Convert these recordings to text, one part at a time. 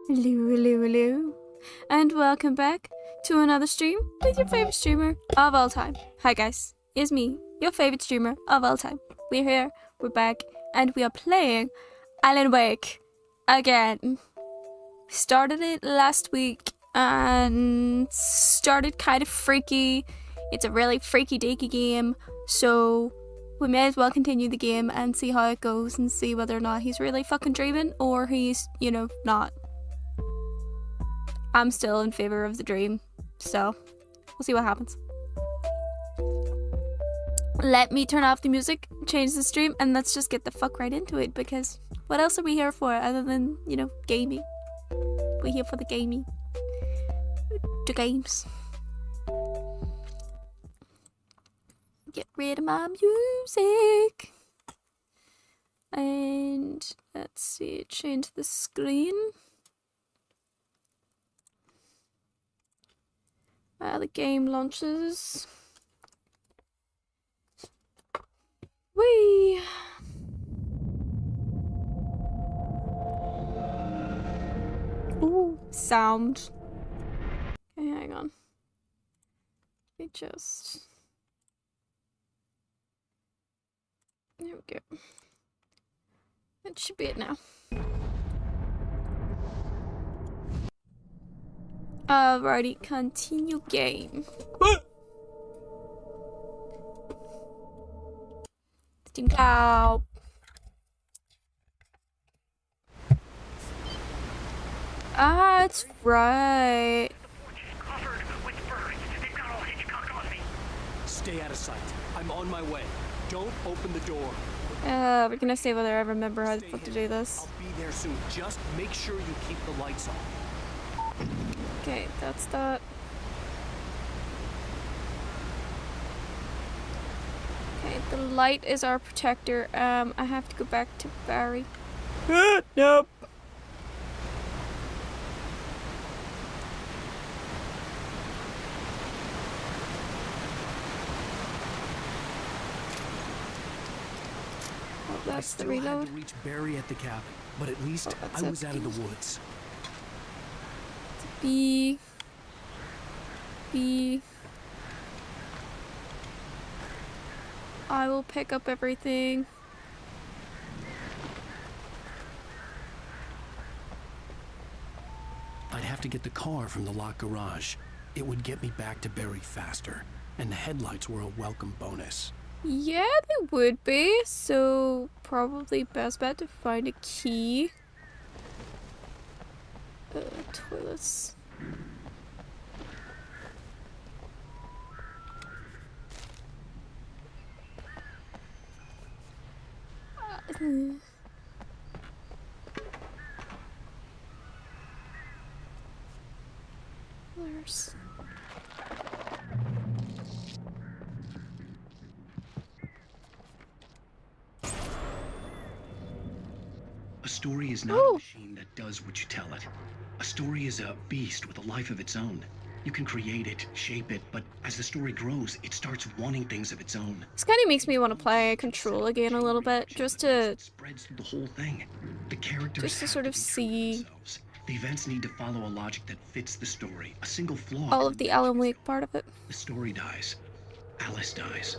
Hello, hello, hello, and welcome back to another stream with your favorite streamer of all time. Hi guys, it's me, your favorite streamer of all time. We're here, we're back, and we are playing Alan Wake again. Started it last week and started kind of freaky. It's a really freaky deaky game, so we may as well continue the game and see how it goes and see whether or not he's really fucking dreaming or he's, not. I'm still in favor of the dream, so we'll see what happens. Let me turn off the music, change the stream, and let's just get the fuck right into it, because what else are we here for other than, gaming? We're here for the gaming. The games. Get rid of my music. And let's see, change the screen. The game launches. Whee! Ooh, sound. Okay, hang on. Let me just... There we go. That should be it now. Alrighty, continue game. Steam Cloud. Ah, that's right. Stay out of sight. I'm on my way. Don't open the door. We're gonna see whether I remember how the fuck to do this. I'll be there soon. Just make sure you keep the lights on. Okay, that's that. Okay, the light is our protector. I have to go back to Barry. Nope. Oh, that's the reload. I still had to reach Barry at the cabin, but at least I was out of the woods. B. I will pick up everything. I'd have to get the car from the locked garage. It would get me back to Barry faster, and the headlights were a welcome bonus. Yeah, they would be. So probably best bet to find a key. Toilets. Where's... A story is not a machine that does what you tell it. A story is a beast with a life of its own. You can create it, shape it, but as the story grows, it starts wanting things of its own. This kind of makes me want to play Control again a little bit, just to... It spreads through the whole thing. The characters just to have sort of be true to see... themselves. The events need to follow a logic that fits the story. A single flaw. all of the Alan Wake part of it. The story dies. Alice dies.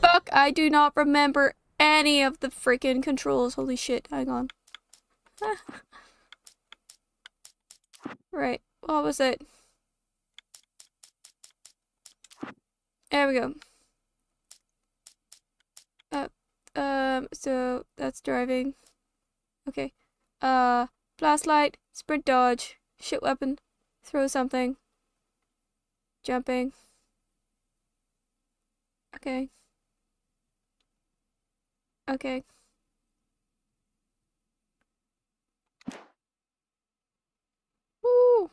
Fuck, I do not remember any of the freaking controls. Holy shit, hang on. Right, what was it? There we go. So that's driving. Okay. Blast light, sprint dodge, shoot weapon, throw something, jumping. Okay. Okay. Woo!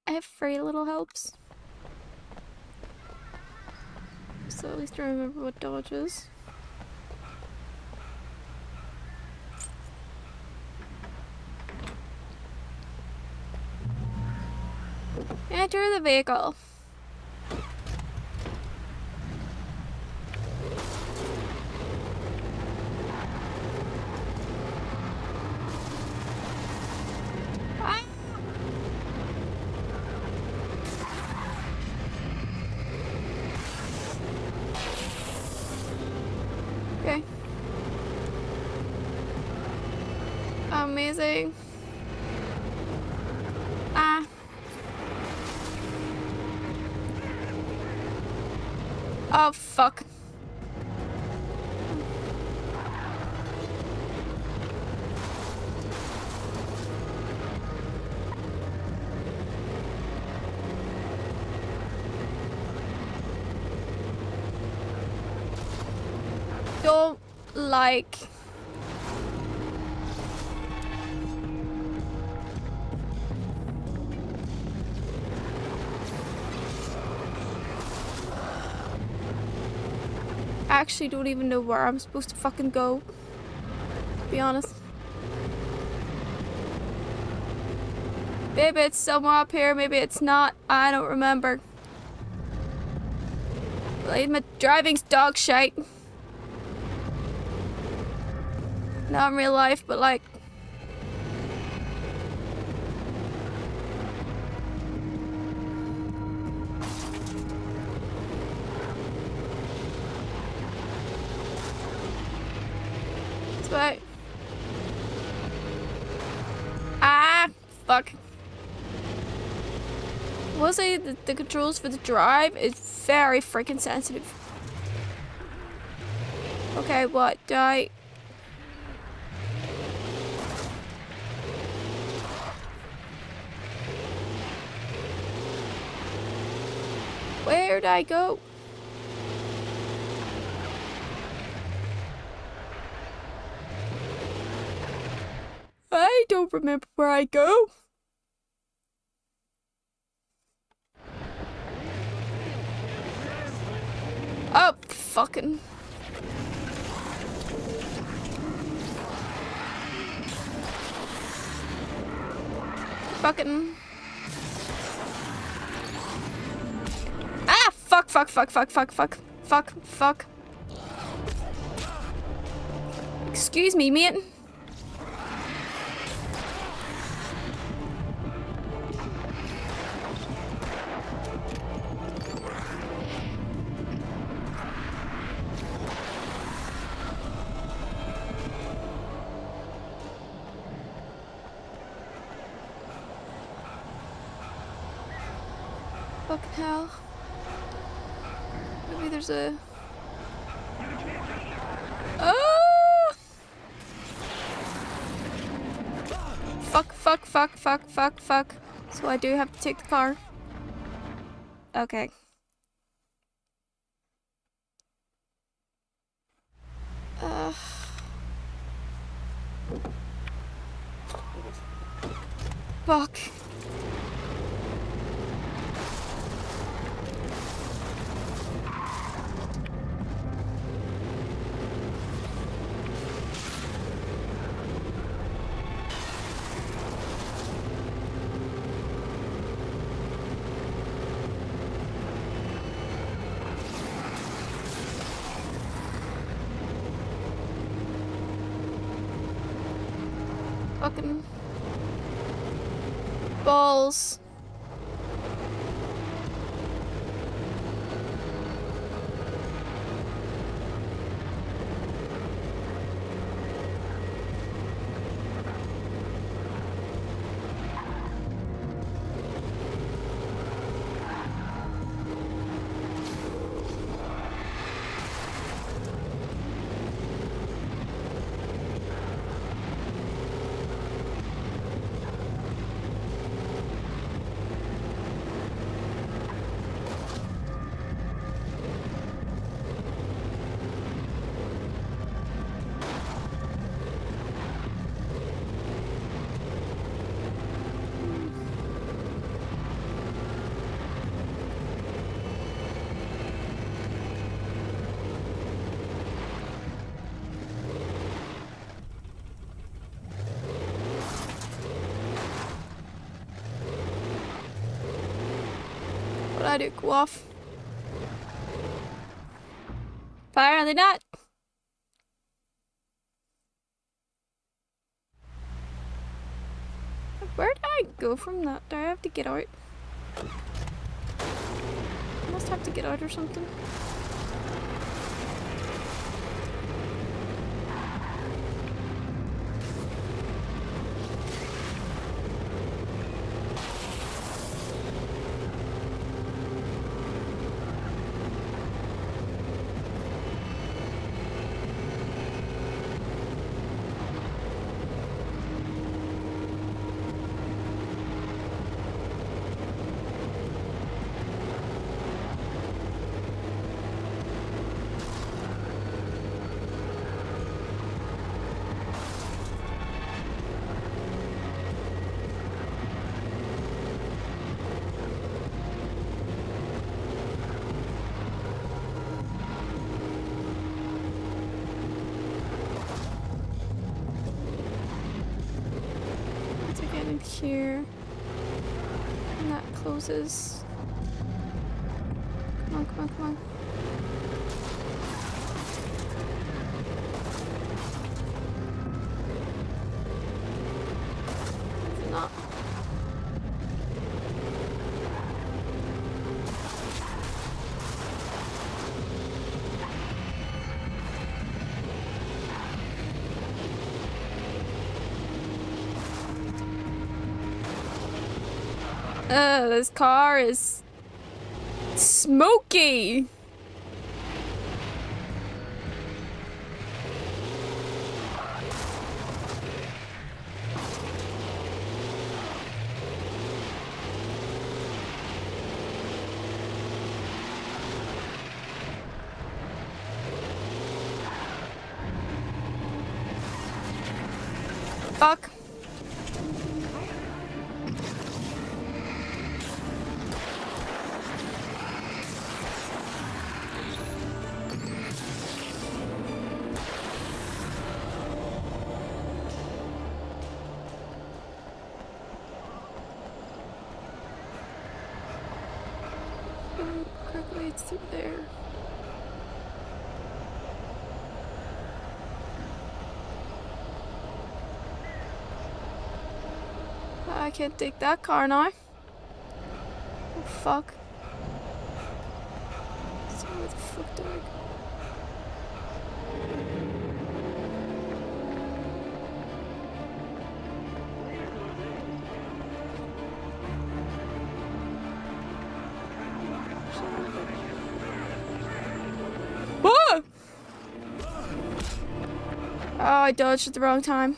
I have very little helps. So at least I remember what dodge is. Enter the vehicle. Ah. Okay. Amazing. Ah. Oh, fuck. Don't like... I actually don't even know where I'm supposed to fucking go, to be honest. Maybe it's somewhere up here, maybe it's not. I don't remember. Like, my driving's dog shite. Not in real life, but like... This way. Ah! Fuck. Will say that the controls for the drive is very freaking sensitive. Okay, what? Do I... Where'd I go? I don't remember where I go. Oh, fucking. Fucking. Ah, fuck, fuck, fuck, fuck, fuck, fuck, fuck, fuck. Excuse me, mate. Fucking hell. Maybe there's a... Oh! Fuck, fuck, fuck, fuck, fuck, fuck. So I do have to take the car. Okay. Fuck. Fucking balls. Let it go off. Apparently not. Where did I go from that? Do I have to get out? I must have to get out or something. Here, and that closes. Come on, come on, come on. It's not. This car is smoky. Fuck. Correctly, it's through there. I can't take that car now. Oh fuck. So where the fuck do I go? Whoa! Oh, I dodged at the wrong time.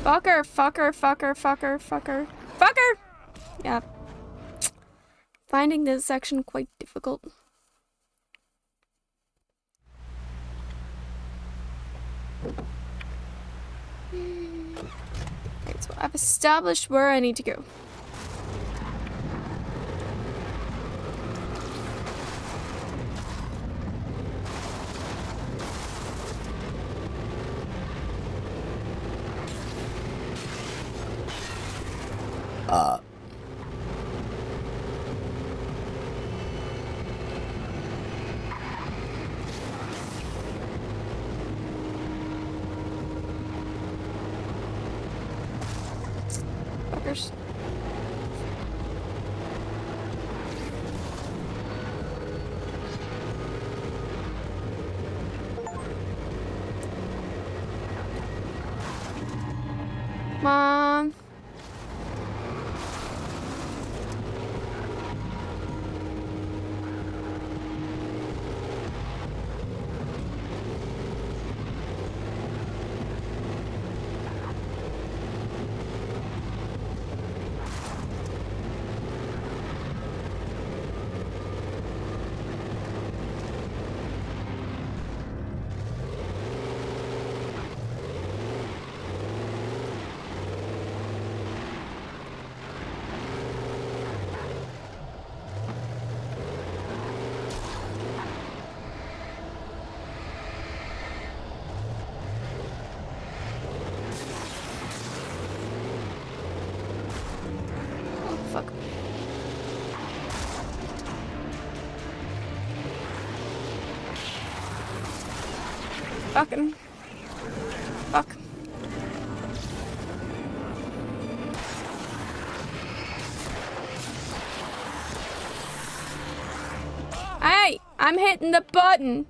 Fucker, fucker, fucker, fucker, fucker, fucker! Yeah. Finding this section quite difficult. Okay, so I've established where I need to go. Fuckers. Come on. fuck. Fucking. Fuck. Hey! I'm hitting the button!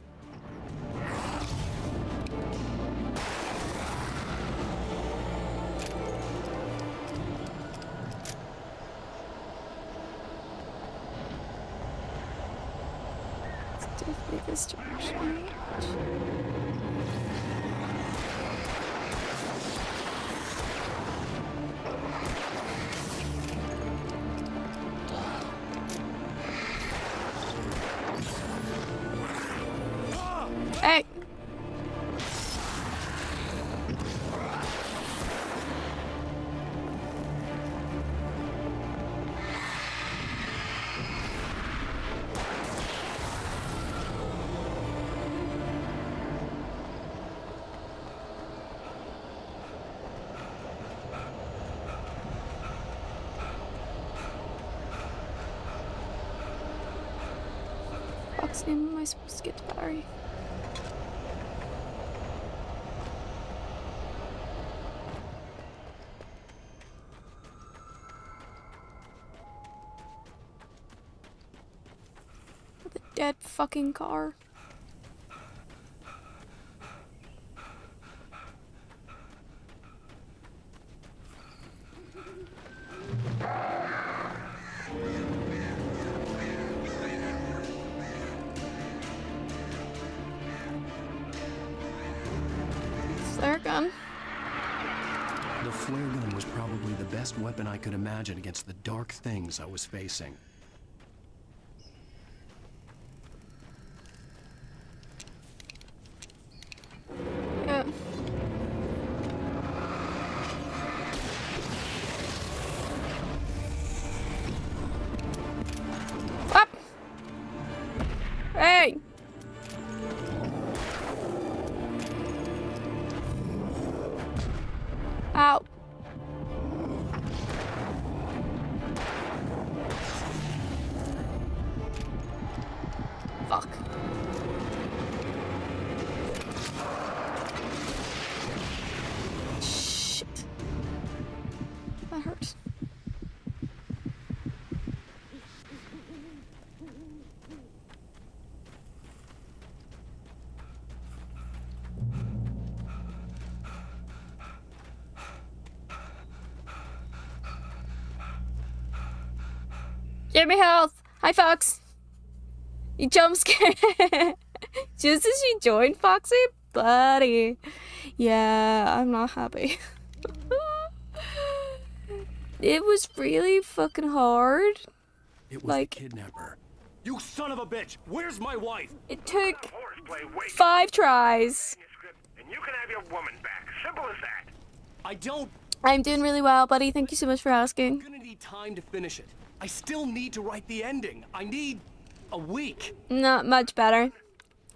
It's definitely this direction. Hey! What's name am I supposed to get to Barry? The dead fucking car. Flare gun. The flare gun was probably the best weapon I could imagine against the dark things I was facing. Yeah. Up! Hey! Ow. Fuck. Shit. That hurts. Give me health. Hi, Fox. You jump scared. Just as you joined, Foxy? Buddy. Yeah, I'm not happy. It was really fucking hard. It was Like- the kidnapper. You son of a bitch! Where's my wife? It took Horseplay, wait. 5 tries. And you can have your woman back. Simple as that. I don't... I'm doing really well, buddy. Thank you so much for asking. I'm gonna need time to finish it. I still need to write the ending. I need a week. Not much better.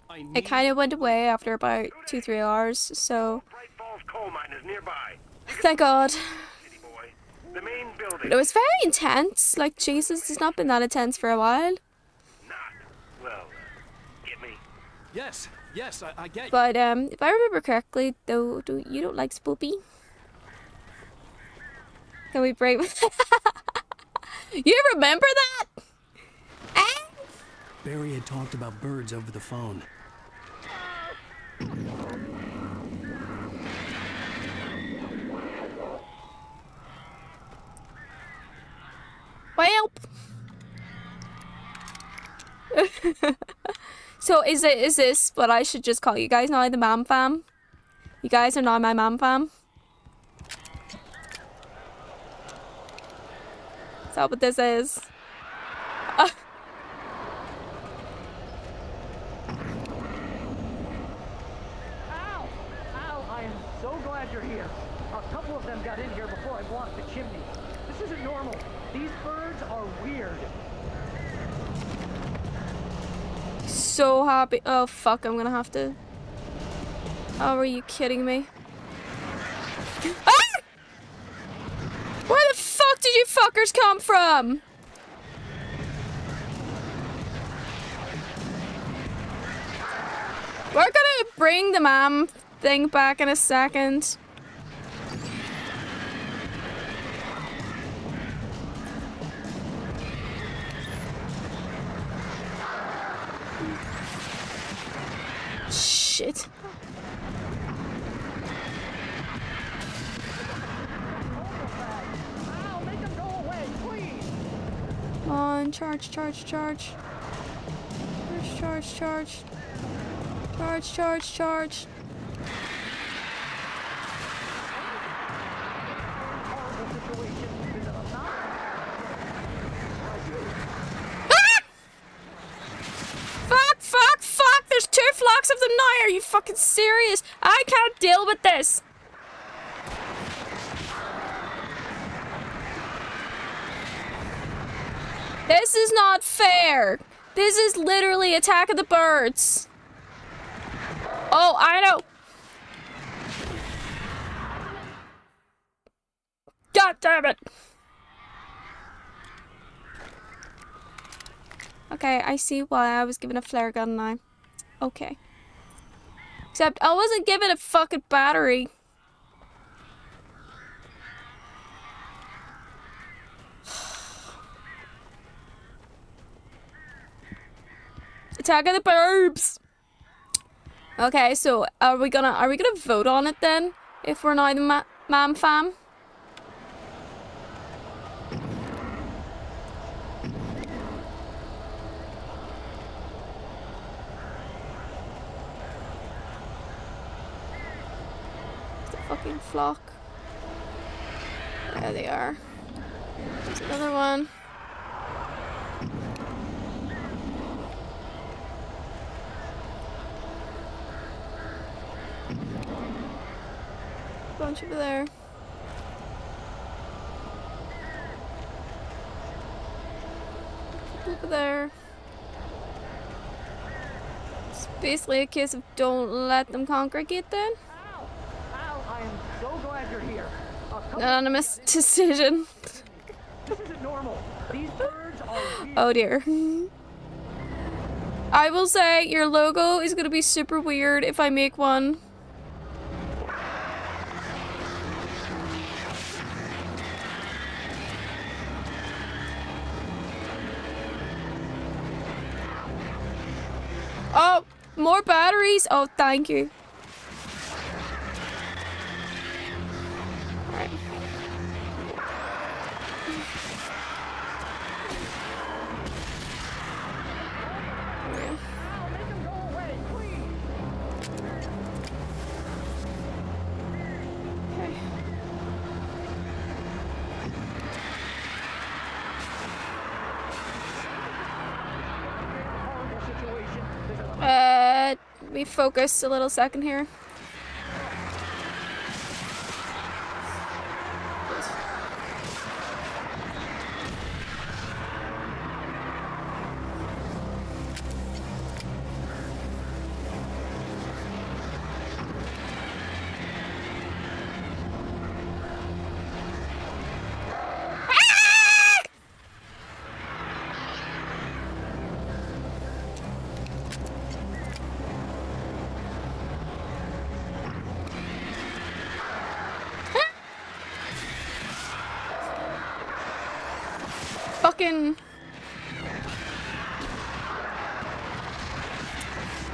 I It kind of went away after about 2-3 hours, so Bright Falls coal mine is nearby. thank God. City boy. The main building. But it was very intense. Like, Jesus, it's not been that intense for a while. Not. Well, get me. Yes, I get you. But if I remember correctly, though, you don't like Spoopy? Can we break? You remember that? Ah! Barry had talked about birds over the phone. Well. So is this what I should just call you guys now, the Mam Fam? You guys are now my Mam Fam. Is that what this is? Ow! Ow! I am so glad you're here. A couple of them got in here before I blocked the chimney. This isn't normal. These birds are weird. So happy. Oh fuck, I'm gonna have to. Oh, are you kidding me? Ah! Where the fuck did you fuckers come from? We're gonna bring the mom thing back in a second. Shit. Ow, make them go away, please. Come on, charge, charge, charge. Charge, charge, charge. Charge, charge, charge. Horrible situation. Is it a knock? Fuck, fuck, fuck! There's 2 flocks of them now! Are you fucking serious? I can't deal with this! This is not fair! This is literally Attack of the Birds! Oh, I know! God damn it! Okay, I see why I was given a flare gun now. Okay. Except I wasn't given a fucking battery. Attack of the Burbs! Okay, so are we gonna vote on it then? If we're now the mam fam? Fucking flock. There they are. There's another one. Bunch over there. Over there. It's basically a case of don't let them congregate then. Ow! Ow, I am so glad you're here. Anonymous decision. This isn't normal. These birds are weird. Oh dear. I will say your logo is gonna be super weird if I make one. Oh, more batteries? Oh, thank you. Alright. Ow, make them go away, please. Okay. Horrible situation. Is it a Let me focus a little second here.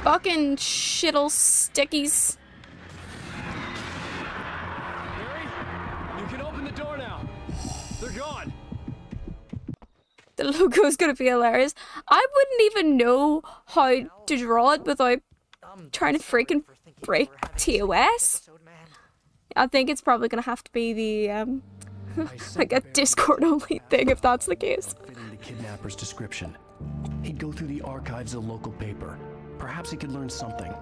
Fucking shittle stickies. Barry, you can open the door now. They're gone. The logo is gonna be hilarious. I wouldn't even know how to draw it without trying to freaking break TOS. I think it's probably gonna have to be the like a Discord only thing if that's the case. Fitting the kidnapper's description. He'd go through the archives of the local paper. Perhaps he could learn something.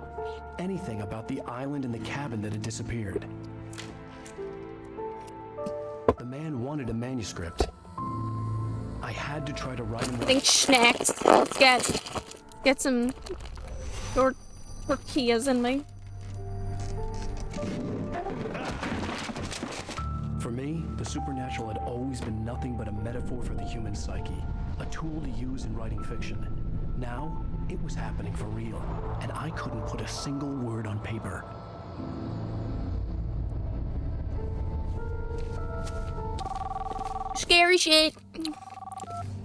Anything about the island and the cabin that had disappeared. The man wanted a manuscript. I had to try to write him. I think schnecked. Let's get some tortillas in me. For me, the supernatural had always been nothing but a metaphor for the human psyche, a tool to use in writing fiction. Now, it was happening for real, and I couldn't put a single word on paper. Scary shit.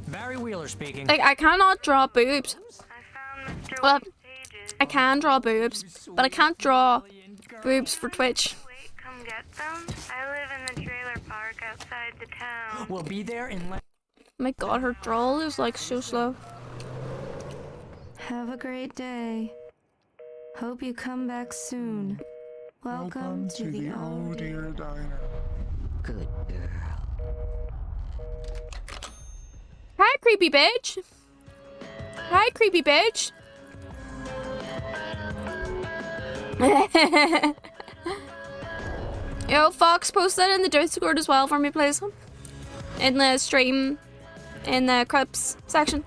Barry Wheeler speaking. Like, I cannot draw boobs. I found Mr. Well, Wade's pages. I can draw boobs, but I can't draw boobs for Twitch. Wait, come get them? I live in the trailer park outside the town. We'll be there in My god, her drawl is like so slow. Have a great day. Hope you come back soon. Welcome to the Oh Dear Diner. Good girl. Hi, creepy bitch. Hi, creepy bitch. Yo, Fox, post that in the Discord as well for me, please. In the stream, in the clips section.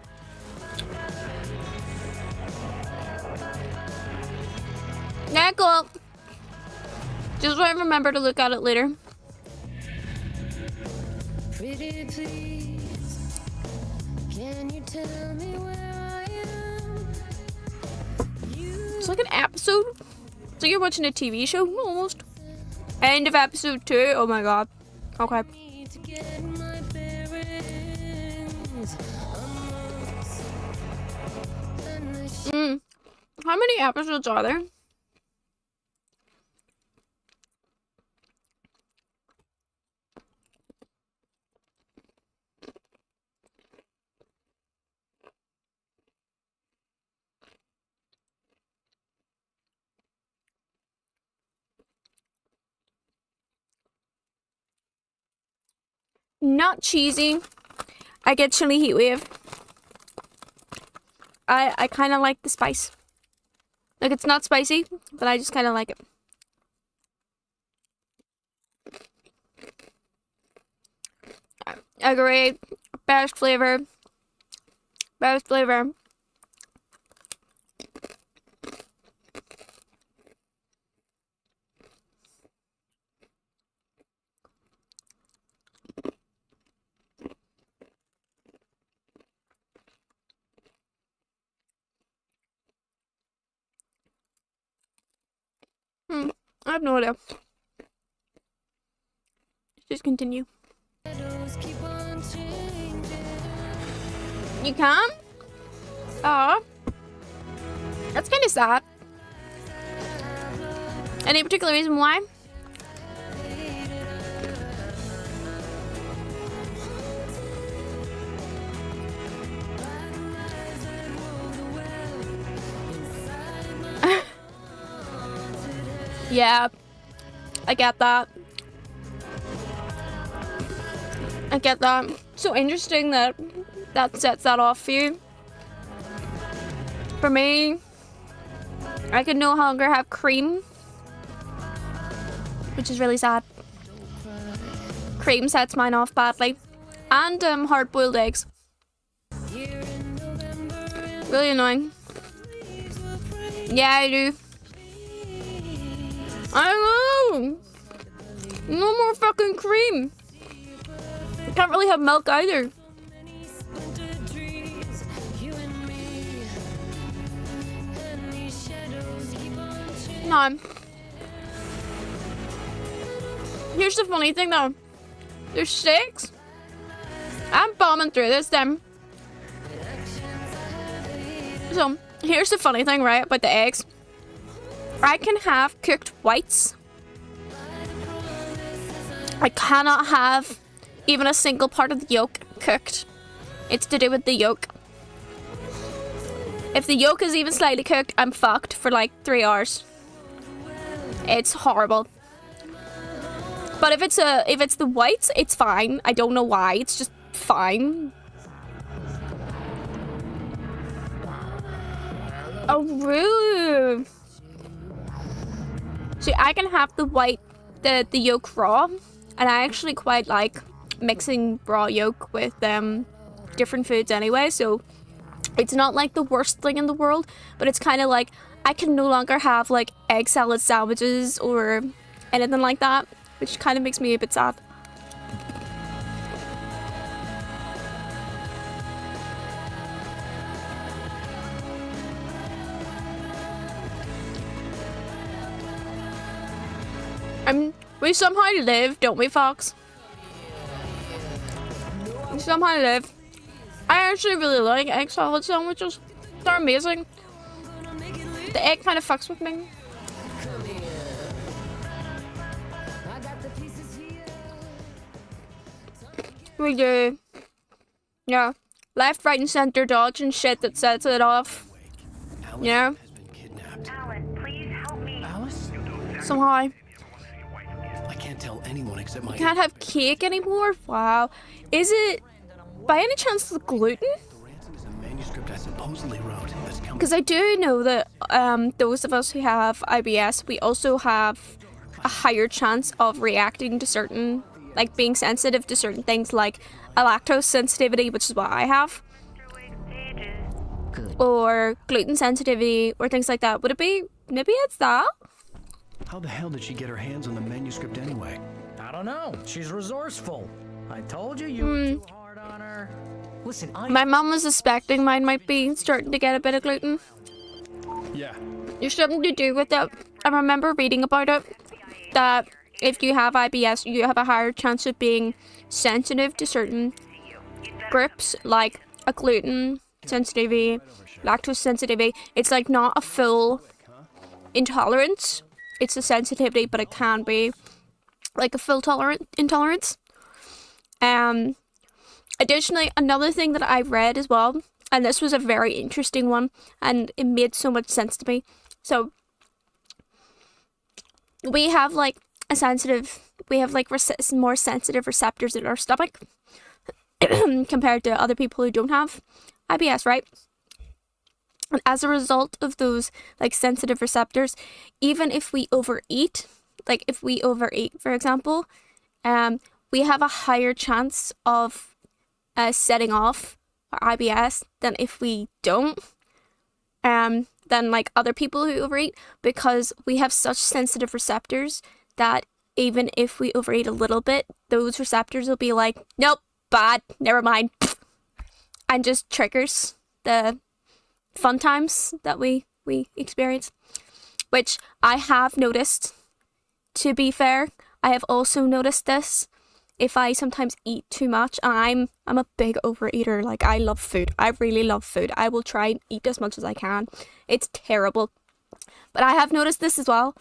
Yeah, cool. Just so I remember to look at it later. Pretty please, can you tell me where I am? It's like an episode. It's like you're watching a TV show, almost. End of episode 2. Oh my god. Okay. Need to get my bearings amongst the How many episodes are there? Not cheesy. I get chili heat wave. I kind of like the spice. Like, it's not spicy, but I just kind of like it. Agree. Best flavor. Best flavor. I have no idea. Just continue. shadows keep on changing. You can? Aw. That's kind of sad. Any particular reason why? Yeah, I get that. I get that. So interesting that that sets that off for you. For me, I can no longer have cream, which is really sad. Cream sets mine off badly. And hard-boiled eggs. Really annoying. Yeah, I do. I know. No more fucking cream. I can't really have milk either. No. Here's the funny thing though. There's 6. I'm bombing through this then. So, here's the funny thing, right, about the eggs. I can have cooked whites. I cannot have even a single part of the yolk cooked. It's to do with the yolk. If the yolk is even slightly cooked, I'm fucked for like 3 hours. It's horrible. But if it's the whites, it's fine. I don't know why. It's just fine. Oh, really? See, I can have the white, the yolk raw, and I actually quite like mixing raw yolk with different foods anyway, so it's not like the worst thing in the world, but it's kind of like I can no longer have like egg salad sandwiches or anything like that, which kind of makes me a bit sad. We somehow live, don't we, Fox? We somehow live. I actually really like egg salad sandwiches. They're amazing. The egg kind of fucks with me. We do. Yeah. Left, right, and center dodge and shit that sets it off. Alice Yeah. has been kidnapped. Alan, please help me. Alice? Somehow. I can't tell anyone except my... Can't have cake anymore? Wow. Is it by any chance the gluten? The ransom is a manuscript I supposedly wrote that's coming... Because I do know that those of us who have IBS, we also have a higher chance of reacting to certain, like being sensitive to certain things like a lactose sensitivity, which is what I have, Pages. or gluten sensitivity, or things like that. Would it be, maybe it's that? How the hell did she get her hands on the manuscript anyway? I don't know. She's resourceful. I told you you were too hard on her. Listen, My mum was suspecting mine might be starting to get a bit of gluten. Yeah. There's something to do with it. I remember reading about it, that if you have IBS, you have a higher chance of being sensitive to certain groups, like a gluten sensitivity, lactose sensitivity. It's like not a full intolerance. It's a sensitivity, but it can be like a full intolerance. Additionally, another thing that I read as well, and this was a very interesting one, and it made so much sense to me. So we have like more sensitive receptors in our stomach compared to other people who don't have IBS, right? And as a result of those like sensitive receptors, even if we overeat, for example, we have a higher chance of setting off our IBS than if we don't. Than like other people who overeat, because we have such sensitive receptors that even if we overeat a little bit, those receptors will be like, nope, bad, never mind, and just triggers the fun times that we experience, which I have noticed. To be fair, I have also noticed this if I sometimes eat too much, and I'm a big overeater. Like, I love food. I really love food. I will try and eat as much as I can. It's terrible. But I have noticed this as well,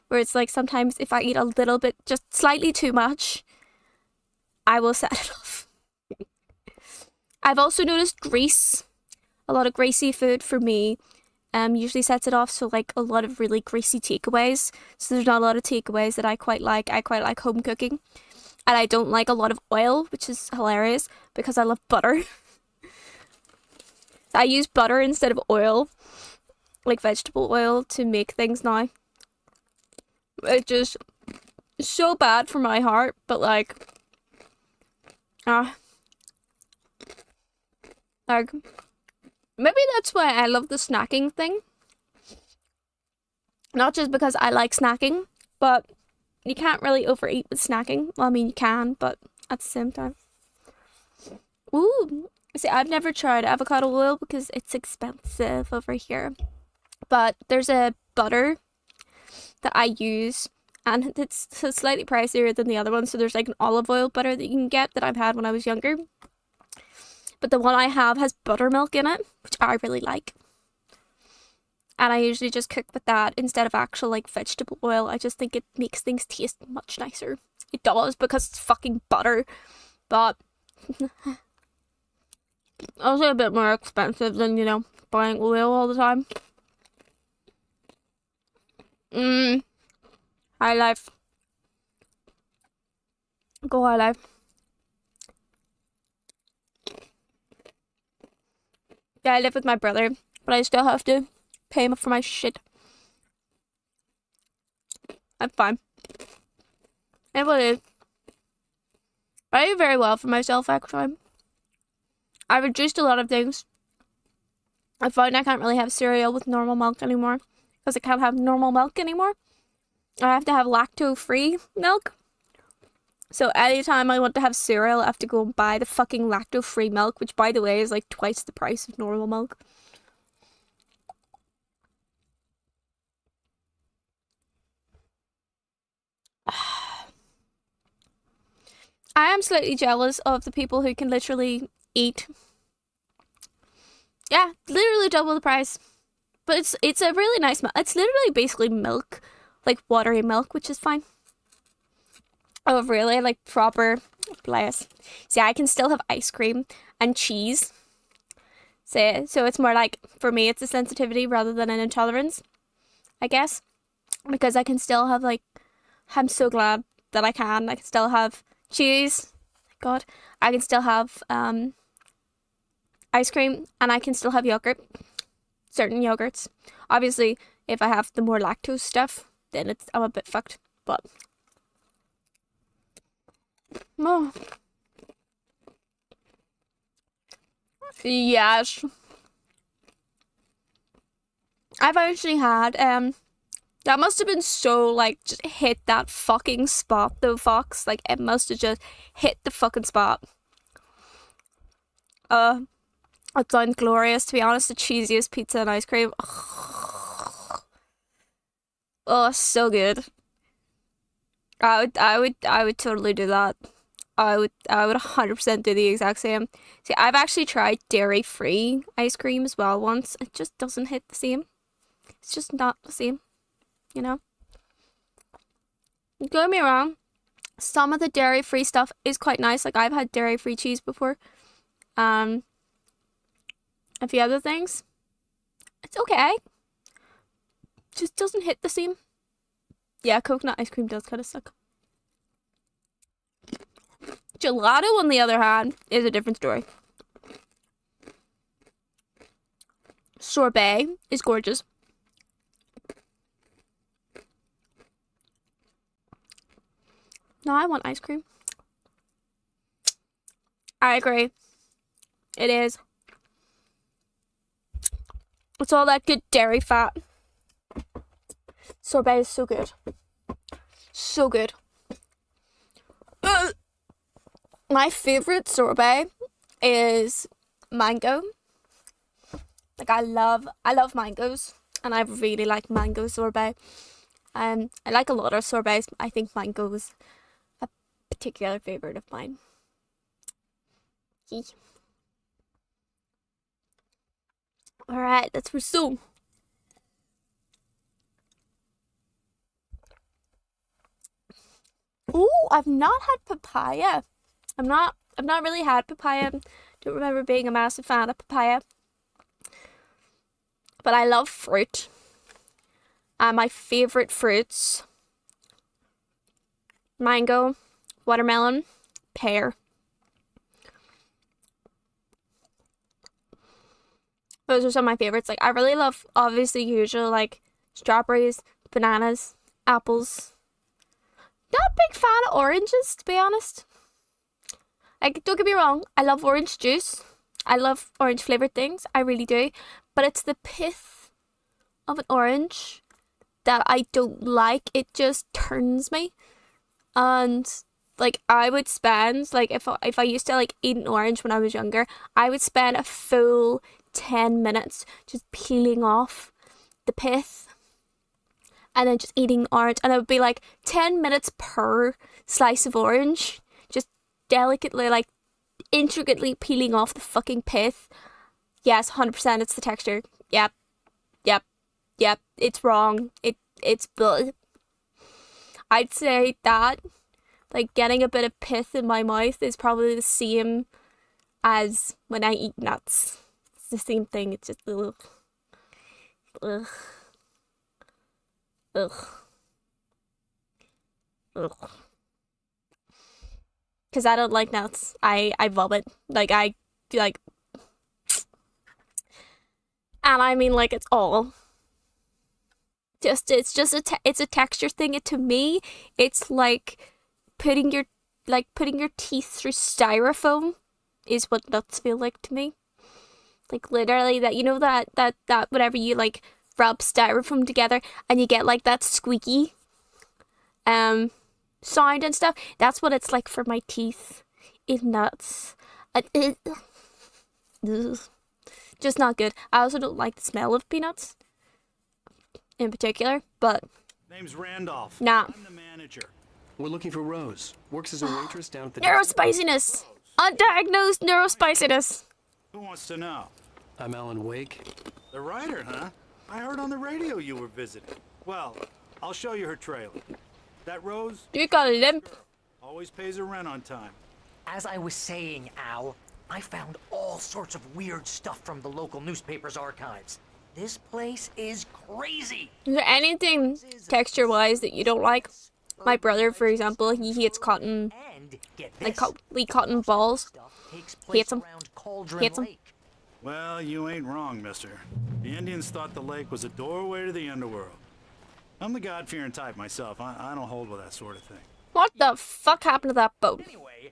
where it's like sometimes if I eat a little bit, just slightly too much, I will set it off. I've also noticed grease. A lot of greasy food for me usually sets it off. So like a lot of really greasy takeaways. So there's not a lot of takeaways that I quite like. I quite like home cooking. And I don't like a lot of oil, which is hilarious because I love butter. I use butter instead of oil, like vegetable oil, to make things now. It's just so bad for my heart, but like maybe that's why I love the snacking thing. Not just because I like snacking, but you can't really overeat with snacking. Well, I mean, you can, but at the same time. Ooh. See, I've never tried avocado oil because it's expensive over here. But there's a butter that I use, and it's slightly pricier than the other one. So there's like an olive oil butter that you can get that I've had when I was younger. But the one I have has buttermilk in it, which I really like. And I usually just cook with that instead of actual like vegetable oil. I just think it makes things taste much nicer. It does, because it's fucking butter. But also a bit more expensive than, you know, buying oil all the time. High life. Go high life. Yeah, I live with my brother, but I still have to pay him for my shit. I'm fine. It what it is. I do very well for myself, actually. I reduced a lot of things. I find I can't really have cereal with normal milk anymore, because I can't have normal milk anymore. I have to have lactose-free milk. So anytime I want to have cereal, I have to go and buy the fucking lactose-free milk, which, by the way, is like twice the price of normal milk. I am slightly jealous of the people who can literally eat. Yeah, literally double the price. But it's a really nice milk. It's literally basically milk, like watery milk, which is fine. Oh, really? Like proper bless. See, I can still have ice cream and cheese. So it's more like, for me, it's a sensitivity rather than an intolerance, I guess. Because I can still have, like, I'm so glad that I can still have cheese. God. I can still have ice cream, and I can still have yogurt. Certain yogurts. Obviously, if I have the more lactose stuff, then I'm a bit fucked. But oh. Yes. I've actually had that must have been so, like, just hit that fucking spot though, Fox. Like, it must have just hit the fucking spot. It sounds glorious, to be honest. The cheesiest pizza and ice cream. Oh, so good. I would totally do that. I would 100% do the exact same. See, I've actually tried dairy-free ice cream as well once. It just doesn't hit the same. It's just not the same, you know? Don't get me wrong. Some of the dairy-free stuff is quite nice. Like, I've had dairy-free cheese before. A few other things. It's okay. Just doesn't hit the same. Yeah, coconut ice cream does kind of suck. Gelato, on the other hand, is a different story. Sorbet is gorgeous. No, I want ice cream. I agree. It is. It's all that good dairy fat. Sorbet is so good. So good. My favorite sorbet is mango. Like, I love mangoes, and I really like mango sorbet. I like a lot of sorbets. I think mango is a particular favorite of mine. Alright, let's resume. Ooh, I've not had papaya. I've not really had papaya. Don't remember being a massive fan of papaya. But I love fruit. My favorite fruits: mango, watermelon, pear. Those are some of my favorites. Like, I really love, obviously, usual, like, strawberries, bananas, apples. Not a big fan of oranges, to be honest. Like, don't get me wrong, I love orange juice. I love orange flavored things. I really do. But it's the pith of an orange that I don't like. It just turns me. And, like, I would spend, like, if I used to, like, eat an orange when I was younger, I would spend a full 10 minutes just peeling off the pith and then just eating orange, and it would be like 10 minutes per slice of orange, just delicately, like, intricately peeling off the fucking pith. Yes, 100% it's the texture. Yep, it's wrong. It's blood. I'd say that, like, getting a bit of pith in my mouth is probably the same as when I eat nuts. It's the same thing. It's just ugh. Because I don't like nuts. I vomit. Like, I like, and I mean, like, it's all just, it's a texture thing. To me, it's like putting your teeth through styrofoam is what nuts feel like to me. Like, literally, that, you know, that whenever you, like, rub styrofoam together and you get, like, that squeaky sound and stuff. That's what it's like for my teeth in nuts. Just not good. I also don't like the smell of peanuts in particular, but Name's Randolph. nah. I'm the manager. We're looking for Rose. Works as a waitress down at the... Neurospiciness! Undiagnosed neurospiciness! Who wants to know? I'm Alan Wake. The writer, huh? I heard on the radio you were visiting. Well, I'll show you her trailer. That Rose You got a limp. always pays her rent on time. As I was saying, Al, I found all sorts of weird stuff from the local newspaper's archives. This place is crazy. Is there anything texture-wise that you don't like? My brother, for example, he hates cotton, And get like this, cotton balls. stuff takes place Hates 'em. around Cauldron Hates 'em. Lake. Well, you ain't wrong, mister. The Indians thought the lake was a doorway to the underworld. I'm the God-fearing type myself. I don't hold with that sort of thing. What the fuck happened to that boat? Anyway,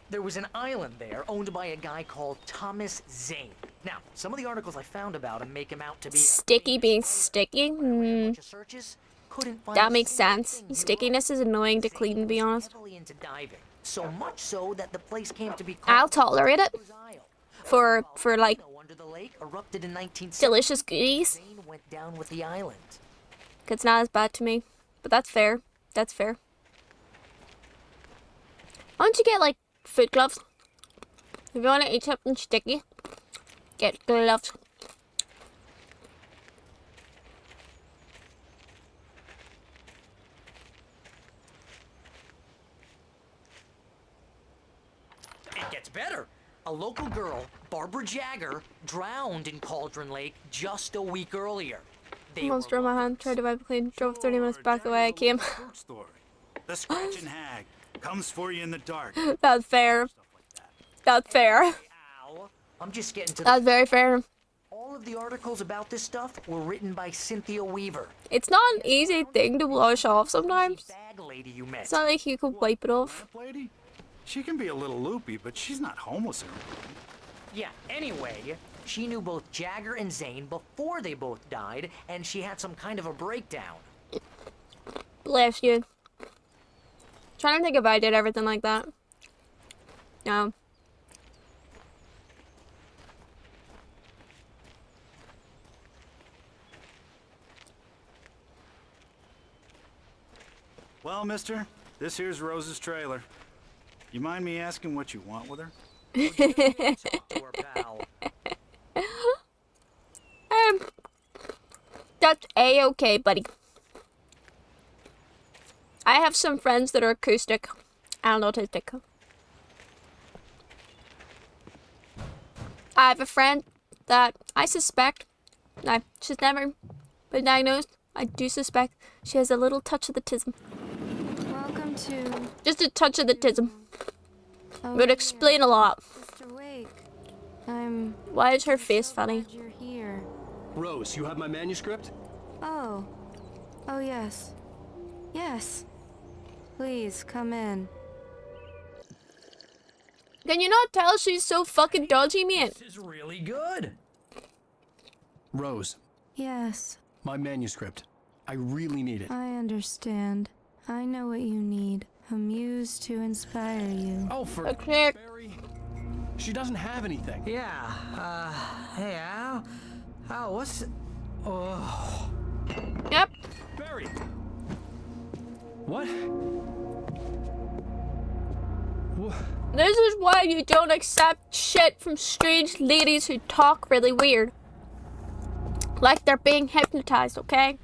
there was an island there owned by a guy called Thomas Zane. Now, some of the articles I found about him make him out to be Sticky being sticky? a bunch of searches. Couldn't find That a makes single sense. thing he Stickiness is annoying to clean, to be honest. heavily into diving. So much so that the place came to be I'll called tolerate it Rose Isle. for like Volcano under the lake erupted in 1960. delicious goodies. Zane went down with the island. It's not as bad to me, but that's fair. That's fair. Why don't you get like foot gloves? If you want to eat something sticky, get gloves. It gets better. A local girl, Barbara Jagger, drowned in Cauldron Lake just a week earlier. They Monster were in my hand, tried to wipe clean, drove 30 minutes back the way I came. True story. The scratching hag comes for you in the dark. That's fair. That's fair. Al, I'm just getting to That's very fair. all of the articles about this stuff were written by Cynthia Weaver. It's not an easy thing to wash off sometimes. Bag lady you met. It's not like you can wipe it off. That lady? She can be a little loopy, but she's not homeless or anything. Yeah, anyway, she knew both Jagger and Zane before they both died, and she had some kind of a breakdown. Bless you. Trying to think if I did everything like that. No. Well, mister, this here's Rose's trailer. You mind me asking what you want with her? Poor pal. That's a-okay, buddy. I have some friends that are acoustic and autistic. I have a friend that I suspect, no, she's never been diagnosed. I do suspect she has a little touch of the tism. Welcome to. Just a touch of the tism. Oh, Would explain a lot. Mr. Wake. I'm. Why is her face funny? Glad you're here. Rose, you have my manuscript? Oh. Oh, yes. Yes. Please, come in. Can you not tell she's so fucking dodgy, mate? This is really good. Rose, Yes, my manuscript. I really need it. I understand. I know what you need. A muse to inspire you. Oh, for Okay. Barry. She doesn't have anything. Yeah, hey, Al? Al, what's... Oh... Yep. Barry! What? This is why you don't accept shit from strange ladies who talk really weird. Like they're being hypnotized, okay?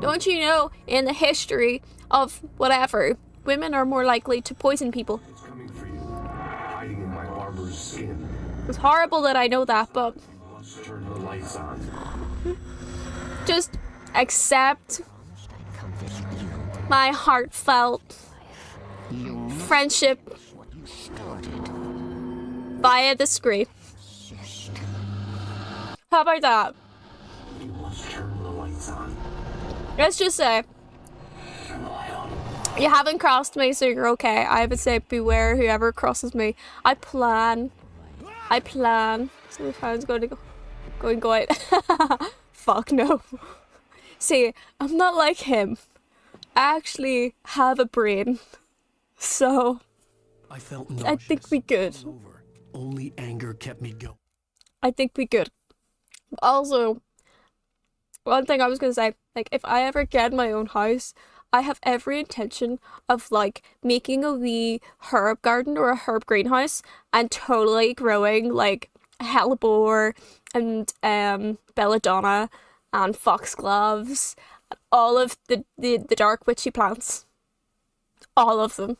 Don't you know, in the history of whatever, women are more likely to poison people. It's coming for you, hiding in my armor's skin. It's horrible that I know that, but You must turn the lights on. just accept my heartfelt friendship via the screen. How about that? You must turn the lights on. Let's just say you haven't crossed me, so you're okay. I would say beware whoever crosses me. I plan. So if I was going to go out. Fuck no. See, I'm not like him. I actually have a brain. So I felt I nauseous. think we good. All over. Only anger kept me going. I think we good. Also, one thing I was gonna say, like, if I ever get my own house, I have every intention of like making a wee herb garden or a herb greenhouse and totally growing like hellebore and belladonna and foxgloves, all of the dark witchy plants, all of them.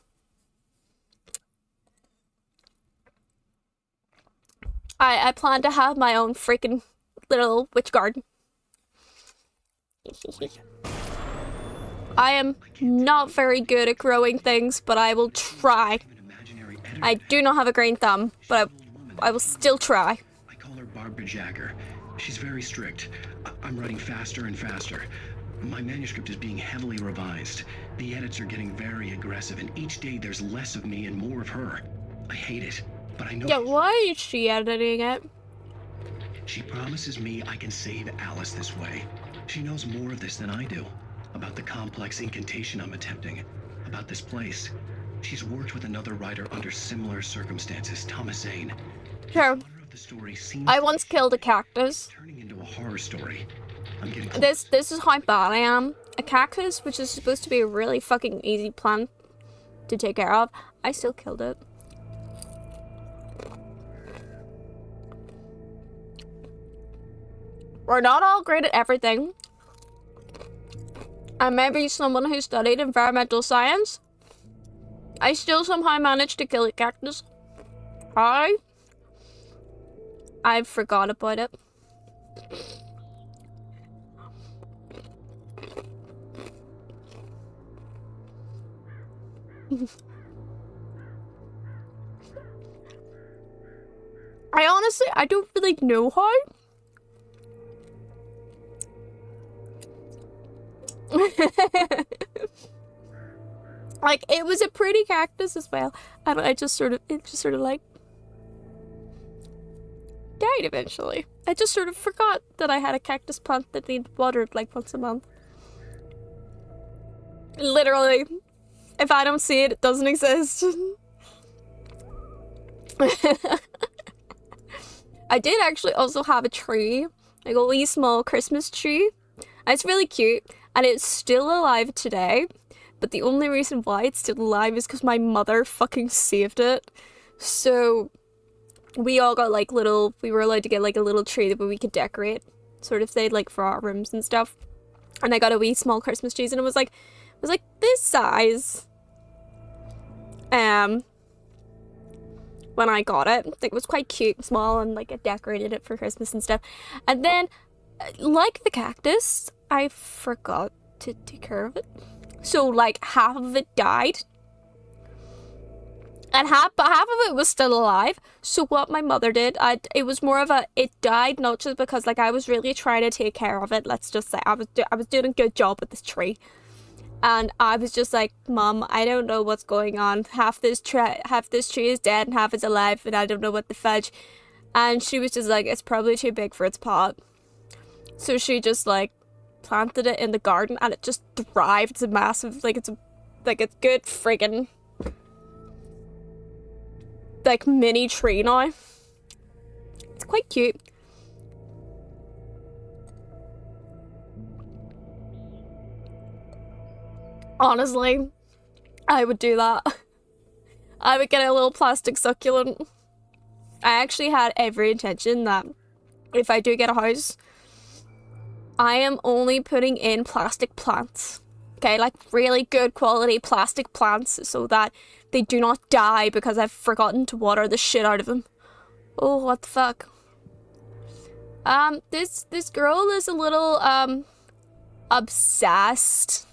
I plan to have my own freaking little witch garden. I am not very good at growing things, but I will try. I do not have a green thumb, but I will still try. I call her Barbara Jagger. She's very strict. I'm writing faster and faster. My manuscript is being heavily revised. The edits are getting very aggressive, and each day there's less of me and more of her. I hate it, but I know. Yeah, why is she editing it? She promises me I can save Alice this way. She knows more of this than I do. About the complex incantation I'm attempting. About this place. She's worked with another writer under similar circumstances, Thomas Zane. Sure. The story seems I once killed a cactus. turning into a horror story. I'm getting This is how bad I am. A cactus, which is supposed to be a really fucking easy plant to take care of, I still killed it. We're not all great at everything. And maybe someone who studied environmental science, I still somehow managed to kill a cactus. I forgot about it. I don't really know how. Like, it was a pretty cactus as well, and it just sort of like died eventually. I just sort of forgot that I had a cactus plant that needed watered like once a month. Literally, if I don't see it, it doesn't exist. I did actually also have a tree, like a wee small Christmas tree. And it's really cute, and it's still alive today. But the only reason why it's still alive is because my mother fucking saved it. So we all got like we were allowed to get like a little tree that we could decorate, sort of thing, like for our rooms and stuff. And I got a wee small Christmas tree, and it was like this size. When I got it, it was quite cute and small, and like I decorated it for Christmas and stuff. And then, like the cactus, I forgot to take care of it. So like half of it died, and half of it was still alive. So what my mother did, it was more of it died not just because like I was really trying to take care of it. Let's just say I was doing a good job with this tree, and I was just like, Mom, I don't know what's going on. Half this tree is dead and half is alive, and I don't know what the fudge. And she was just like, it's probably too big for its pot. So she just like planted it in the garden, and it just thrived. It's a massive, it's good friggin' like mini tree now. It's quite cute. Honestly, I would do that. I would get a little plastic succulent. I actually had every intention that if I do get a house, I am only putting in plastic plants. Okay, like really good quality plastic plants so that they do not die because I've forgotten to water the shit out of them. Oh, what the fuck? This girl is a little, obsessed.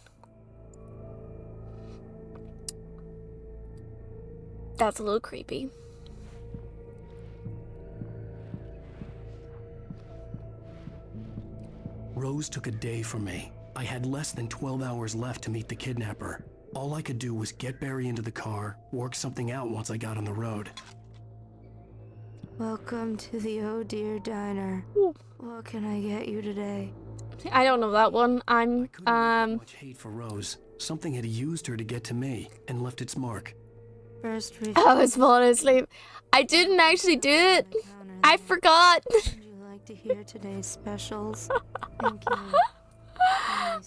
That's a little creepy. Rose took a day from me. I had less than 12 hours left to meet the kidnapper. All I could do was get Barry into the car, work something out once I got on the road. Welcome to the Oh Dear Diner. What can I get you today? I don't know that one. I'm, Much hate for Rose. Something had used her to get to me and left its mark. First, I was falling asleep. I didn't actually do it. I forgot. Would you like to hear today's specials? Thank you.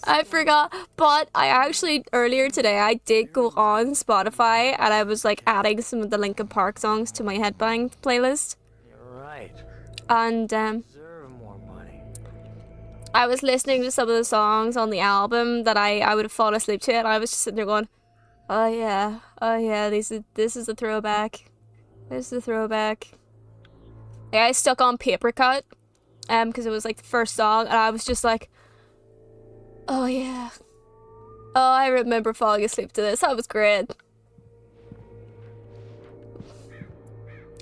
I forgot, but I actually earlier today I did go on Spotify and I was like adding some of the Linkin Park songs to my headbang playlist. You're right. And Deserve more money. I was listening to some of the songs on the album that I would have fallen asleep to, and I was just sitting there going, oh yeah, this is a throwback. This is a throwback. Yeah, I stuck on Paper Cut, because it was like the first song, and I was just like, oh yeah. Oh, I remember falling asleep to this. That was great.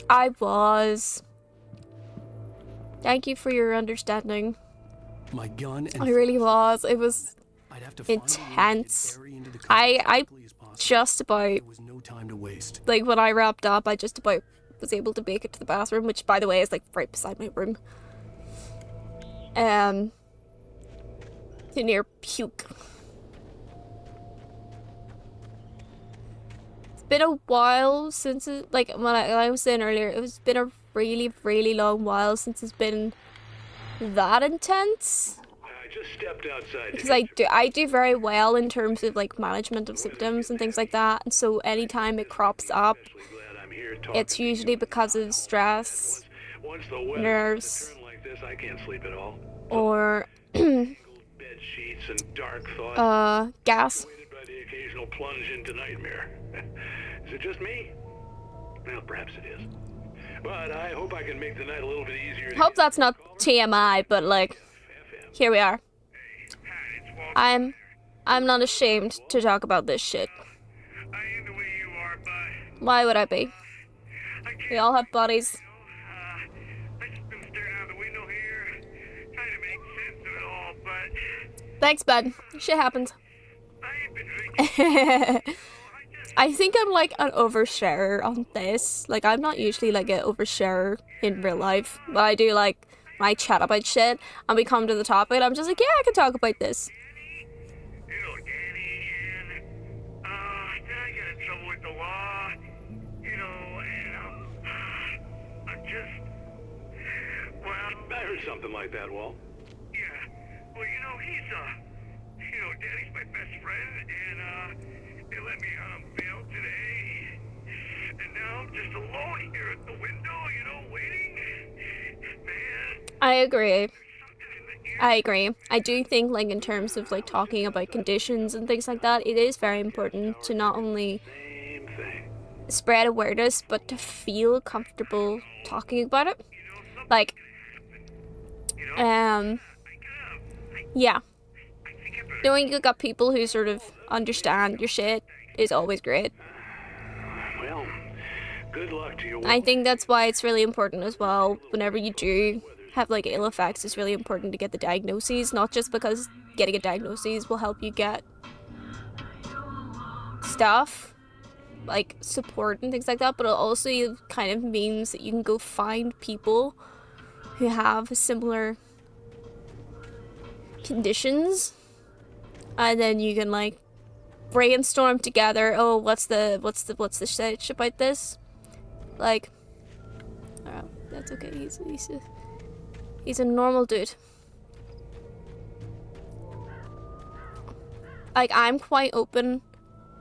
I was. Thank you for your understanding. My gun and I really was. It was I'd have to find a way to get intense. Barry into the car I as quickly as possible. just about, There was no time to waste. like, when I wrapped up, I just about was able to make it to the bathroom, which, by the way, is like right beside my room. To near puke. It's been a while since it, like, when I was saying earlier, it's been a really, really long while since it's been that intense. I just stepped outside. Because I do very well in terms of like management of symptoms and things like that, and so anytime it crops up, it's usually because of stress, Once the weather nerves, turn like this, I can't sleep at all. or Bed sheets and dark thoughts. gas. Weighted by the occasional plunge into nightmare. Is it just me? Well, perhaps it is. But I hope I can make the night a little bit easier. to Hope get- that's not TMI, but like, here we are. I'm not ashamed to talk about this shit. I am the way you are, but Why would I be? We all have bodies. I just been staring out the window here, trying to make sense of it all, but Thanks, bud. Shit happens. I've been drinking. I think I'm like an oversharer on this. Like, I'm not usually like an oversharer in real life, but I do like when I chat about shit and we come to the topic and I'm just like, yeah, I can talk about this. You know, Danny, and then I get in trouble with the law, you know, and I'm just, well, I heard something like that, Walt. Yeah, well, you know, Danny's my best friend, and they let me bail today, and now I'm just alone here at the window, you know, waiting. Man, I agree. I do think, like, in terms of like talking about conditions and things like that, it is very important to not only same thing. spread awareness, but to feel comfortable talking about it. Like, yeah. Knowing you got people who sort of understand your shit is always great. Well, good luck to you. I think that's why it's really important as well, whenever you do have like ill effects, it's really important to get the diagnoses, not just because getting a diagnosis will help you get stuff, like support and things like that, but it also kind of means that you can go find people who have similar conditions, and then you can like brainstorm together. Oh, what's the shit about this? Like, oh, that's okay. He's a normal dude. Like, I'm quite open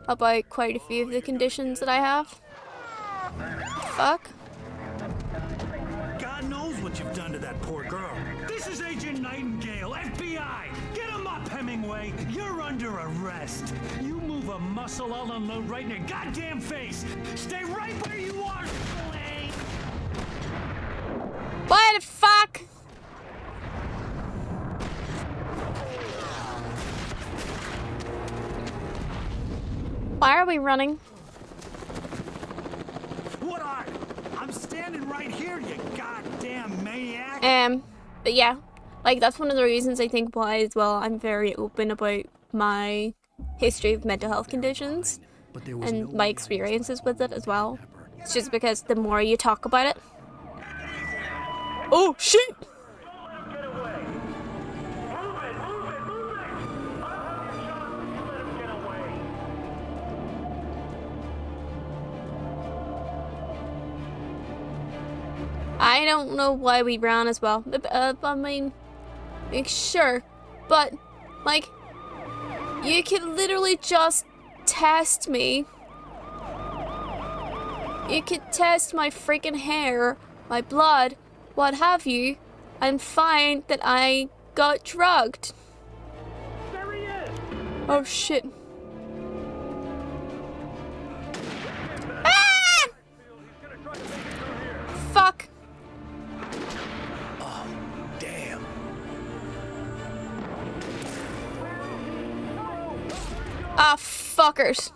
about quite a few of the conditions that I have. Fuck. God knows what you've done to that poor girl. This is Agent Nightingale, FBI. Get him up, Hemingway. You're under arrest. You move a muscle, I'll unload right in your goddamn face. Stay right where you are, Slade. What the fuck? Why are we running? What are? I'm standing right here, you goddamn maniac. But yeah, like, that's one of the reasons I think why as well I'm very open about my history of mental health conditions But there was and no my way I experiences with it as well. Pepper. It's just because the more you talk about it. Oh shit! I don't know why we ran as well. I mean, sure, but Like, you can literally just test me. You could test my freaking hair, my blood, what have you, and find that I got drugged. There he is! Oh shit. Ah! Fuck. Oh, damn. Ah, fuckers.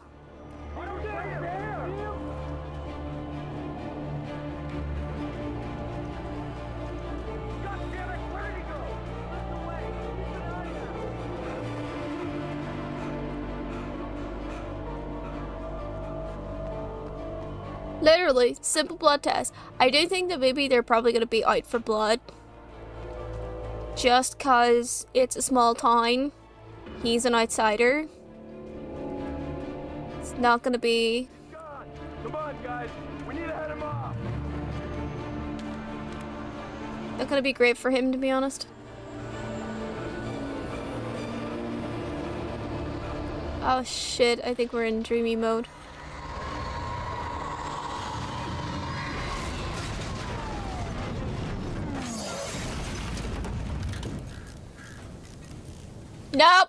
Literally, simple blood test. I do think that maybe they're probably going to be out for blood. Just cause it's a small town. He's an outsider. It's not going to be... Come on, guys. We need to head him off. Not going to be great for him, to be honest. Oh shit, I think we're in dreamy mode. Nope.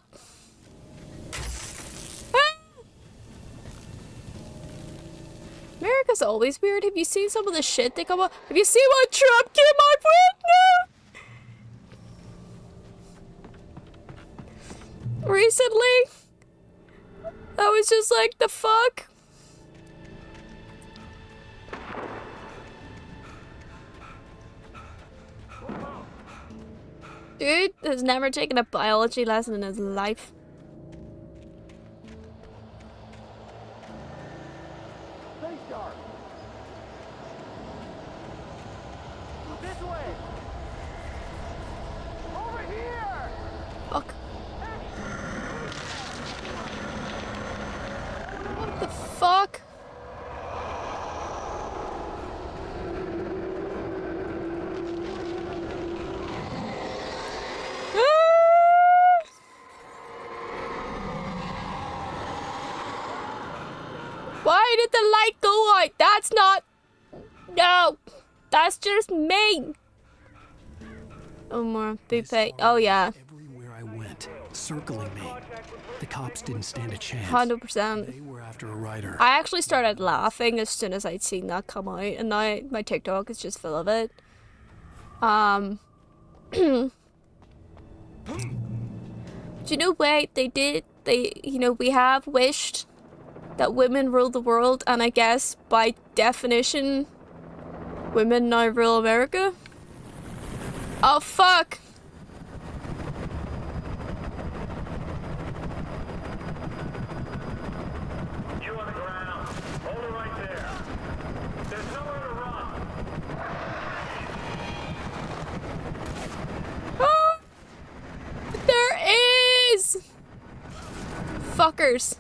America's always weird. Have you seen some of the shit they come up? Have you seen what Trump came up with? No. Recently, I was just like, the fuck? Dude has never taken a biology lesson in his life. Stay sharp. This way. Over here. Fuck. What the fuck? Why did the light go out? That's not... No! That's just mean! Oh, more Bupe. Oh, yeah. Everywhere I went, circling me. The cops didn't stand a chance. 100%. They were after a writer. I actually started laughing as soon as I'd seen that come out, and now my TikTok is just full of it. Do you know what they did? We have wished that women rule the world, and I guess by definition, women now rule America. Oh fuck! You on the ground. Hold it right there. There's nowhere to run. Oh, there is! Fuckers.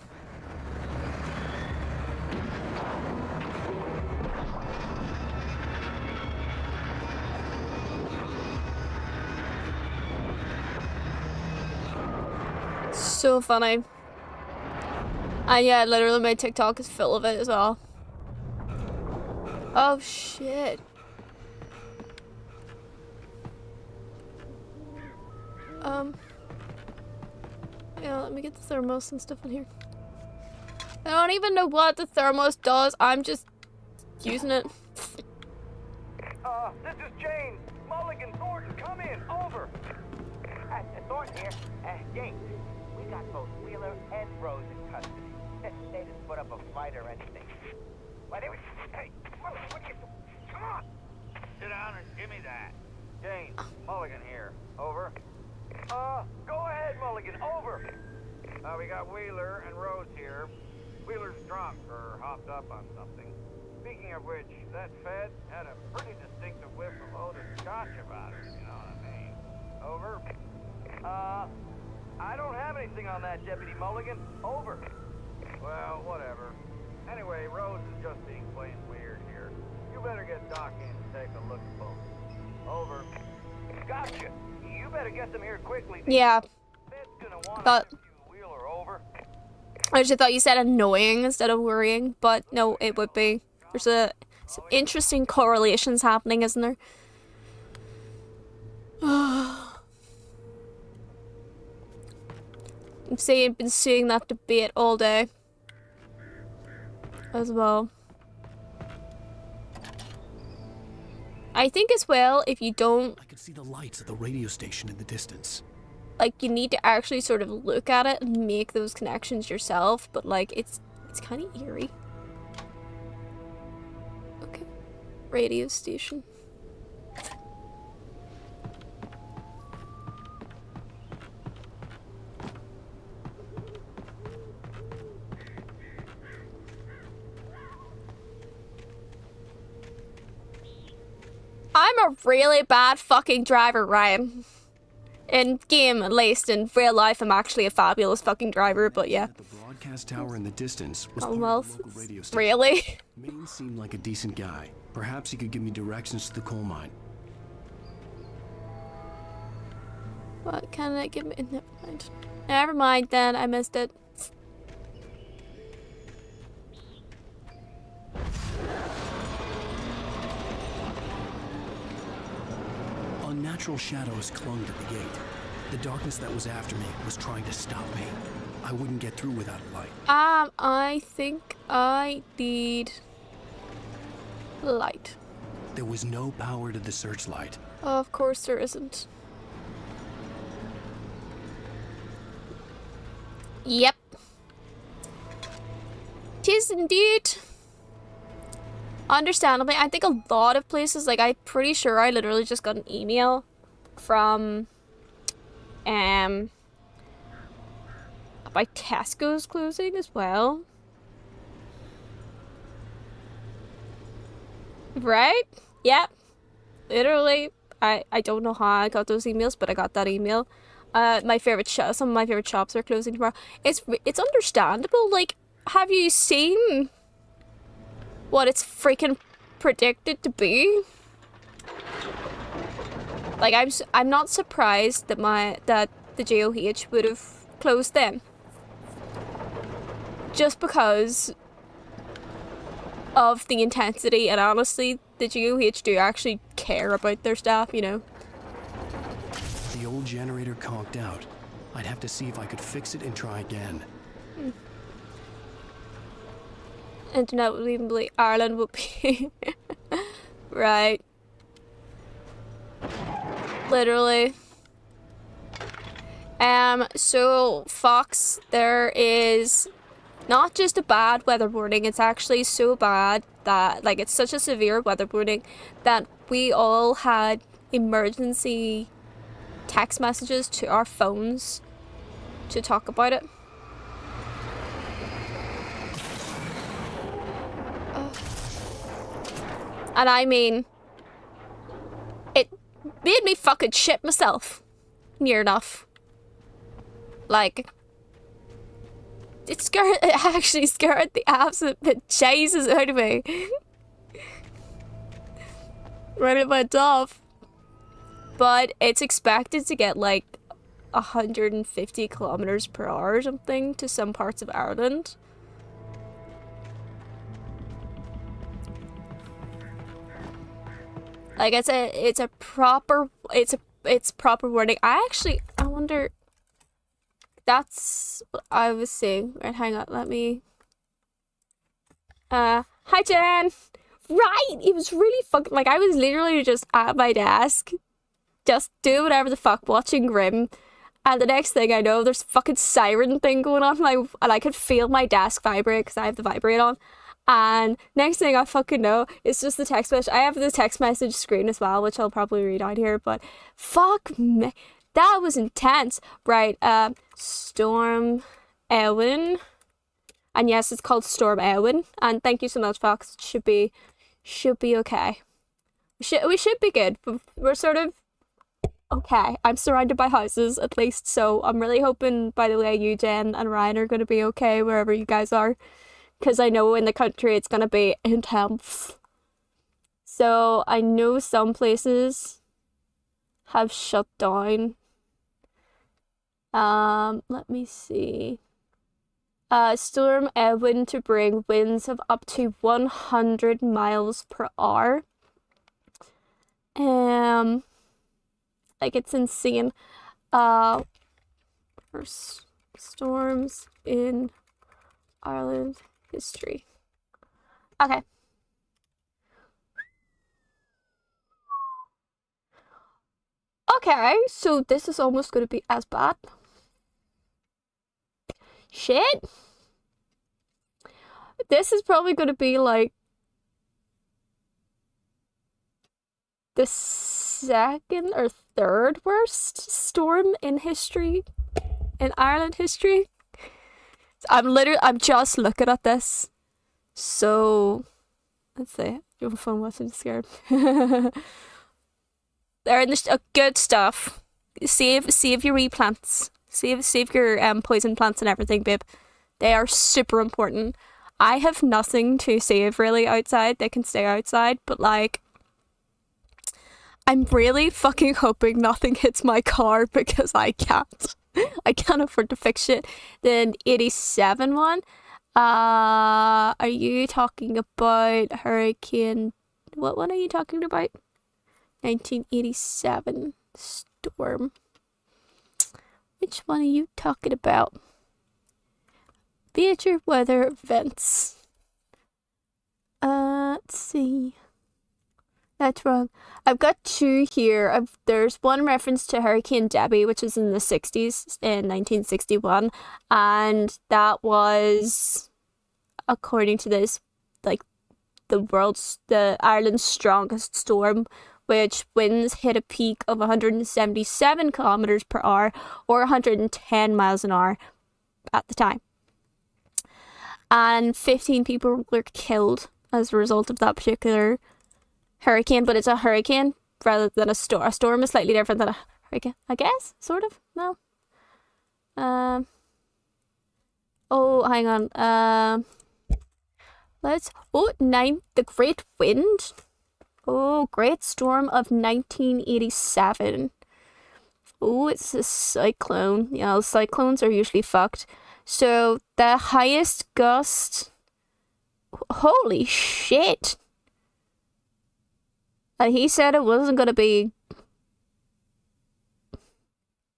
So funny. And yeah, literally my TikTok is full of it as well. Oh shit. Yeah, let me get the thermos and stuff in here. I don't even know what the thermos does. I'm just using it. This is James. Mulligan, Thornton, come in. Over. Thornton here. James, we got both Wheeler and Rose in custody. They didn't put up a fight or anything. Why, they were... Hey, come on. Sit down and give me that. James, Mulligan here. Over. Go ahead, Mulligan. Over. We got Wheeler and Rose here. Wheeler's drunk or hopped up on something. Speaking of which, that Fed had a pretty distinctive whiff of Otis Scotch about her, you know what I mean? Over. I don't have anything on that, Deputy Mulligan. Over. Well, whatever. Anyway, Rose is just being plain weird here. You better get Doc in to take a look at both. Over. Gotcha. You better get them here quickly. Yeah. Fed's gonna But I just thought you said annoying instead of worrying, but no, it would be. There's some interesting correlations happening, isn't there? I've been seeing that debate all day as well. I think as well, if you don't... I could see the lights of the radio station in the distance. Like, you need to actually sort of look at it and make those connections yourself, but like, it's kind of eerie. Okay. Radio station. I'm a really bad fucking driver, Ryan. In game, at least. In real life, I'm actually a fabulous fucking driver, but yeah. The broadcast tower in the distance was Commonwealth? part of the local radio station. Really? Maine seemed like a decent guy. Perhaps he could give me directions to the coal mine. What can I give me? Never mind. Never mind then, I missed it. Unnatural shadows clung to the gate. The darkness that was after me was trying to stop me. I wouldn't get through without a light. I think I need light. There was no power to the searchlight. Of course there isn't. Yep. Tis indeed. Understandably, I think a lot of places, like, I'm pretty sure I literally just got an email from, about Tesco's closing as well. Right? Yep. Literally, I don't know how I got those emails, but I got that email. My favorite some of my favorite shops are closing tomorrow. It's understandable. Like, have you seen what it's freaking predicted to be? Like, I'm not surprised that the GOH would have closed then. Just because of the intensity, and honestly, the GOH do actually care about their staff, you know. The old generator conked out. I'd have to see if I could fix it and try again. And do not even believe Ireland would be right. Literally. So Fox, there is not just a bad weather warning, it's actually so bad that, like, it's such a severe weather warning that we all had emergency text messages to our phones to talk about it. And I mean, it made me fucking shit myself. Near enough. Like, it actually scared the absolute bejesus out of me. Right it went off. But it's expected to get like 150 kilometers per hour or something to some parts of Ireland. Like, it's proper warning. I wonder, that's what I was saying. Right, hang on, let me, hi Jen! Right, it was really fucking, like, I was literally just at my desk, just doing whatever the fuck, watching Grimm, and the next thing I know, there's a fucking siren thing going on, and I could feel my desk vibrate, because I have the vibrate on. And next thing I fucking know, it's just the text message. I have the text message screen as well, which I'll probably read out here, but fuck me. That was intense. Right, Storm Elwyn. And yes, it's called Storm Elwyn. And thank you so much, Fox. It should be okay. We should be good. We're sort of okay. I'm surrounded by houses, at least, so I'm really hoping, by the way, you, Jen, and Ryan are going to be okay wherever you guys are. Because I know in the country it's going to be intense. So I know some places have shut down Let me see. Storm Edwin to bring winds of up to 100 miles per hour. Like, it's insane. First storms in Ireland history. Okay. Okay, so this is almost going to be as bad. Shit. This is probably going to be like the second or third worst storm in history, in Ireland history. I'm just looking at this. So, let's see. Your phone wasn't scared. They're in the good stuff. Save your wee plants. Save your poison plants and everything, babe. They are super important. I have nothing to save really outside. They can stay outside, but like, I'm really fucking hoping nothing hits my car because I can't. I can't afford to fix shit. The 87 one. Are you talking about Hurricane? What one are you talking about? 1987 storm. Which one are you talking about? Major weather events. Let's see. That's wrong. I've got two here. There's one reference to Hurricane Debbie, which was in the 60s, in 1961. And that was, according to this, like, the Ireland's strongest storm, which winds hit a peak of 177 kilometers per hour or 110 miles an hour at the time. And 15 people were killed as a result of that particular hurricane, but it's a hurricane rather than a storm. A storm is slightly different than a hurricane, I guess, sort of. No. Oh, hang on. The Great Wind. Oh, Great Storm of 1987. Oh, it's a cyclone. Yeah, cyclones are usually fucked. So, the highest gust... Holy shit! And he said it wasn't gonna be...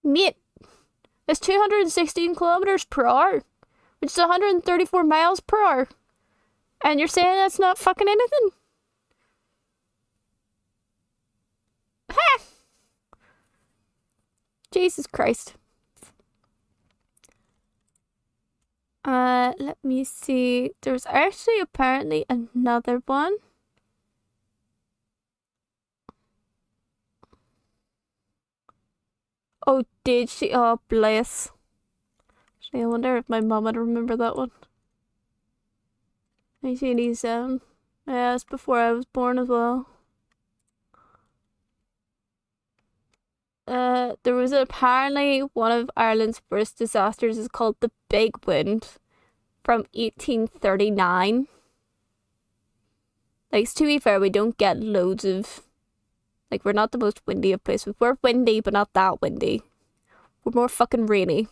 Mate, it's 216 kilometers per hour, which is 134 miles per hour. And you're saying that's not fucking anything? Ha! Jesus Christ. Let me see. There's actually apparently another one. Oh, did she? Oh, bless. Actually, I wonder if my mom would remember that one. 1987. Yeah, it's before I was born as well. There was apparently one of Ireland's worst disasters is called the Big Wind from 1839. Like, to be fair, we don't get loads of... Like, we're not the most windy of places. We're windy, but not that windy. We're more fucking rainy.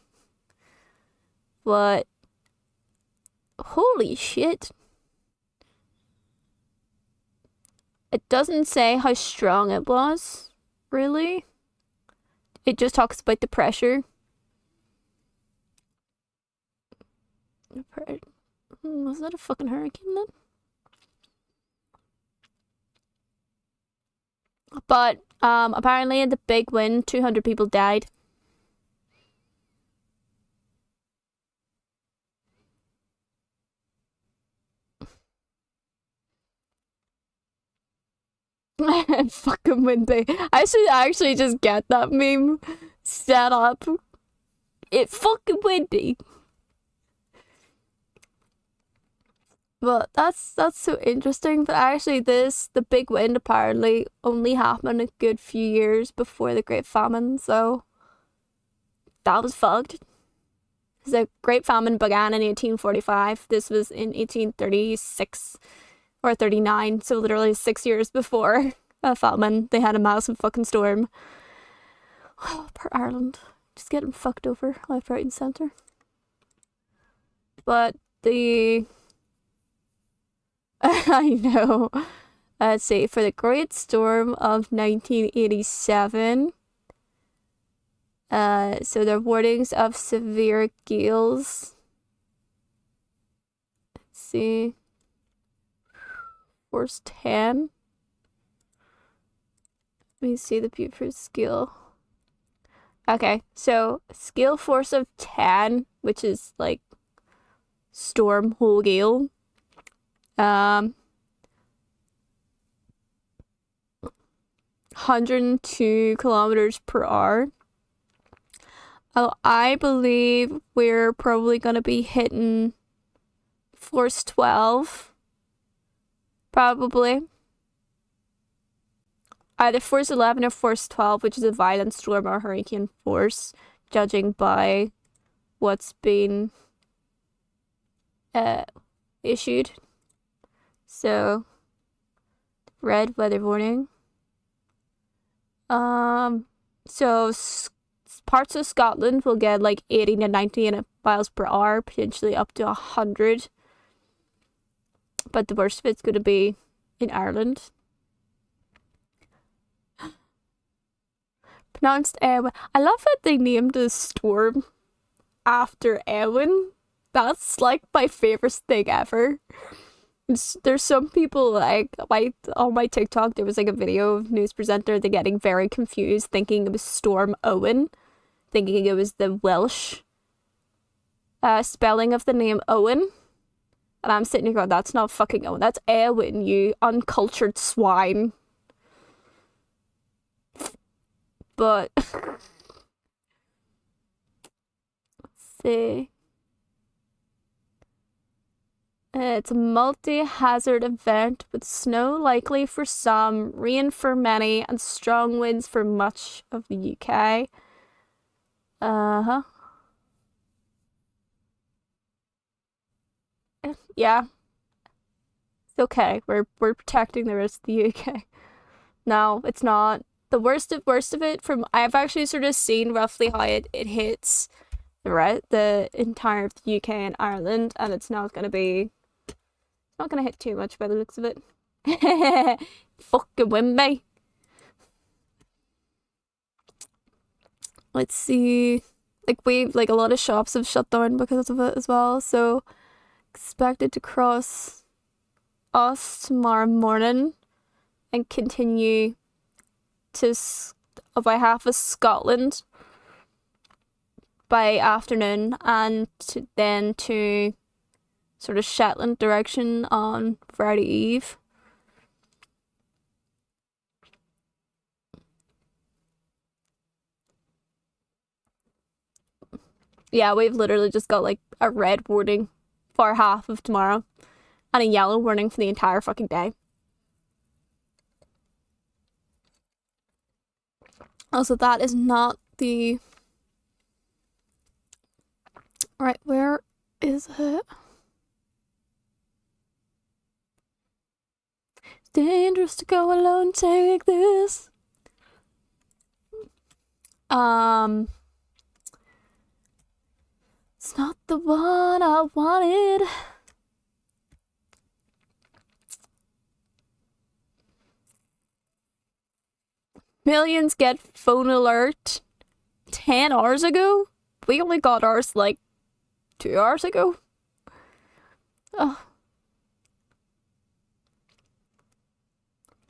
But... Holy shit. It doesn't say how strong it was, really. It just talks about the pressure. Was that a fucking hurricane then? But apparently in the big wind, 200 people died. Fucking windy. I should actually just get that meme set up. It fucking windy. But that's so interesting. But actually the big wind apparently only happened a good few years before the Great Famine, so that was fucked. The Great Famine began in 1845. This was in 1836 or 39, so literally 6 years before a famine. They had a massive fucking storm. Oh, poor Ireland. Just getting fucked over left, right, and center. But the... I know. Let's see. For the Great Storm of 1987... so there are warnings of severe gales. Let's see. Force 10. Let me see the Buford scale. Okay, so scale force of 10, which is like storm whole gale. 102 kilometers per hour. Oh, I believe we're probably gonna be hitting force 12. Probably. Either force 11 or force 12, which is a violent storm or hurricane force, judging by what's been issued. So, red weather warning. So parts of Scotland will get like 80 to 90 miles per hour, potentially up to 100. But the worst of it's going to be in Ireland. Pronounced Eowyn. I love that they named the storm after Eowyn. That's like my favorite thing ever. There's some people like on my TikTok there was like a video of news presenter they getting very confused thinking it was Storm Owen, thinking it was the Welsh spelling of the name Owen. And I'm sitting here going, that's not fucking Owen, that's Eowyn, you uncultured swine. But let's see. It's a multi-hazard event with snow likely for some, rain for many, and strong winds for much of the UK. Yeah. It's okay. We're protecting the rest of the UK. No, it's not. The worst of it from I've actually sort of seen roughly how it hits the entire of the UK and Ireland, and it's not gonna hit too much by the looks of it. Fucking Wimby. Let's see. Like a lot of shops have shut down because of it as well, so expected to cross us tomorrow morning and continue to about half of Scotland by afternoon, and then to sort of Shetland direction on Friday Eve. Yeah, we've literally just got like a red warning for half of tomorrow and a yellow warning for the entire fucking day. Also, that is not the... Right, where is it? It's dangerous to go alone, take this. It's not the one I wanted. Millions get phone alert 10 hours ago. We only got ours like 2 hours ago. Oh.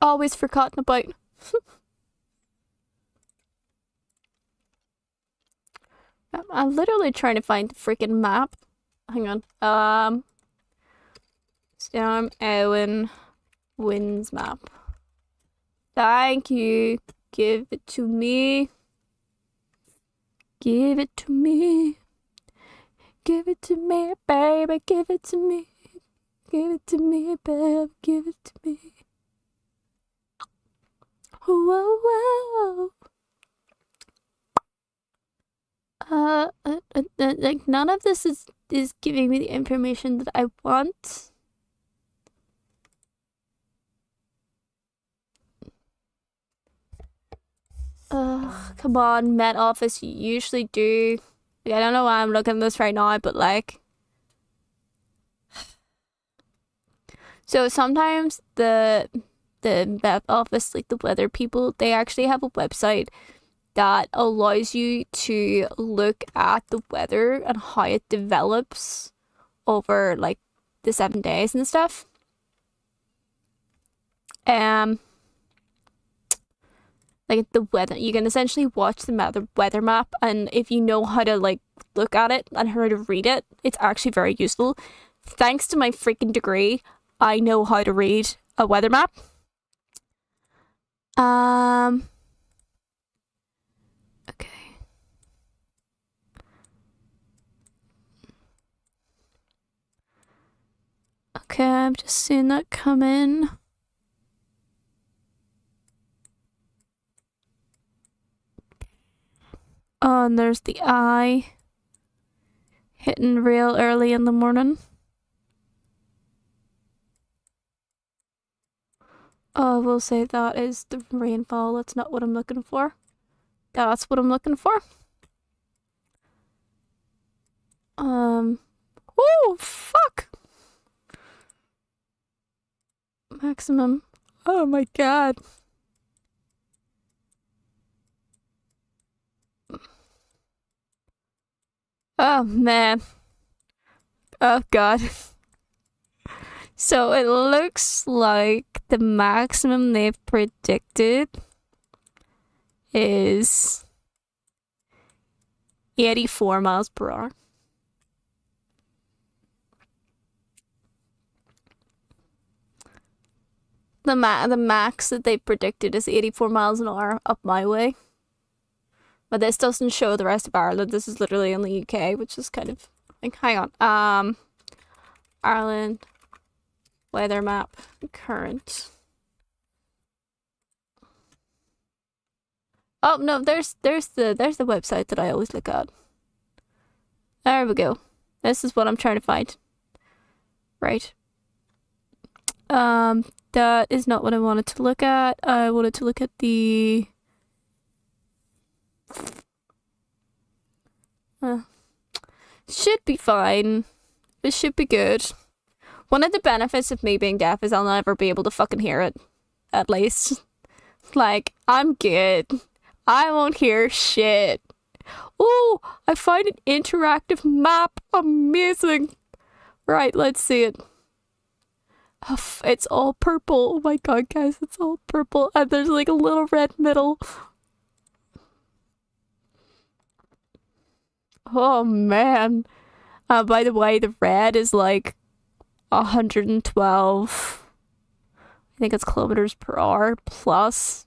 Always forgotten about. I'm literally trying to find the freaking map. Hang on. Storm Eowyn winds map. Thank you. Give it to me. Give it to me. Give it to me, baby. Give it to me. Give it to me, baby. Give it to me. Whoa, whoa. Like none of this is giving me the information that I want. Ugh, come on, Met Office, you usually do. Like, I don't know why I'm looking at this right now, but like... So sometimes the Met Office, like the weather people, they actually have a website that allows you to look at the weather and how it develops over like the 7 days and stuff. Like the weather, you can essentially watch the weather map, and if you know how to like look at it and how to read it, it's actually very useful. Thanks to my freaking degree, I know how to read a weather map. Okay. Okay, I'm just seeing that come in. Oh, and there's the eye hitting real early in the morning. Oh, I will say that is the rainfall. That's not what I'm looking for. That's what I'm looking for. Oh, fuck. Maximum. Oh my god. Oh man. Oh god. So it looks like the maximum they've predicted is 84 miles per hour. The max that they predicted is 84 miles an hour up my way. But this doesn't show the rest of Ireland. This is literally in the UK, which is kind of like, hang on. Ireland weather map current. Oh no, there's the website that I always look at. There we go. This is what I'm trying to find. Right. That is not what I wanted to look at. I wanted to look at the should be fine. It should be good. One of the benefits of me being deaf is I'll never be able to fucking hear it. At least. Like, I'm good. I won't hear shit. Oh, I find an interactive map. Amazing. Right, let's see it. Oh, it's all purple. Oh my god, guys, it's all purple. And there's like a little red middle. Oh man. By the way, the red is like 112. I think it's kilometers per hour plus.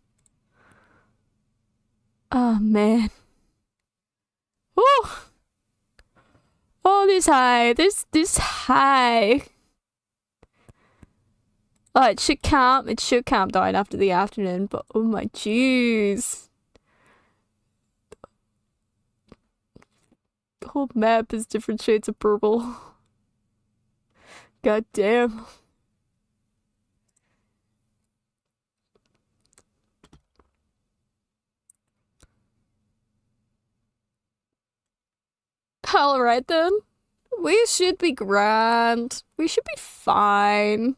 Oh man. Oh. Oh, this high. This high. Oh, it should calm down after the afternoon, but oh my jeez. The whole map is different shades of purple. God damn. Alright then. We should be grand. We should be fine.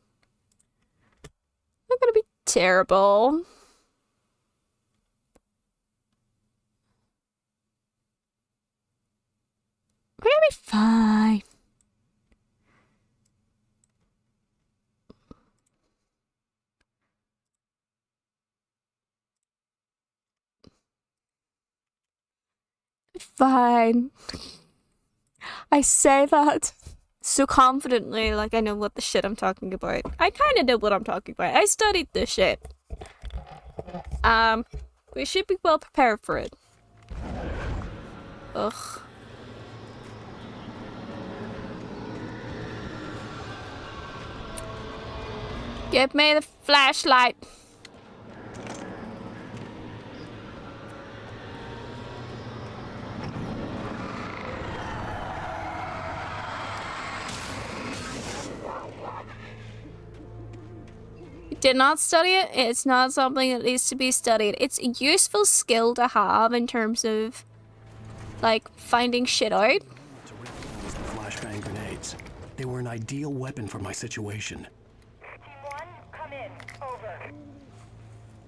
Not gonna be terrible. We're gonna be fine. Fine. I say that so confidently, like I know what the shit I'm talking about. I kind of know what I'm talking about. I studied this shit. We should be well prepared for it. Ugh. Give me the flashlight. did not study it. It's not something that needs to be studied. It's a useful skill to have in terms of, like, finding shit out. To recognize the flashbang grenades. They were an ideal weapon for my situation. Team 1, come in. Over.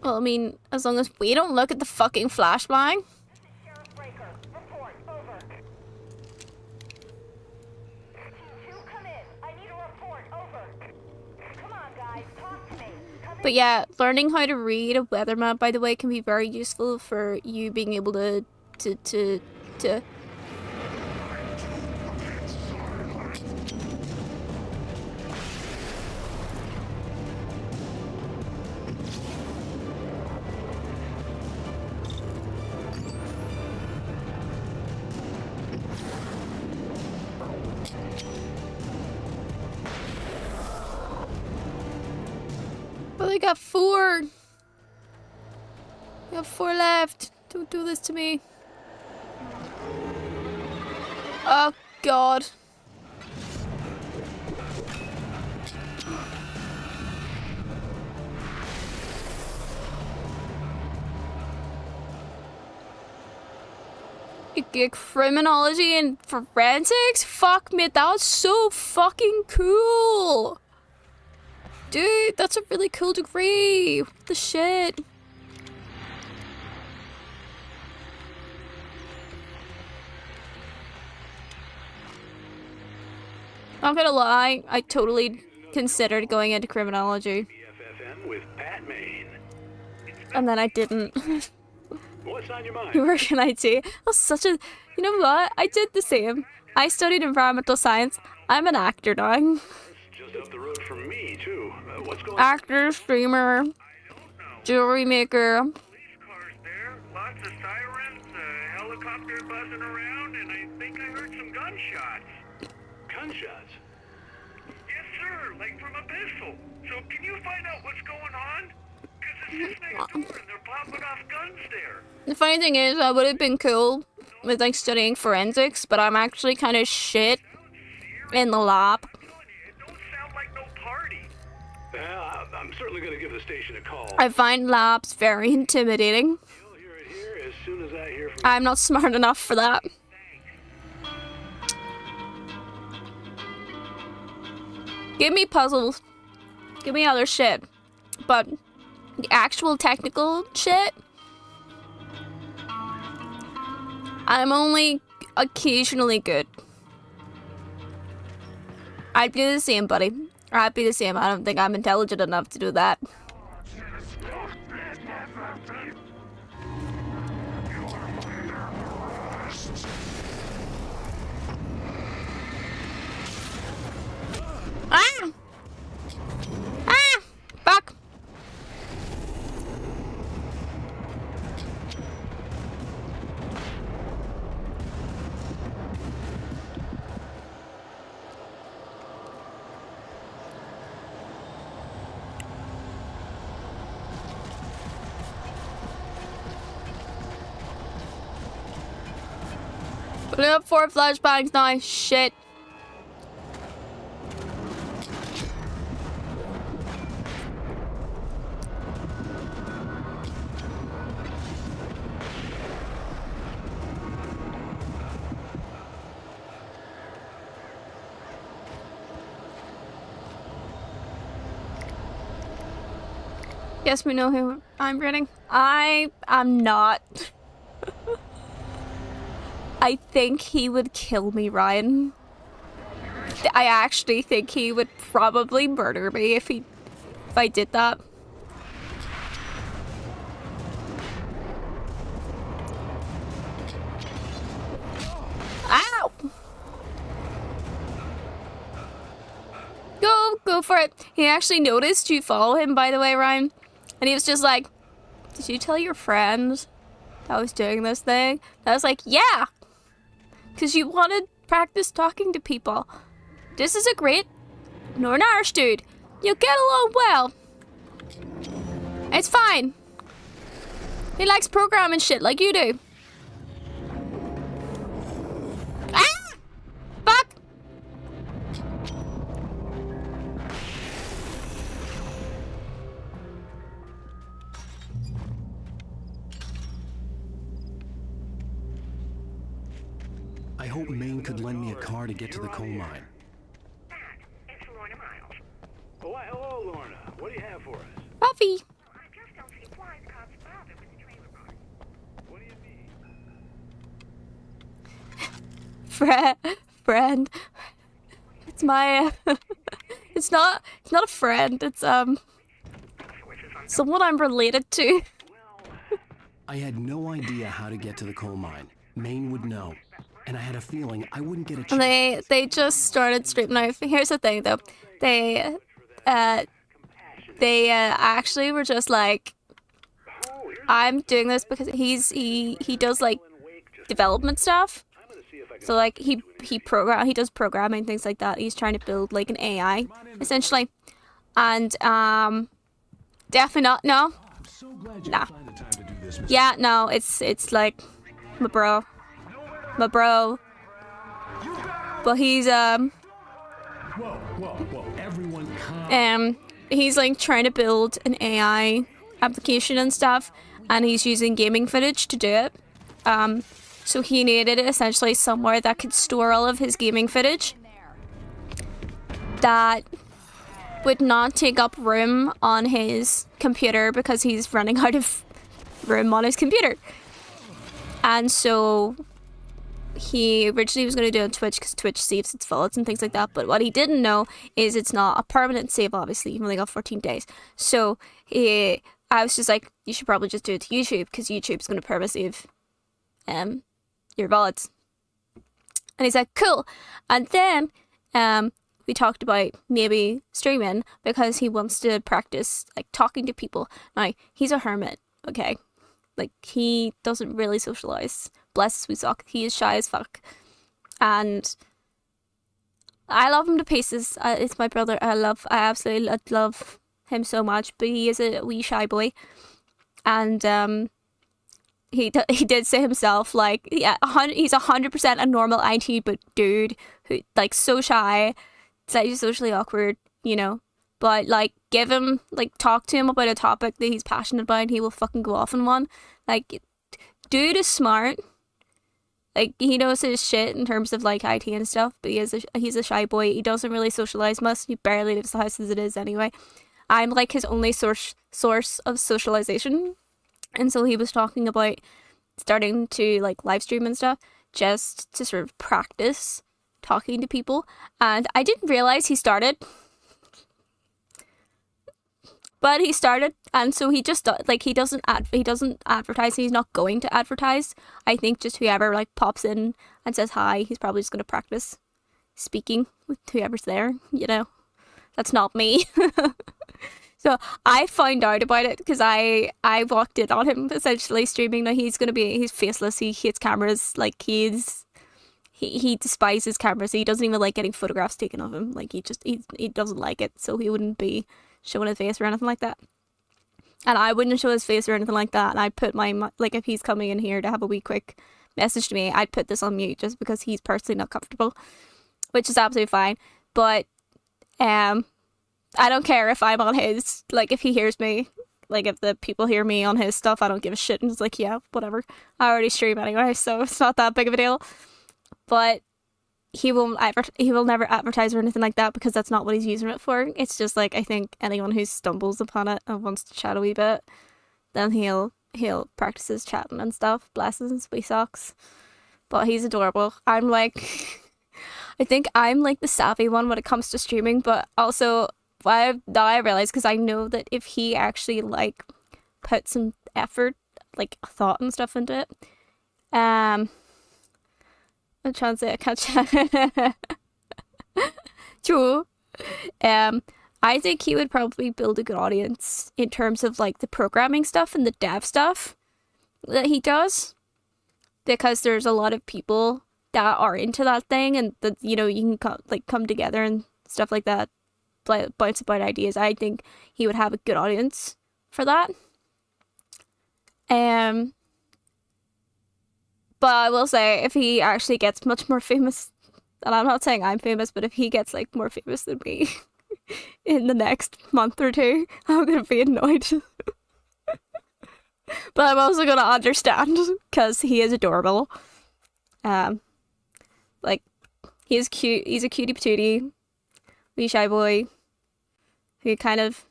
Well, I mean, as long as we don't look at the fucking flashbang. This is Sheriff Breaker. Report. Over. Team 2, come in. I need a report. Over. Come on, guys. Talk to me. Come in. But yeah, learning how to read a weather map, by the way, can be very useful for you being able to Well, I got 4. I got 4 left. Don't do this to me. Oh, God. You get criminology and forensics? Fuck me, that's so fucking cool. Dude, that's a really cool degree. What the shit? Not gonna lie, I totally considered going into criminology. BFFN with Pat Maine. And then I didn't. What's on your mind? You work in IT. That's such a... You know what? I did the same. I studied environmental science. I'm an actor now. Just up the road from me, too. What's going on? Actor, streamer, jewelry maker. Police cars there, lots of sirens, a helicopter buzzing around, and I think I heard some gunshots. Gunshots? Yes, sir, like from a pistol. So can you find out what's going on? Because it's just next door and they're popping off guns there. The funny thing is, I would have been cool with like studying forensics, but I'm actually kind of shit in the lab. It don't sound like no party. I'm certainly going to give the station a call. I find labs very intimidating. You'll hear it here as soon as I hear from I'm not smart enough for that. Give me puzzles. Give me other shit. But the actual technical shit, I'm only occasionally good. I'd be the same, buddy. I'd be the same. I don't think I'm intelligent enough to do that. Ah! Ah! Fuck! Putting up 4 flashbangs now. Shit. Yes, we know who I'm reading. I am not. I think he would kill me, Ryan. I actually think he would probably murder me if I did that. Ow! Go for it. He actually noticed you follow him, by the way, Ryan. And he was just like, did you tell your friends I was doing this thing? And I was like, yeah. Because you want to practice talking to people. This is a great Northern Irish dude. You'll get along well. It's fine. He likes programming shit like you do. Ah! Fuck! I hope Maine could lend me a car to get to the coal mine. It's Lorna Miles. Oh, hello, Lorna. What do you have for us? Coffee. I just don't see why the cops bothered with the trailer park. What do you mean? Friend. It's my it's not a friend, it's someone I'm related to. I had no idea how to get to the coal mine. Maine would know. And I had a feeling I wouldn't get a chance. They just started streaming. Now, here's the thing though. They actually were just like, I'm doing this because he does like development stuff. So like he does programming, things like that. He's trying to build like an AI essentially. And definitely not, no. Nah. Yeah, no, it's like my bro. But he's Whoa, everyone calm. he's like trying to build an AI application and stuff, and he's using gaming footage to do it. So he needed essentially somewhere that could store all of his gaming footage that would not take up room on his computer because he's running out of room on his computer. And so he originally was going to do it on Twitch because Twitch saves its files and things like that. But what he didn't know is it's not a permanent save, obviously. You've only got 14 days. So I was just like, you should probably just do it to YouTube because YouTube's going to perma save your VODs. And he's like, cool. And then we talked about maybe streaming because he wants to practice like talking to people. Now, he's a hermit, okay? Like, he doesn't really socialize. Bless his wee sock. He is shy as fuck. And I love him to pieces. It's my brother. I absolutely love him so much. But he is a wee shy boy. And he did say himself, like, yeah, he's 100% a normal IT but dude who, like, so shy, socially awkward, you know. But, like, give him, like, talk to him about a topic that he's passionate about and he will fucking go off on one. Like, dude is smart. Like, he knows his shit in terms of, like, IT and stuff, but he's a shy boy. He doesn't really socialize much. He barely leaves the house as it is anyway. I'm, like, his only source of socialization. And so he was talking about starting to, like, live stream and stuff just to sort of practice talking to people. And I didn't realize he started. But he started, and so he just, like, he doesn't advertise. He's not going to advertise. I think just whoever, like, pops in and says hi, he's probably just going to practice speaking with whoever's there, you know. That's not me. So I found out about it because I walked in on him essentially streaming. Now he's faceless. He hates cameras. Like, he despises cameras. He doesn't even like getting photographs taken of him. Like, he doesn't like it. So he wouldn't be showing his face or anything like that. And I wouldn't show his face or anything like that. And I'd put like, if he's coming in here to have a wee quick message to me, I'd put this on mute just because he's personally not comfortable, which is absolutely fine. But I don't care if I'm on his, like, if he hears me, like, if the people hear me on his stuff, I don't give a shit. And it's like, yeah, whatever. I already stream anyway, so it's not that big of a deal. But he will never advertise or anything like that because that's not what he's using it for. It's just, like, I think anyone who stumbles upon it and wants to chat a wee bit, then he'll practice his chatting and stuff. Bless his wee socks. But he's adorable. I'm like, I think I'm like the savvy one when it comes to streaming, but also now I realize, because I know that if he actually, like, put some effort, like, thought and stuff into it, I'm trying to say, I can't chat. True. I think he would probably build a good audience in terms of, like, the programming stuff and the dev stuff that he does, because there's a lot of people that are into that thing, and that, you know, you can come together and stuff like that, bounce about ideas. I think he would have a good audience for that. But I will say, if he actually gets much more famous, and I'm not saying I'm famous, but if he gets, like, more famous than me in the next month or two, I'm gonna be annoyed. But I'm also gonna understand, because he is adorable. Like, he's cute. He's a cutie patootie, wee shy boy, who kind of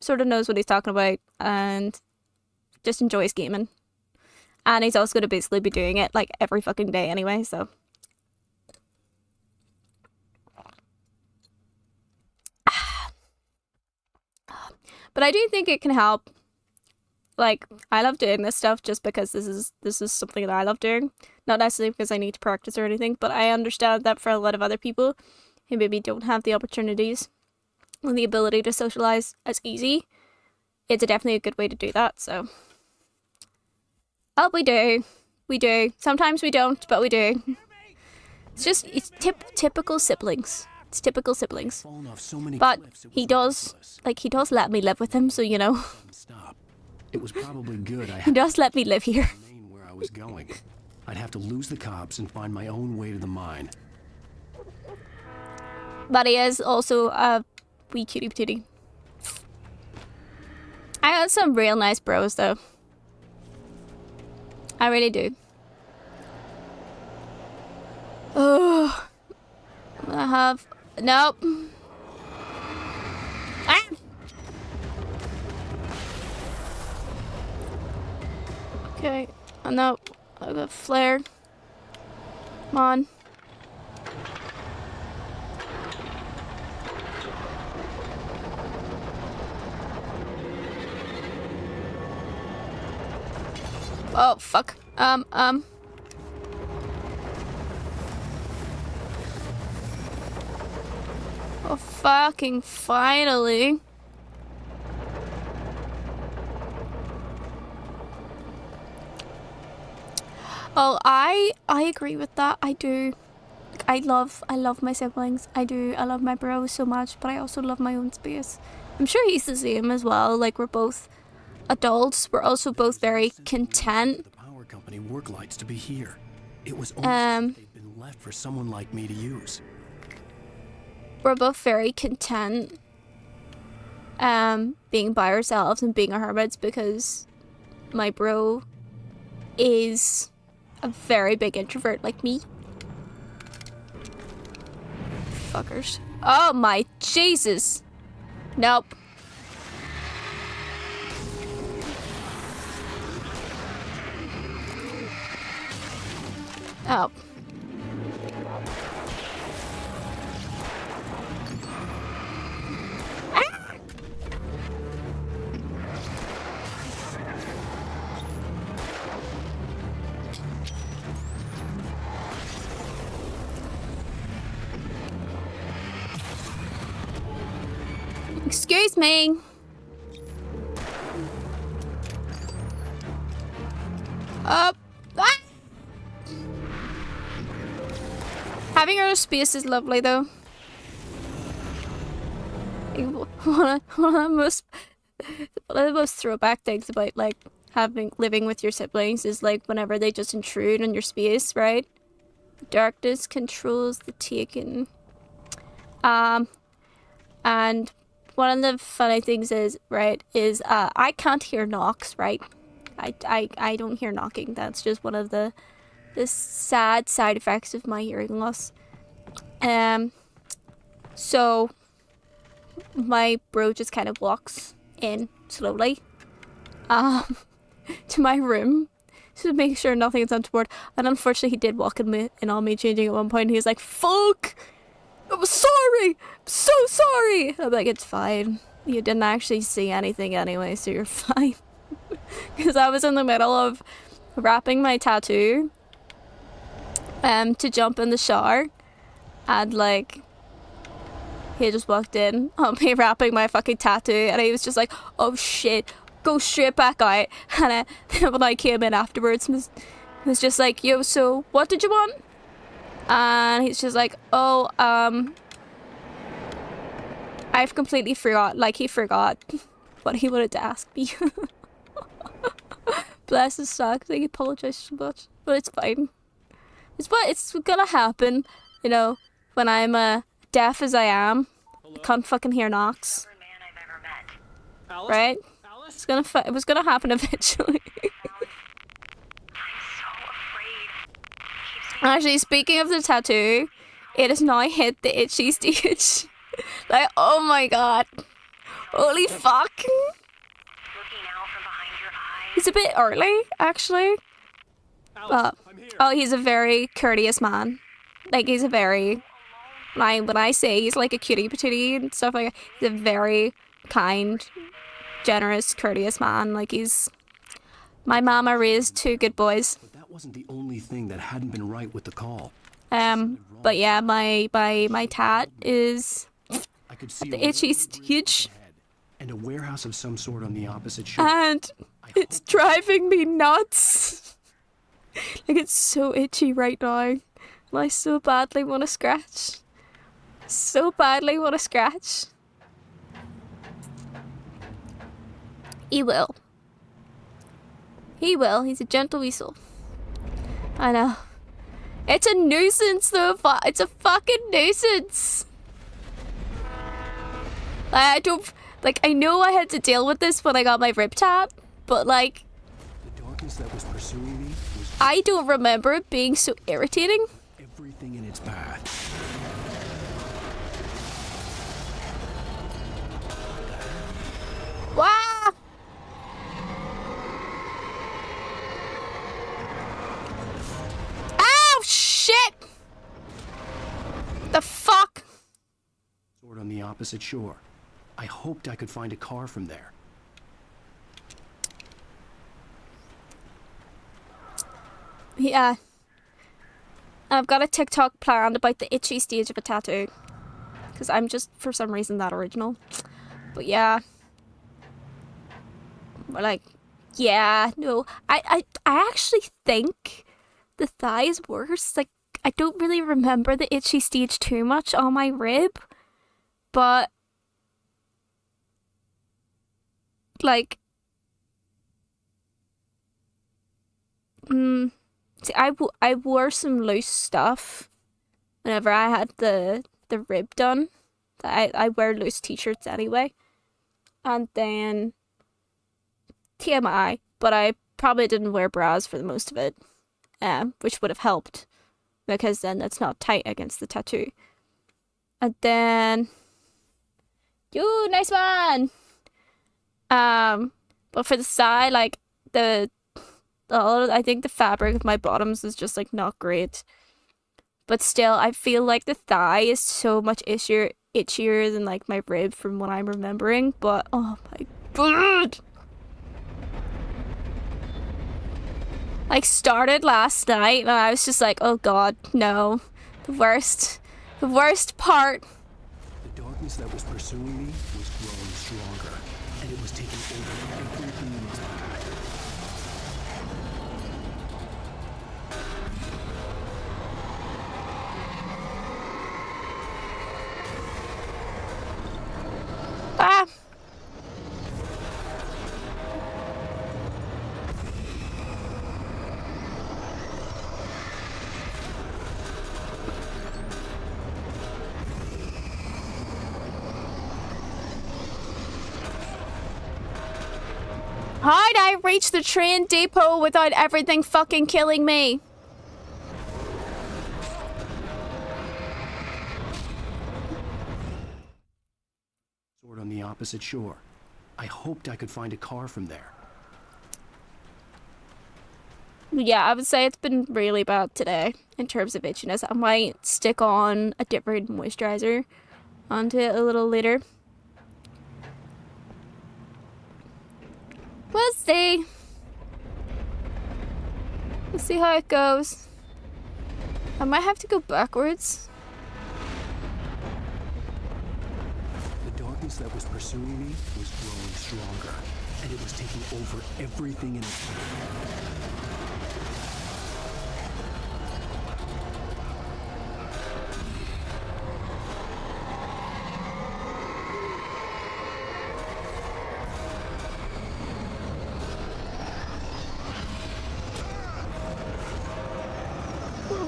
sort of knows what he's talking about and just enjoys gaming. And he's also going to basically be doing it like every fucking day anyway, so. But I do think it can help. Like, I love doing this stuff just because this is something that I love doing. Not necessarily because I need to practice or anything, but I understand that for a lot of other people who maybe don't have the opportunities and the ability to socialize as easy, it's definitely a good way to do that, so. Oh, we do. We do. Sometimes we don't, but we do. It's typical siblings. It's typical siblings. But he does let me live with him, so you know. Stop. It was probably good. He does let me live here. Where I was going. I'd have to lose the cops and find my own way to the mine. But he is also a wee cutie patootie. I got some real nice bros though. I really do. Oh, I have nope. Ah! Okay, no, I got flare. Come on. Oh fuck. Oh fucking finally. Oh, I agree with that. I do. I love my siblings. I do. I love my bros so much, but I also love my own space. I'm sure he's the same as well. Like, we're both adults. We're also both very content. The power company work lights to be here. It was almost like they'd been left for someone like me to use. We're both very content being by ourselves and being our hermits because my bro is a very big introvert like me. Fuckers. Oh my Jesus. Nope. Oh. Excuse me. Ah! Having our space is lovely though. One of the most throwback things about like living with your siblings is like whenever they just intrude on your space, right? Darkness controls the taken. And one of the funny things is, right, is I can't hear knocks, right? I don't hear knocking. That's just one of the sad side effects of my hearing loss. So my bro just kind of walks in slowly to my room to make sure nothing's untoward. And unfortunately he did walk in on me changing at one point. He was like, fuck! I'm sorry! I'm so sorry! I'm like, it's fine. You didn't actually see anything anyway, so you're fine. Because I was in the middle of wrapping my tattoo to jump in the shower. And like, he just walked in on me wrapping my fucking tattoo. And he was just like, oh shit, go straight back out. And then when I came in afterwards, was just like, yo, so what did you want? And he's just like, oh, I've completely forgot. Like, he forgot what he wanted to ask me. Bless his sock. Like, he apologized so much. But it's fine. It's gonna happen, you know, when I'm deaf as I am. I can't fucking hear knocks. Right? It was gonna happen eventually. Actually, speaking of the tattoo, it has now hit the itchy stage. Like, oh my god. Holy fuck. It's a bit early, actually. Oh, he's a very courteous man. Like, he's a very... Like, when I say he's like a cutie patootie and stuff like that, he's a very kind, generous, courteous man. Like, he's... My mama raised 2 good boys. But that wasn't the only thing that hadn't been right with the call. But yeah, my tat is I could see the itchy stage. And a warehouse of some sort on the opposite shore. And it's driving me nuts. Like, it's so itchy right now. And I so badly want to scratch. So badly want to scratch. He will. He will. He's a gentle weasel. I know. It's a nuisance though. It's a fucking nuisance. I don't... Like, I know I had to deal with this when I got my rib tap, but like... The darkness that was pursuing me was... I don't remember it being so irritating. Everything in its path. Wow! Ow, shit! The fuck? Sword on the opposite shore. I hoped I could find a car from there. Yeah. I've got a TikTok planned about the itchy stage of a tattoo. Because I'm just, for some reason, that original. But yeah. But like, yeah, no. I actually think the thigh is worse. Like, I don't really remember the itchy stage too much on my rib. But... like... See, I wore some loose stuff whenever I had the rib done. I wear loose t-shirts anyway. And then TMI, but I probably didn't wear bras for the most of it, which would have helped because then it's not tight against the tattoo. And then, yo, nice one. But for the side, like I think the fabric of my bottoms is just like not great. But still, I feel like the thigh is so much itchier than like my rib from what I'm remembering. But oh my god! Like, started last night and I was just like, oh god, no. The worst part. The darkness that was pursuing me was growing stronger, and it was taking over everything in its path. Ah! How'd I reach the train depot without everything fucking killing me? Sword on the opposite shore. I hoped I could find a car from there. Yeah, I would say it's been really bad today in terms of itchiness. I might stick on a different moisturizer onto it a little later. We'll see. We'll see how it goes. I might have to go backwards. The darkness that was pursuing me was growing stronger, and it was taking over everything in its path.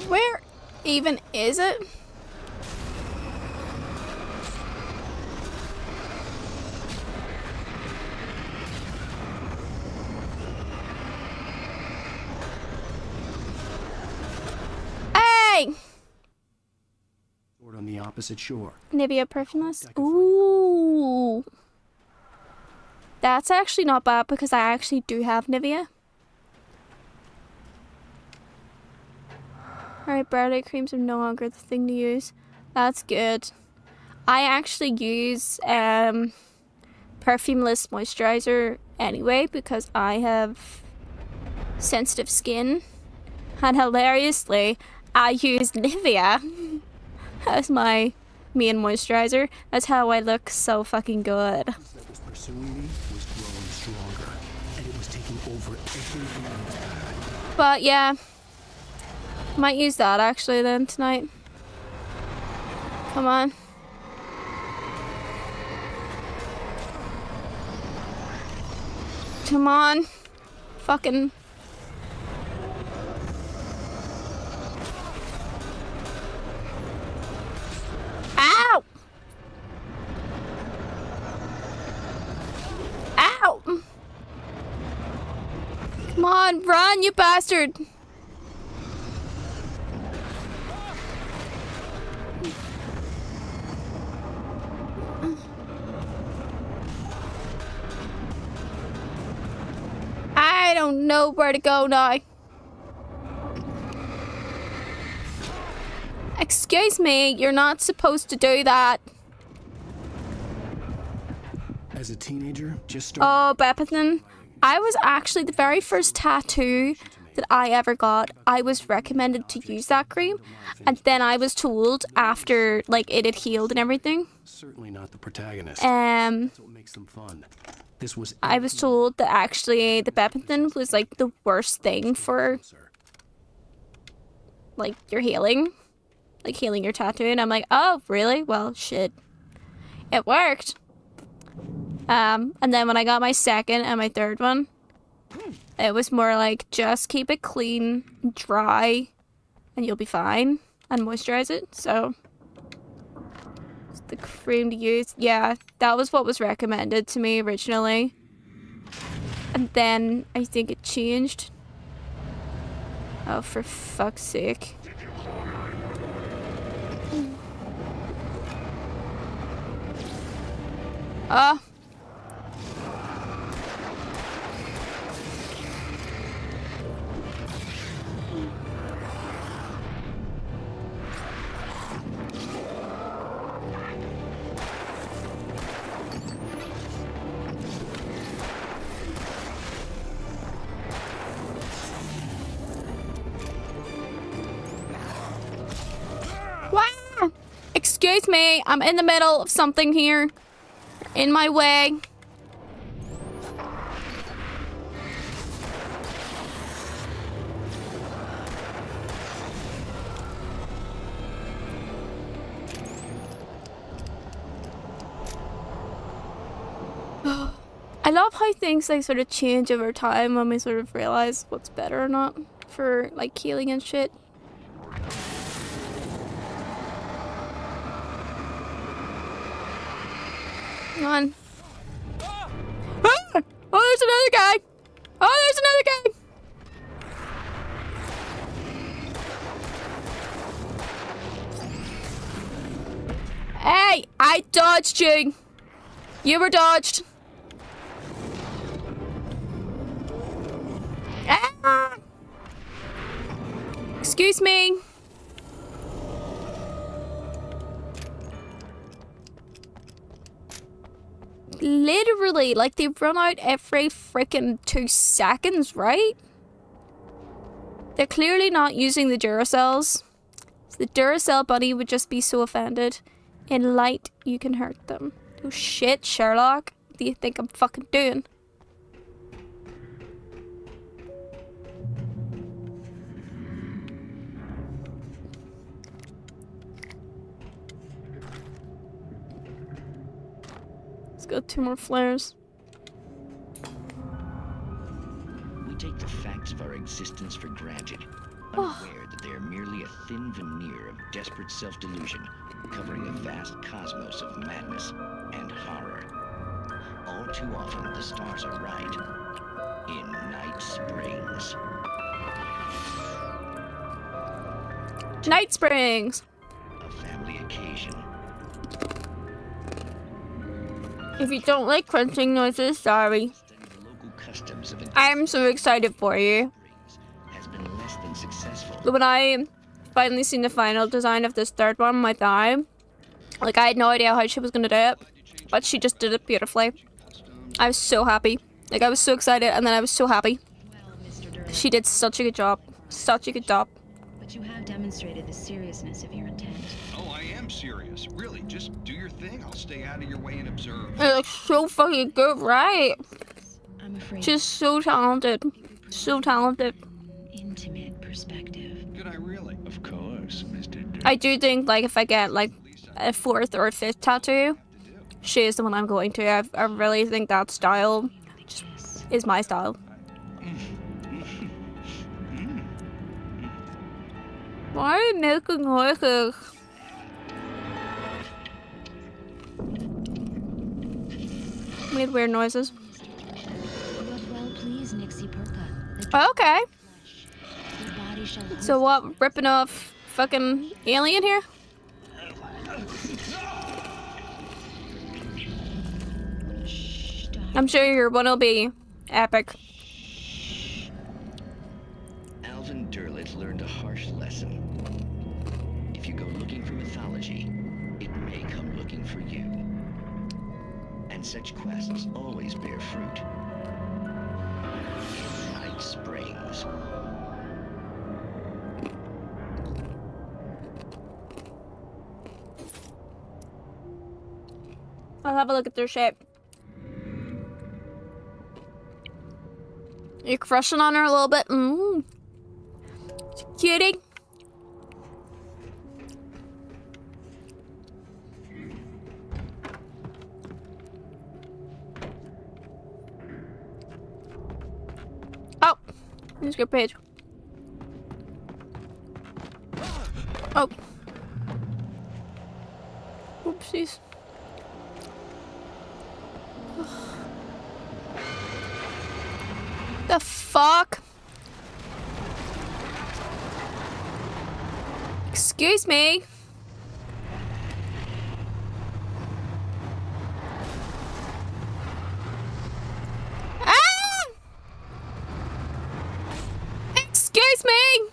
Where even is it? Why? Sword on the opposite shore. Nivea perfumless. Ooh. That's actually not bad because I actually do have Nivea. Alright, brow creams are no longer the thing to use. That's good. I actually use perfumeless moisturizer anyway because I have sensitive skin. And hilariously, I use Nivea as my main moisturizer. That's how I look so fucking good. That was pursuing me was growing stronger, and it was taking over everything in its path. But yeah, might use that actually then tonight. Come on. Come on. Fucking. Ow! Ow! Come on, run, you bastard! I don't know where to go now. Excuse me, you're not supposed to do that. As a teenager, just Oh, Bepathan. I was actually the very first tattoo that I ever got. I was recommended to use that cream, and then I was told after like it had healed and everything. Certainly not the protagonist. That's what makes them fun. This was. I was told that actually the Bepathan was like the worst thing for like your healing, like healing your tattoo, and I'm like, oh really? Well, shit, it worked. And then when I got my second and my third one, it was more like just keep it clean, dry, and you'll be fine, and moisturize it. So the cream to use, yeah, that was what was recommended to me originally, and then I think it changed. Oh, for fuck's sake. Wow! Excuse me, I'm in the middle of something here. In my way. I love how things like sort of change over time when we sort of realize what's better or not for like healing and shit. Come on. Ah! Oh, there's another guy! Oh, there's another guy! Hey, I dodged you. You were dodged. Ah! Excuse me. Literally, like, they run out every freaking 2 seconds, right? They're clearly not using the Duracells. So the Duracell buddy would just be so offended. In light, you can hurt them. Oh shit, Sherlock. What do you think I'm fucking doing? Got 2 more flares. We take the facts of our existence for granted, unaware that they are merely a thin veneer of desperate self-delusion, covering a vast cosmos of madness and horror. All too often, the stars are right. In Night Springs. Night Springs. A family occasion. If you don't like crunching noises, sorry. Study the local customs of I'm so excited for you. has been less than successful. When I finally seen the final design of this third one, my time, like I had no idea how she was gonna do it, but she just did it beautifully. I was so happy. Like I was so excited, and then I was so happy. She did such a good job. Such a good job. But you have demonstrated the seriousness of your intent. Oh, I am serious. Really, just do your thing. I'll stay out of your way and observe. It looks so fucking good, right? I'm afraid. She's so talented. So talented. Intimate perspective. Could I really? Of course, Mr. Dirk. I do think like if I get like a 4th or 5th tattoo, she is the one I'm going to. I really think that style just is my style. Why are you making noises? Made weird noises. Well, please, Nixie Perka. Okay. Your body shall So what? Ripping off fucking alien here? I'm sure your one will be epic. Alvin Derlet learned a harsh lesson. If you go looking for mythology, it may come looking for you. And such quests always bear fruit. Night Springs. I'll have a look at their shape. You're crushing on her a little bit. Cutie. Oh, here's your page. Oh. Oopsies. The fuck? Excuse me. Ah! Excuse me.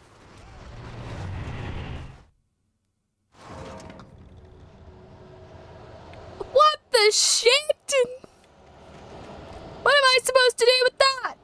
What the shit? What am I supposed to do with that?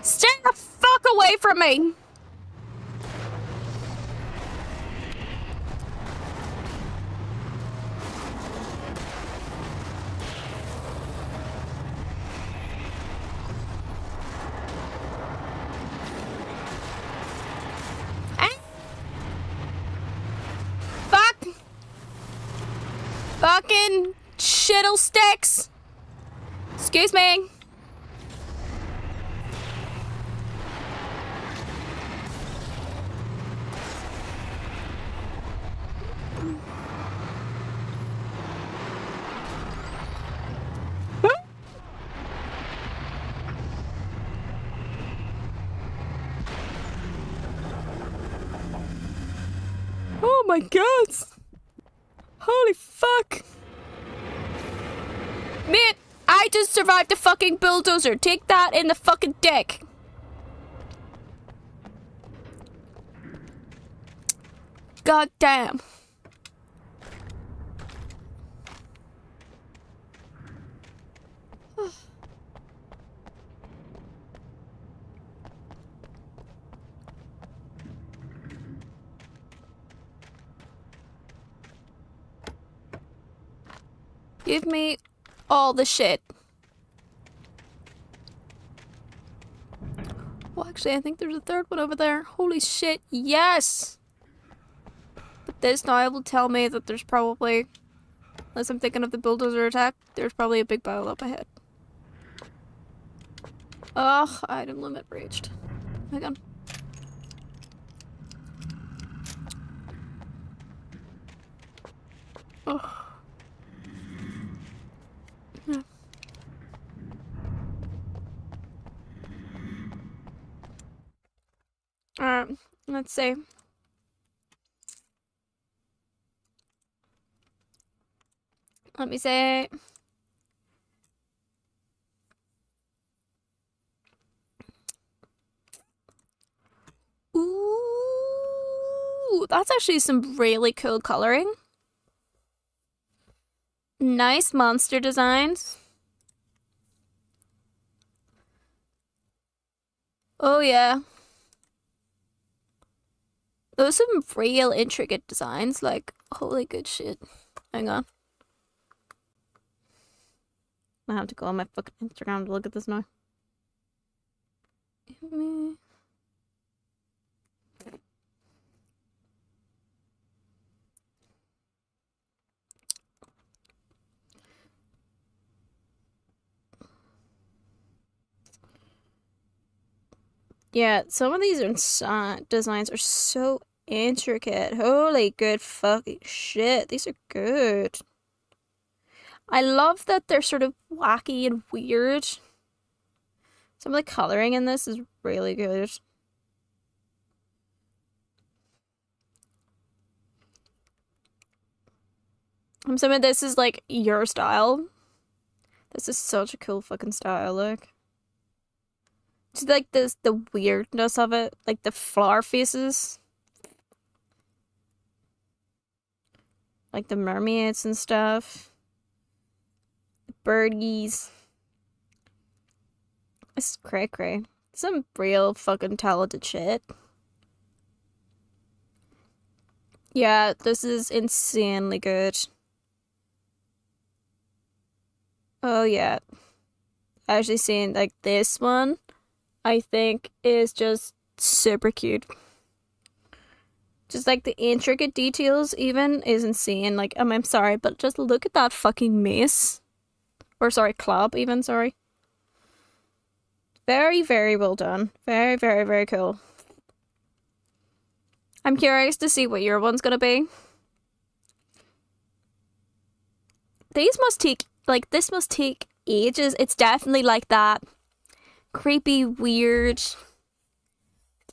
Stay the fuck away from me! Fuck! Fucking shittle sticks! Excuse me. Oh my god! Holy fuck! Man, I just survived a fucking bulldozer. Take that in the fucking dick. God damn. Give me all the shit. Well, actually, I think there's a third one over there. Holy shit, yes! But this now will tell me that there's probably, unless I'm thinking of the bulldozer attack, there's probably a big battle up ahead. Ugh, item limit reached. Hang on. Ugh. Yeah. Let's see. Let me say. Ooh, that's actually some really cool coloring. Nice monster designs. Oh yeah. Those are some real intricate designs, like, holy good shit. Hang on. I have to go on my fucking Instagram to look at this now. Yeah, some of these designs are so intricate. Holy good fucking shit. These are good. I love that they're sort of wacky and weird. Some of the coloring in this is really good. Some of this is like your style. This is such a cool fucking style, look. Just like this, the weirdness of it, like the flower faces. Like the mermaids and stuff. The birdies. It's cray-cray. Some real fucking talented shit. Yeah, this is insanely good. Oh yeah. Actually seeing like this one, I think is just super cute. Just like the intricate details even is insane. Like, I'm sorry, but just look at that fucking mace. Or sorry, club even, sorry. Very, very well done. Very, very, very cool. I'm curious to see what your one's gonna be. These must take, like, this must take ages. It's definitely like that creepy, weird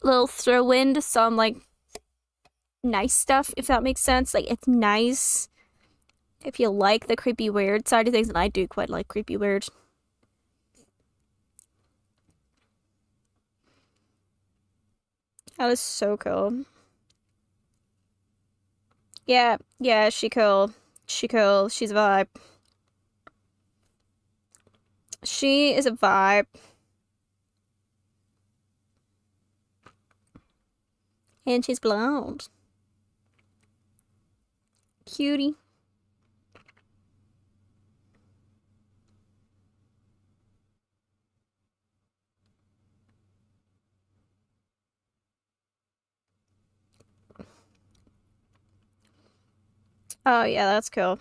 little throw into some, like, nice stuff, if that makes sense. Like, it's nice if you like the creepy, weird side of things, and I do quite like creepy, weird. That is so cool. Yeah, she cool. She cool. She's a vibe. She is a vibe. And she's blonde. Cutie. Oh yeah, that's cool.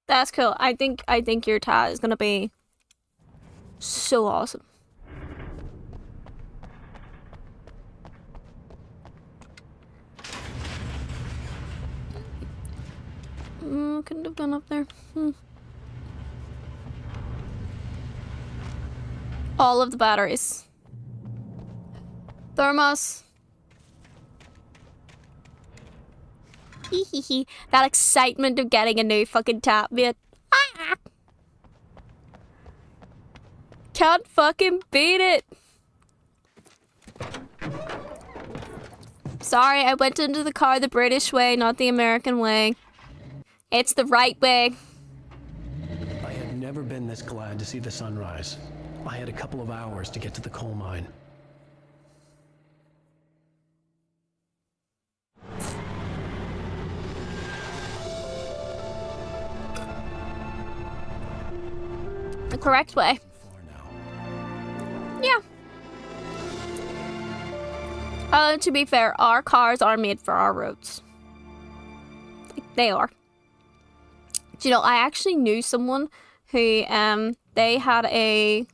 That's cool. I think your tat is gonna be so awesome. Couldn't have gone up there. All of the batteries. Thermos. Hehehe. That excitement of getting a new fucking tap, mate. Ah! Can't fucking beat it. Sorry, I went into the car the British way, not the American way. It's the right way. I had never been this glad to see the sunrise. I had a couple of hours to get to the coal mine. the correct way. Yeah. To be fair, our cars are made for our roads. Like, they are. Do you know, I actually knew someone who, they had a...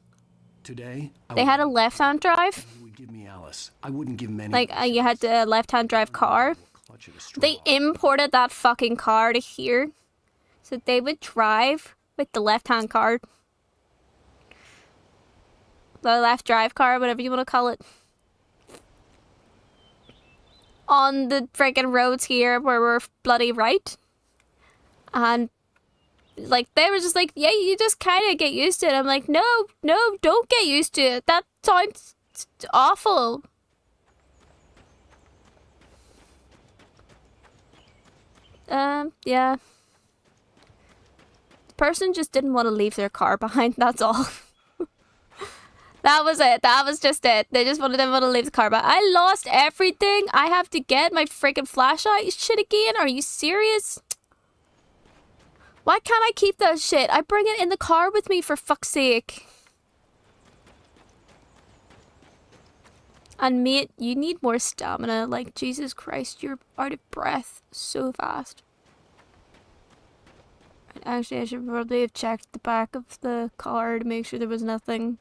Today, They had a left-hand drive. would give me Alice. I wouldn't give many. Like, you had a left-hand drive car. They imported that fucking car to here. So they would drive with the left-hand car. The left drive car, whatever you want to call it. On the freaking roads here where we're bloody right. And, like, they were just like, yeah, you just kind of get used to it. I'm like, no, don't get used to it. That sounds awful. Yeah. The person just didn't want to leave their car behind, that's all. That was it. That was just it. They just didn't want to leave the car behind. I lost everything. I have to get my freaking flashlight shit again. Are you serious? Why can't I keep that shit? I bring it in the car with me, for fuck's sake. And mate, you need more stamina. Like, Jesus Christ, you're out of breath so fast. Actually, I should probably have checked the back of the car to make sure there was nothing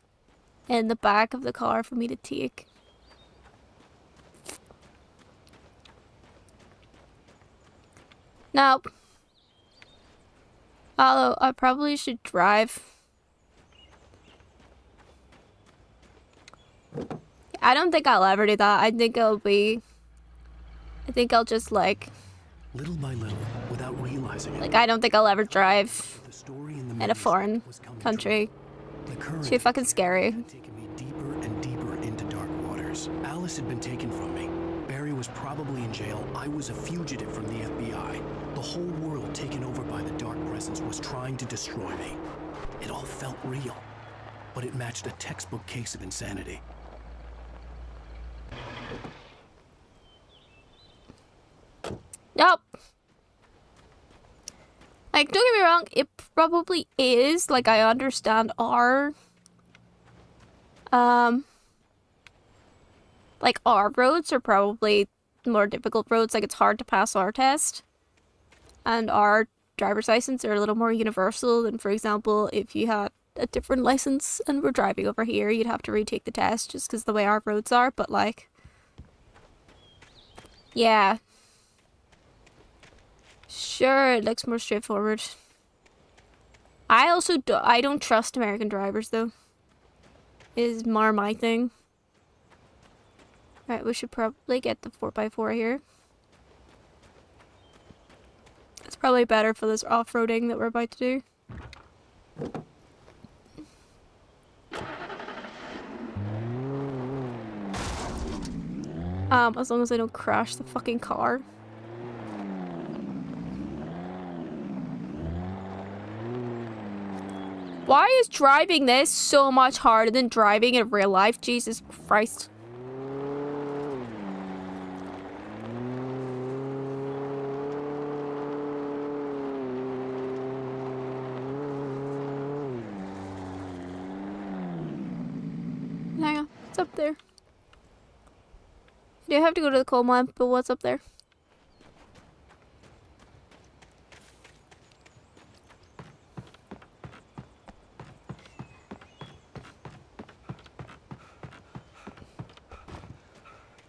in the back of the car for me to take. Nope. Although, I probably should drive. I don't think I'll ever do that. I think I'll just, like... Little by little, without realizing it. Like, I don't think I'll ever drive in a foreign country. Too fucking scary. Deeper and deeper into dark waters. Alice had been taken from me. Barry was probably in jail. I was a fugitive from the FBI. The whole world taken over by the dark presence was trying to destroy me. It all felt real, but it matched a textbook case of insanity. Nope. Like, don't get me wrong, it probably is. Like, I understand our... like, our roads are probably more difficult roads. Like, it's hard to pass our test. And our driver's license are a little more universal than, for example, if you had a different license and were driving over here, you'd have to retake the test just because the way our roads are. But, like... yeah. Sure, it looks more straightforward. I don't trust American drivers, though. Is more my thing. Right, we should probably get the 4x4 here. It's probably better for this off-roading that we're about to do. As long as I don't crash the fucking car. Why is driving this so much harder than driving in real life? Jesus Christ. Hang on, what's up there? You do have to go to the coal mine, but what's up there?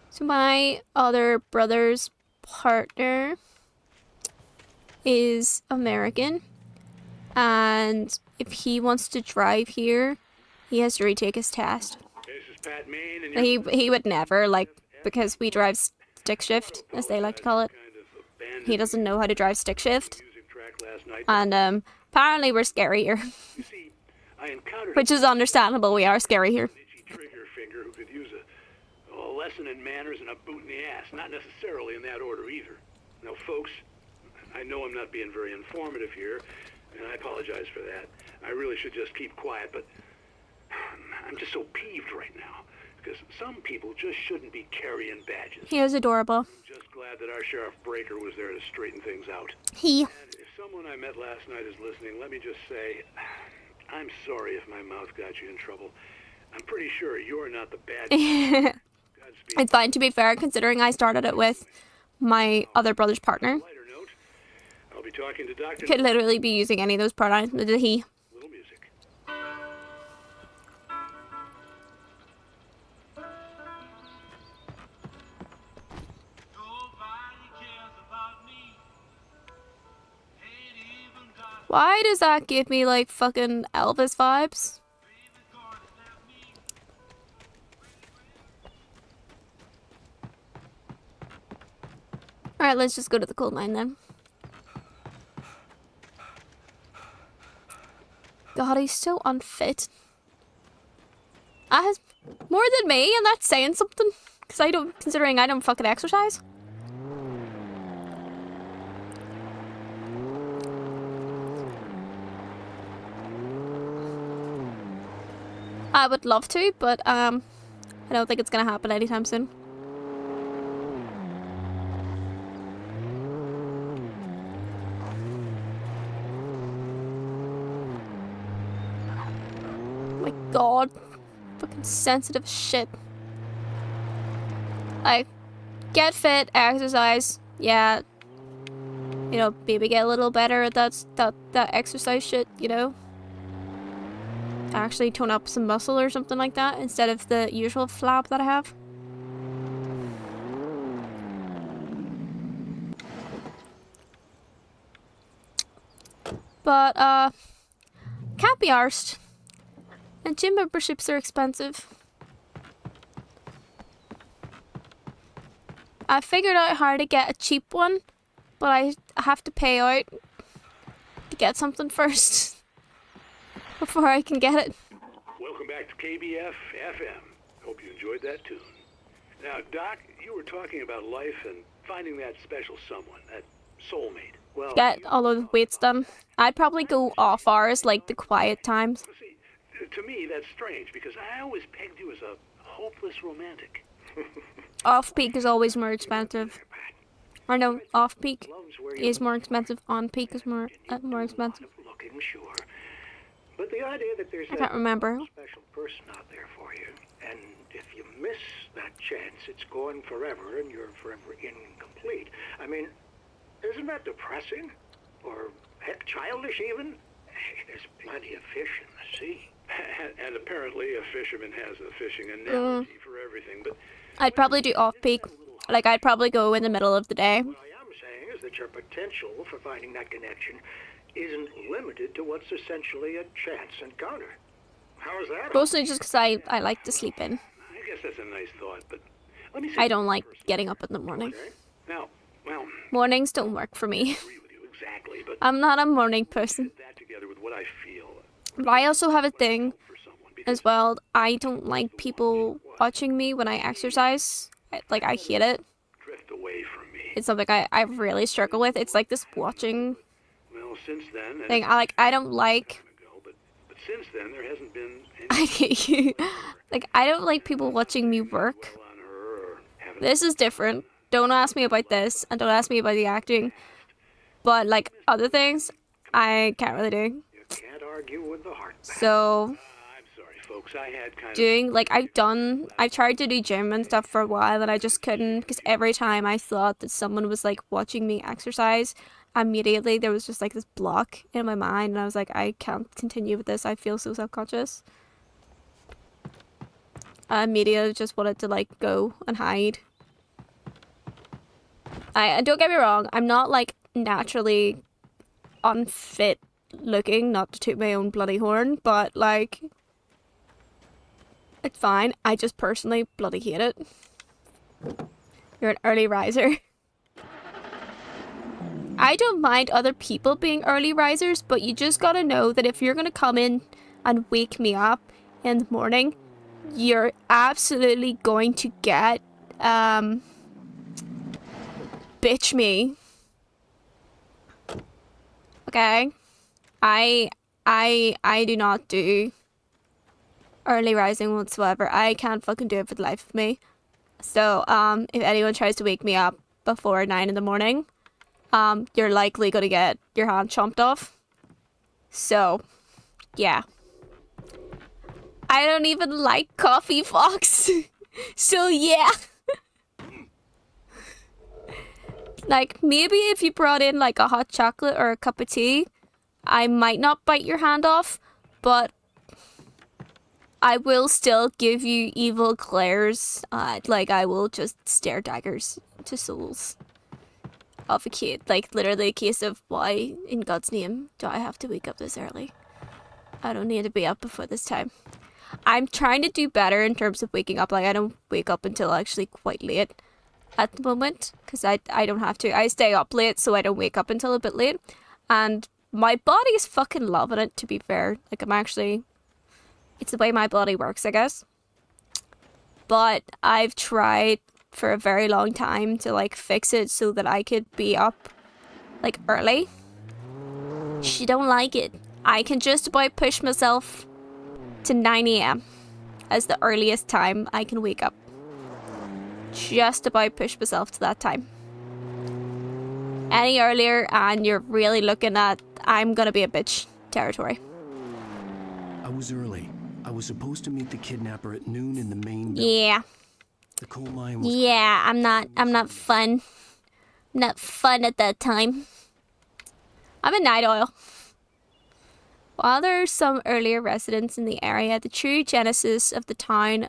So my other brother's partner is American, and if he wants to drive here, he has to retake his test. He would never, like, because we drive stick shift, as they like to call it. He doesn't know how to drive stick shift, and apparently we're scary here, which is understandable. We are scary here. Lesson in manners and a boot in the ass, not necessarily in that order either. Now, folks, I know I'm not being very informative here, and I apologize for that. I really should just keep quiet, but I'm just so peeved right now, because some people just shouldn't be carrying badges. He is adorable. I'm just glad that our Sheriff Breaker was there to straighten things out. He. And if someone I met last night is listening, let me just say, I'm sorry if my mouth got you in trouble. I'm pretty sure you're not the bad It's fine, to be fair, considering I started it with my other brother's partner. I'll be talking to Dr. Could literally be using any of those pronouns. The he. Little music. Why does that give me like fucking Elvis vibes? Alright, let's just go to the coal mine then. God, he's so unfit. Has more than me, and that's saying something. Because considering I don't fucking exercise. I would love to, but I don't think it's gonna happen anytime soon. Oh my god, fucking sensitive shit. Like, get fit, exercise, yeah. You know, maybe get a little better at that exercise shit, you know. Actually tone up some muscle or something like that instead of the usual flab that I have. But can't be arsed. And gym memberships are expensive. I figured out how to get a cheap one, but I have to pay out to get something first. Before I can get it. Welcome back to KBF FM. Hope you enjoyed that tune. Now, Doc, you were talking about life and finding that special someone, that soulmate. Well, get all of the weights done. I'd probably go off hours, like the quiet times. See, to me, that's strange because I always pegged you as a hopeless romantic. Off peak is always more expensive. Or no, off peak is more expensive. On peak is more expensive. Looking, sure. But the idea that there's I can't remember. special person out there for you, and if you miss that chance, it's gone forever, and you're forever incomplete. I mean, isn't that depressing? Or, heck, childish even? There's plenty of fish in the sea. And apparently a fisherman has a fishing analogy for everything, but... I'd probably do off peak. Like, I'd probably go in the middle of the day. What I am saying is that your potential for finding that connection isn't limited to what's essentially a chance encounter. How is that? Mostly just because I like to sleep in. I guess that's a nice thought, but let me say I don't like getting up in the morning. okay? Now, well, Mornings don't work for me. I agree with you exactly, but I'm not a morning person. put that together with what I feel. But I also have a thing as well. I don't like people watching me when I exercise. Like, I hate it. Drift away from me. It's something I really struggle with. It's like this watching Well, since then, thing. I don't like. but since then there hasn't been I hate you. Like, I don't like people watching me work. This is different. Don't ask me about this, and don't ask me about the acting. But, like, other things, I can't really do. You can't argue with the heart. So, I'm sorry, folks. I had kind doing, like, I've tried to do gym and stuff for a while, and I just couldn't, because every time I thought that someone was, like, watching me exercise, immediately there was just, like, this block in my mind, and I was like, I can't continue with this. I feel so self-conscious. I immediately just wanted to, like, go and hide. Don't get me wrong, I'm not, like, naturally unfit looking, not to toot my own bloody horn, but, like, it's fine. I just personally bloody hate it. You're an early riser. I don't mind other people being early risers, but you just gotta know that if you're gonna come in and wake me up in the morning, you're absolutely going to get, bitch me. Okay? I do not do early rising whatsoever. I can't fucking do it for the life of me. So, if anyone tries to wake me up before 9 in the morning, you're likely gonna get your hand chomped off. So, yeah. I don't even like coffee, Fox. So yeah. Like, maybe if you brought in like a hot chocolate or a cup of tea, I might not bite your hand off, but I will still give you evil glares. Like, I will just stare daggers to souls of a kid. Like, literally a case of, why in God's name do I have to wake up this early? I don't need to be up before this time. I'm trying to do better in terms of waking up. Like, I don't wake up until actually quite late at the moment, because I don't have to. I stay up late, so I don't wake up until a bit late. And my body's fucking loving it, to be fair. Like, it's the way my body works, I guess. But I've tried for a very long time to, like, fix it so that I could be up, like, early. She don't like it. I can just about push myself to 9 AM as the earliest time I can wake up. Just about push myself to that time. Any earlier and you're really looking at I'm gonna be a bitch territory. I was early. I was supposed to meet the kidnapper at noon in the main building. Yeah. The coal mine was... Yeah, I'm not fun. Not fun at that time. I'm a night owl. While there are some earlier residents in the area, the true genesis of the town...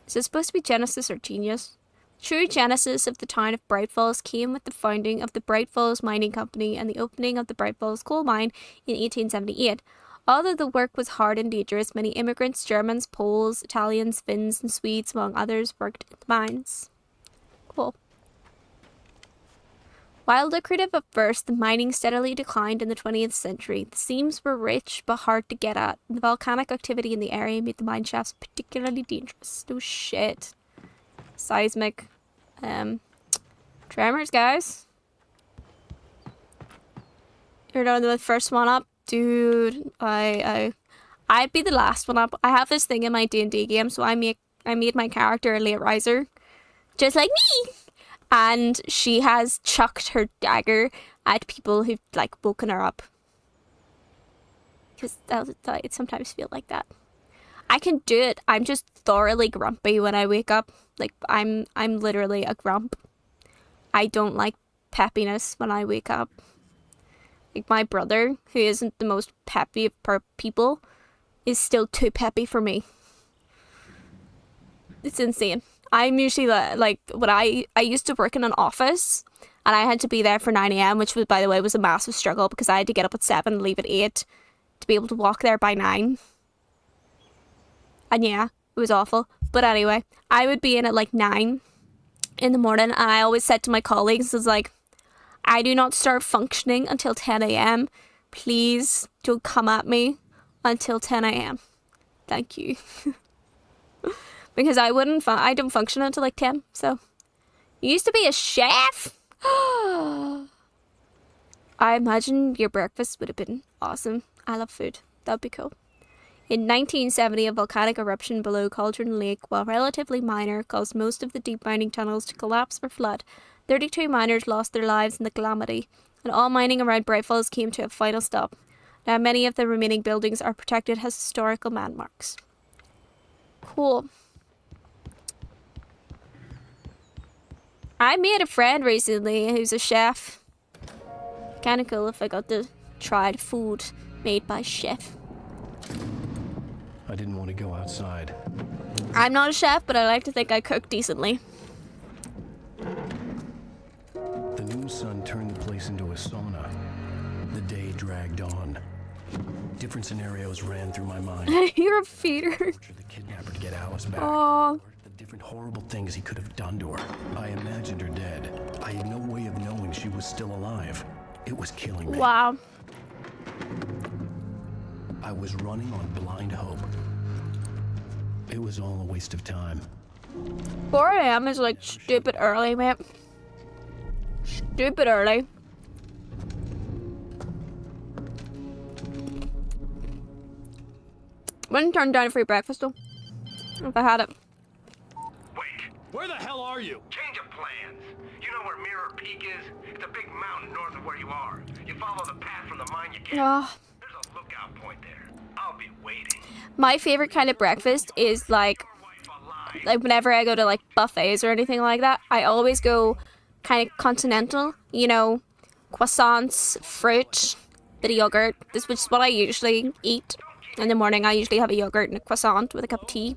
Is it supposed to be Genesis or Genius? True genesis of the town of Bright Falls came with the founding of the Bright Falls Mining Company and the opening of the Bright Falls coal mine in 1878. Although the work was hard and dangerous, many immigrants, Germans, Poles, Italians, Finns, and Swedes, among others, worked in the mines. Cool. While lucrative at first, the mining steadily declined in the 20th century. The seams were rich but hard to get at, and the volcanic activity in the area made the mine shafts particularly dangerous. No shit. Seismic. Tremors, guys. You're not the first one up. Dude, I'd be the last one up. I have this thing in my D&D game, so I made my character a late riser. Just like me! And she has chucked her dagger at people who've, like, woken her up. Because it sometimes feel like that. I can do it. I'm just thoroughly grumpy when I wake up. Like, I'm literally a grump. I don't like peppiness when I wake up. Like, my brother, who isn't the most peppy of people, is still too peppy for me. It's insane. I'm usually like when I used to work in an office and I had to be there for 9 AM, which was, by the way, was a massive struggle because I had to get up at 7, leave at 8 to be able to walk there by 9. And yeah, it was awful. But anyway, I would be in at like 9 in the morning and I always said to my colleagues, I was like, I do not start functioning until 10 AM. Please don't come at me until 10 AM. Thank you. Because I don't function until like 10, so. You used to be a chef? I imagine your breakfast would have been awesome. I love food. That'd be cool. In 1970, a volcanic eruption below Cauldron Lake, while relatively minor, caused most of the deep mining tunnels to collapse or flood. 32 miners lost their lives in the calamity, and all mining around Bright Falls came to a final stop. Now many of the remaining buildings are protected as historical landmarks. Cool. I made a friend recently who's a chef. Kinda cool if I got to try the food made by chef. I didn't want to go outside. I'm not a chef, but I like to think I cook decently. The noon sun turned the place into a sauna. The day dragged on. Different scenarios ran through my mind. You're a feeder. The kidnapper to get Alice back. Oh. The different horrible things he could have done to her. I imagined her dead. I had no way of knowing she was still alive. It was killing me. Wow. I was running on blind hope. It was all a waste of time. 4 AM is like stupid early, mate. Stupid early. Wouldn't turn down free breakfast though. If I had it. Wait. Where the hell are you? Change of plans. You know where Mirror Peak is? It's a big mountain north of where you are. You follow the path from the mine you get. Oh. There's a lookout point there. I'll be My favorite kind of breakfast is like whenever I go to like buffets or anything like that, I always go kind of continental, you know, croissants, fruit, bit of yogurt. This is what I usually eat in the morning. I usually have a yogurt and a croissant with a cup of tea.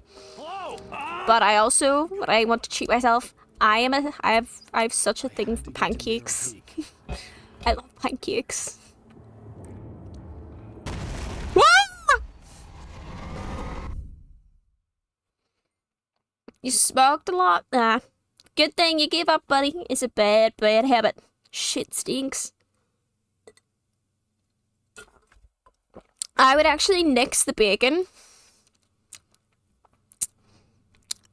But I also, when I want to treat myself, I have such a thing for pancakes. I love pancakes. You smoked a lot? Nah. Good thing you gave up, buddy. It's a bad, bad habit. Shit stinks. I would actually nix the bacon.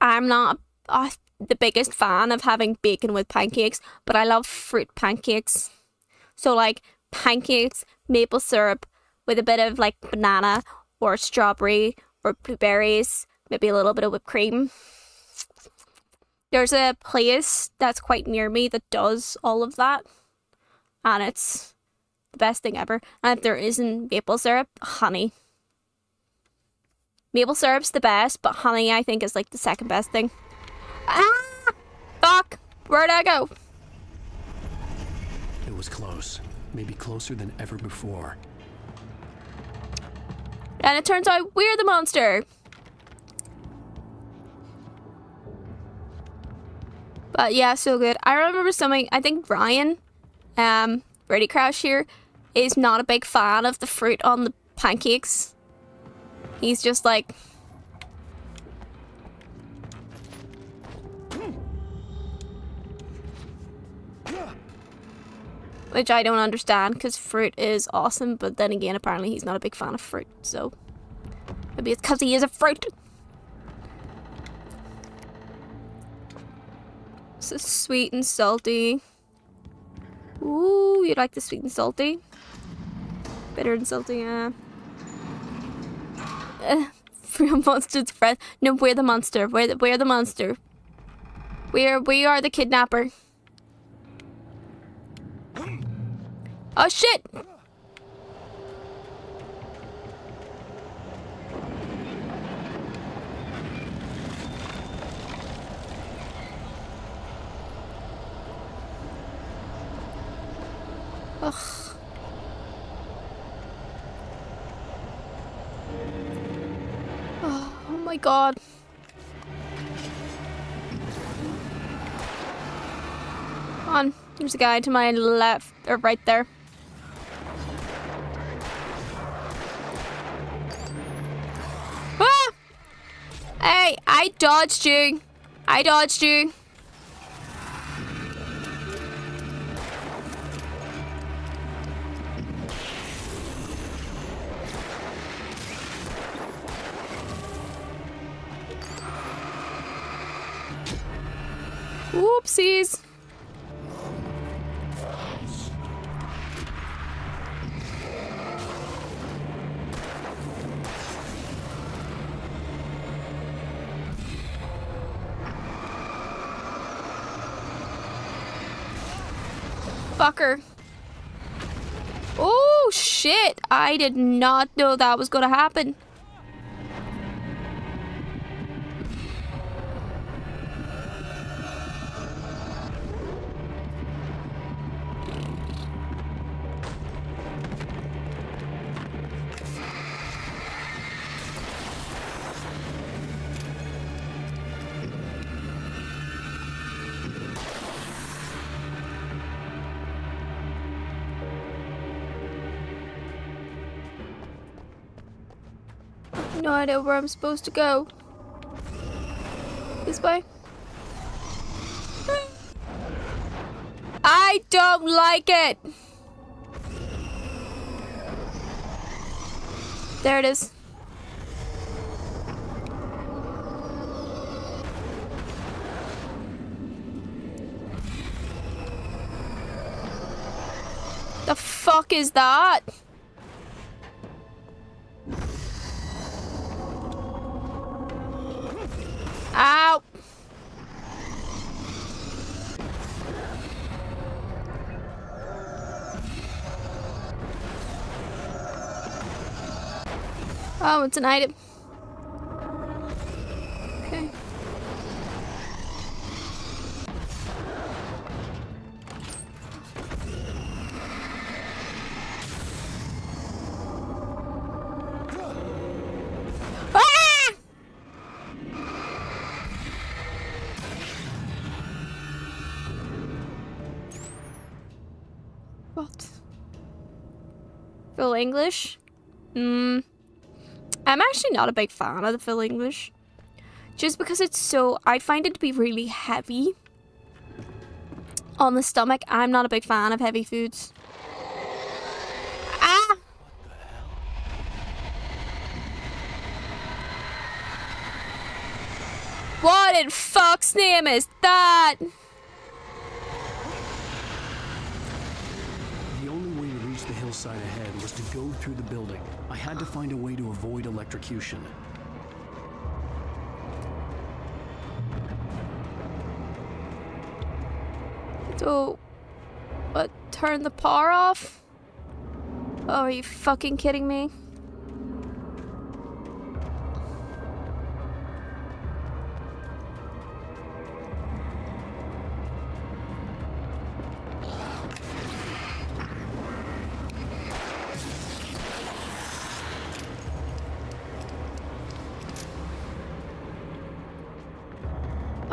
I'm not the biggest fan of having bacon with pancakes, but I love fruit pancakes. So like pancakes, maple syrup with a bit of like banana or strawberry or blueberries, maybe a little bit of whipped cream. There's a place that's quite near me that does all of that, and it's the best thing ever. And if there isn't maple syrup, honey. Maple syrup's the best, but honey I think is like the second best thing. Ah! Fuck! Where'd I go? It was close. Maybe closer than ever before. And it turns out we're the monster. But yeah, so good. I remember something, I think Ryan, Ready Crash here, is not a big fan of the fruit on the pancakes. He's just like... Which I don't understand, because fruit is awesome, but then again, apparently he's not a big fan of fruit, so... Maybe it's because he is a fruit! So sweet and salty. Ooh, you like the sweet and salty? Bitter and salty, yeah. Real monsters, friend. No, we're the monster. We're the monster. We are the kidnapper. Oh shit! Ugh. Oh my god. Come on, there's a guy to my left, or right there. Ah! Hey, I dodged you. I dodged you. Whoopsies. Fucker. Oh shit, I did not know that was gonna happen. No idea where I'm supposed to go. This way? I don't like it! There it is. The fuck is that? Ow! Oh, it's an item. Okay. What? Full English? I'm actually not a big fan of the full English. Just because it's so... I find it to be really heavy on the stomach. I'm not a big fan of heavy foods. Ah! What in fuck's name is that? The only way to reach the hillside ahead was to go through the building. I had to find a way to avoid electrocution. So, what? Turn the power off? Oh, are you fucking kidding me?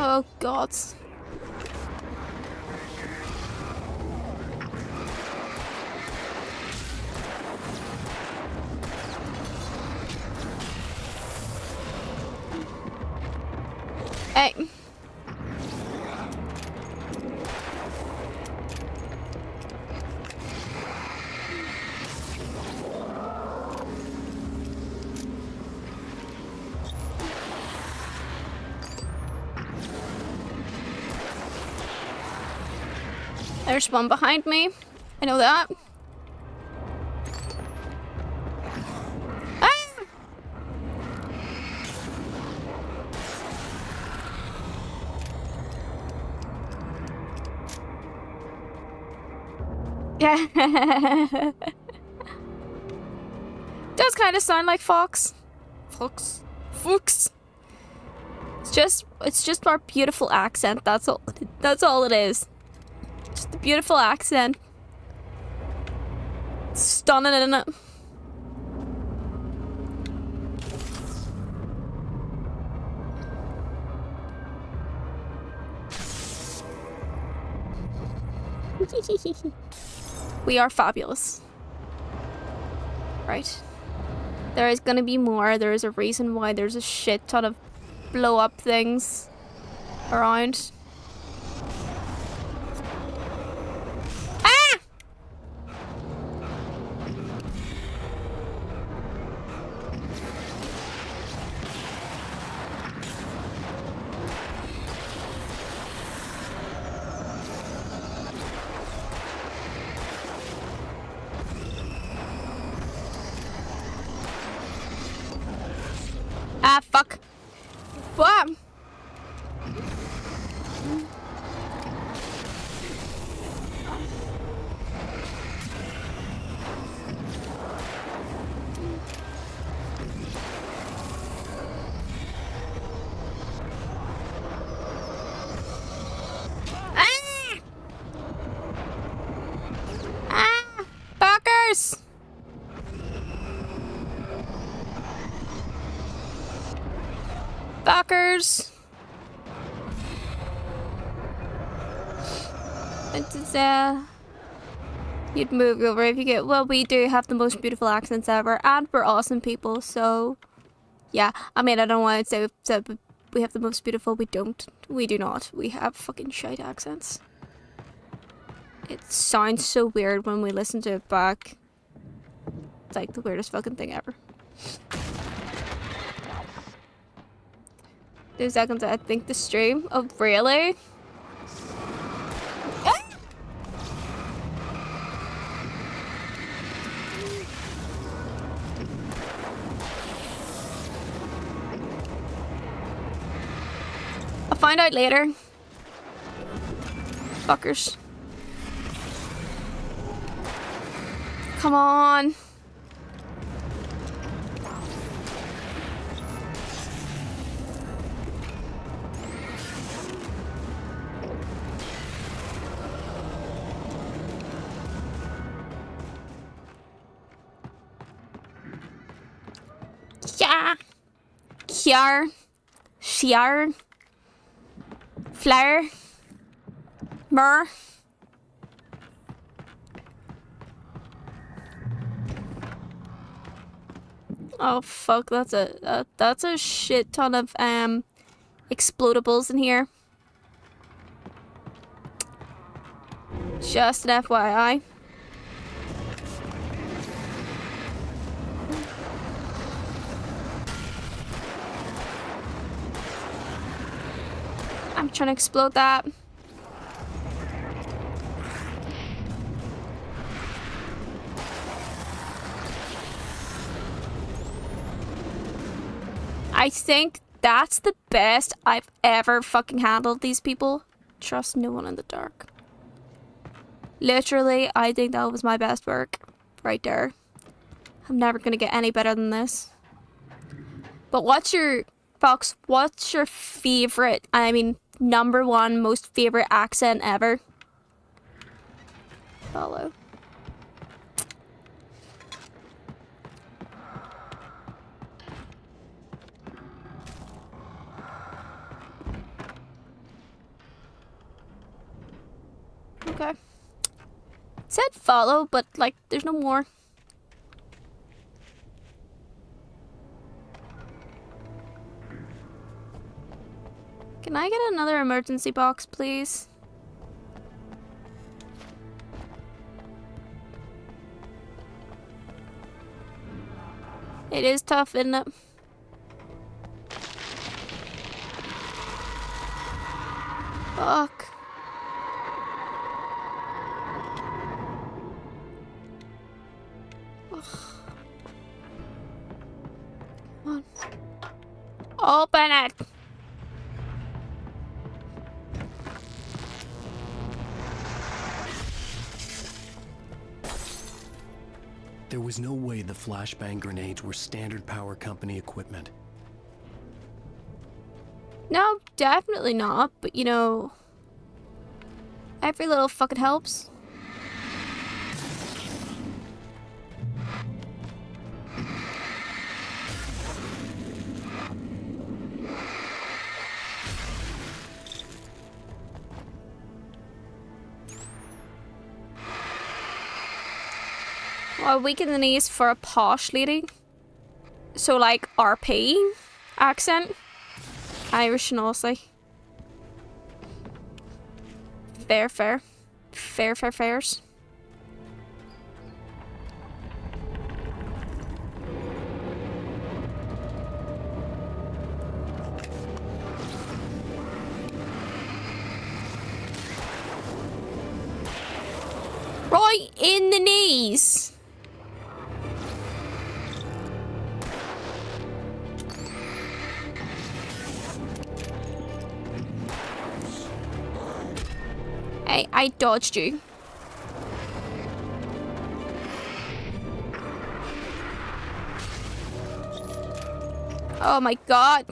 Oh God. Hey. There's one behind me. I know that. Ah! Yeah. Does kind of sound like Fox. Fox. Fox. It's just our beautiful accent. That's all. That's all it is. Just a beautiful accent. Stunning, isn't it? We are fabulous. Right. There is gonna be more. There is a reason why there's a shit ton of blow up things around. Ah, fuck. What? Fuckers! Fuckers! You'd move over if you get. Well, we do have the most beautiful accents ever, and we're awesome people, so. Yeah, I mean, I don't want to say we have the most beautiful. We don't. We do not. We have fucking shite accents. It sounds so weird when we listen to it back. It's like the weirdest fucking thing ever. 2 seconds, I think the stream. Oh, really? I'll find out later. Fuckers. Come on. Yeah. Kiar. Shiar. Flare. Mur. Oh fuck, that's a shit ton of explodables in here. Just an FYI. I'm trying to explode that. I think that's the best I've ever fucking handled these people. Trust no one in the dark. Literally, I think that was my best work right there. I'm never gonna get any better than this. But what's your, Fox, what's your favorite, I mean, #1 most favorite accent ever? Follow. Okay. It said follow, but like there's no more. Can I get another emergency box, please? It is tough, isn't it? Fuck. Come on. Open it! There was no way the flashbang grenades were Standard Power Company equipment. No, definitely not, but you know, every little fucking helps. Well, weak in the knees for a posh lady. So like RP accent. Irish and Aussie. Fair. Fairs. Right in the knees. Hey, I dodged you. Oh my god.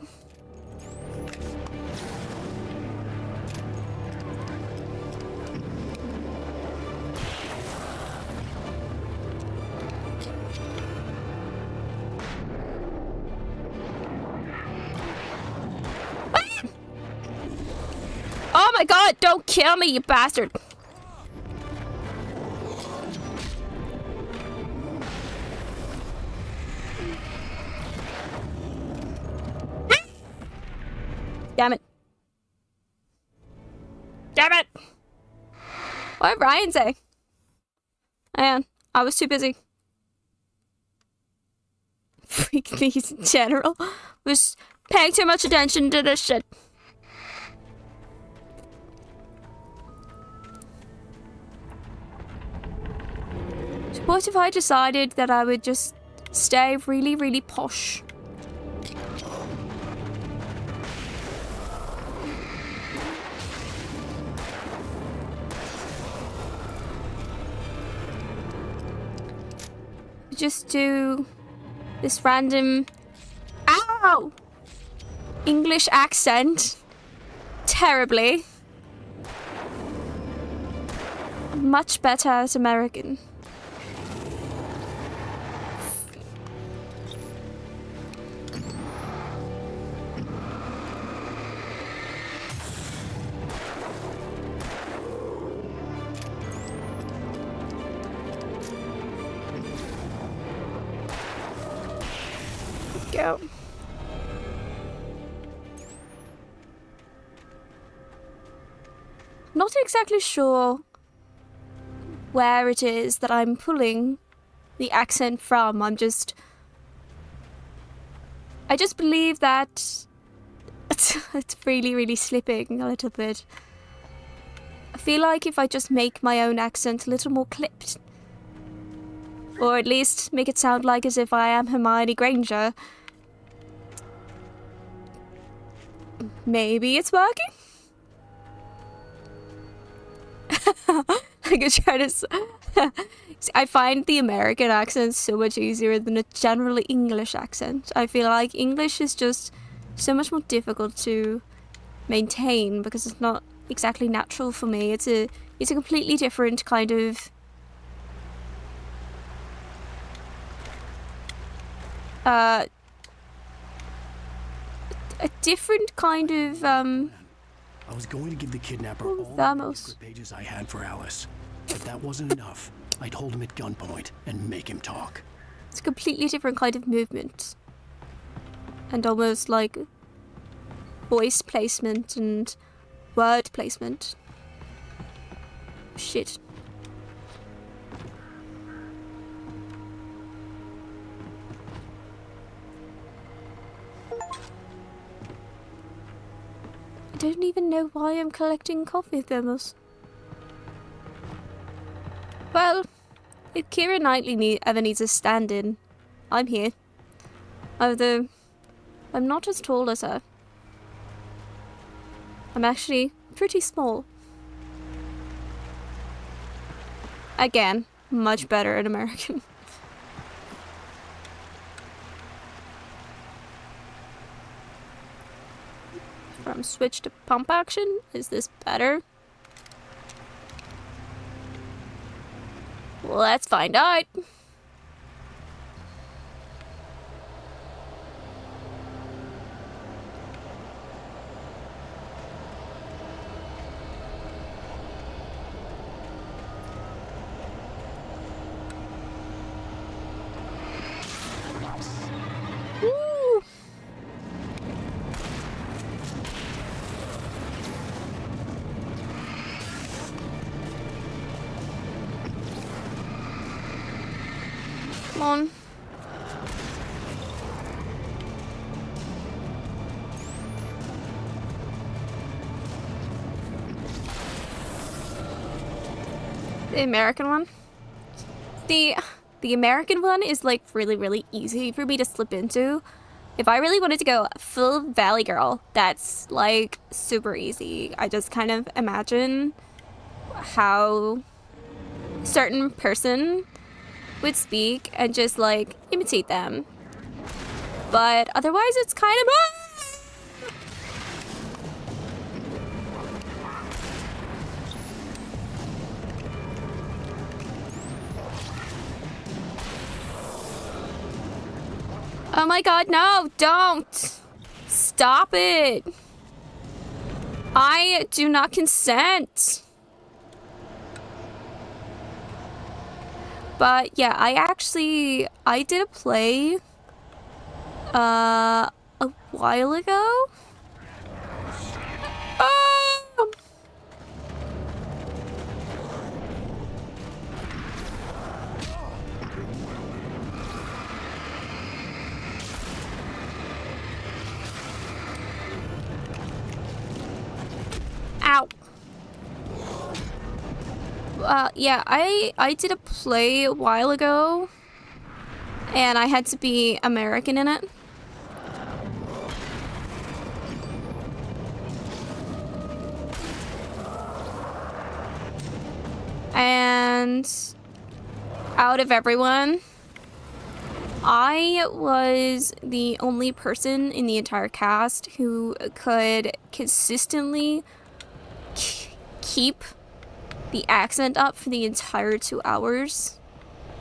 Oh my god, don't kill me, you bastard. Damn it. Damn it! What did Ryan say? Man, I was too busy. Freak these in general. Was paying too much attention to this shit. So what if I decided that I would just stay really, really posh? Just do this random English accent terribly. Much better as American. go. Not exactly sure where it is that I'm pulling the accent from. I just believe that it's really, really slipping a little bit. I feel like if I just make my own accent a little more clipped, or at least make it sound like as if I am Hermione Granger, maybe it's working? Like I try to... I find the American accent so much easier than a generally English accent. I feel like English is just so much more difficult to maintain because it's not exactly natural for me. It's a completely different kind of a different kind of I was going to give the kidnapper all the secret pages I had for Alice, but that wasn't enough. I'd hold him at gunpoint and make him talk. It's a completely different kind of movement. And almost like voice placement and word placement. Shit. I don't even know why I'm collecting coffee thermos. Well, if Keira Knightley ever needs a stand-in, I'm here. Although, I'm not as tall as her. I'm actually pretty small. Again, much better at American. From switch to pump action? Is this better? Let's find out. Woo! Come on. The American one? The American one is like really easy for me to slip into. If I really wanted to go full Valley Girl, that's like super easy. I just kind of imagine how a certain person would speak and just like imitate them. But otherwise it's kind of oh my god, no, don't! Stop it! I do not consent! But yeah, I did a play a while ago. Ow. Yeah, I did a play a while ago, and I had to be American in it. And out of everyone, I was the only person in the entire cast who could consistently keep the accent up for the entire 2 hours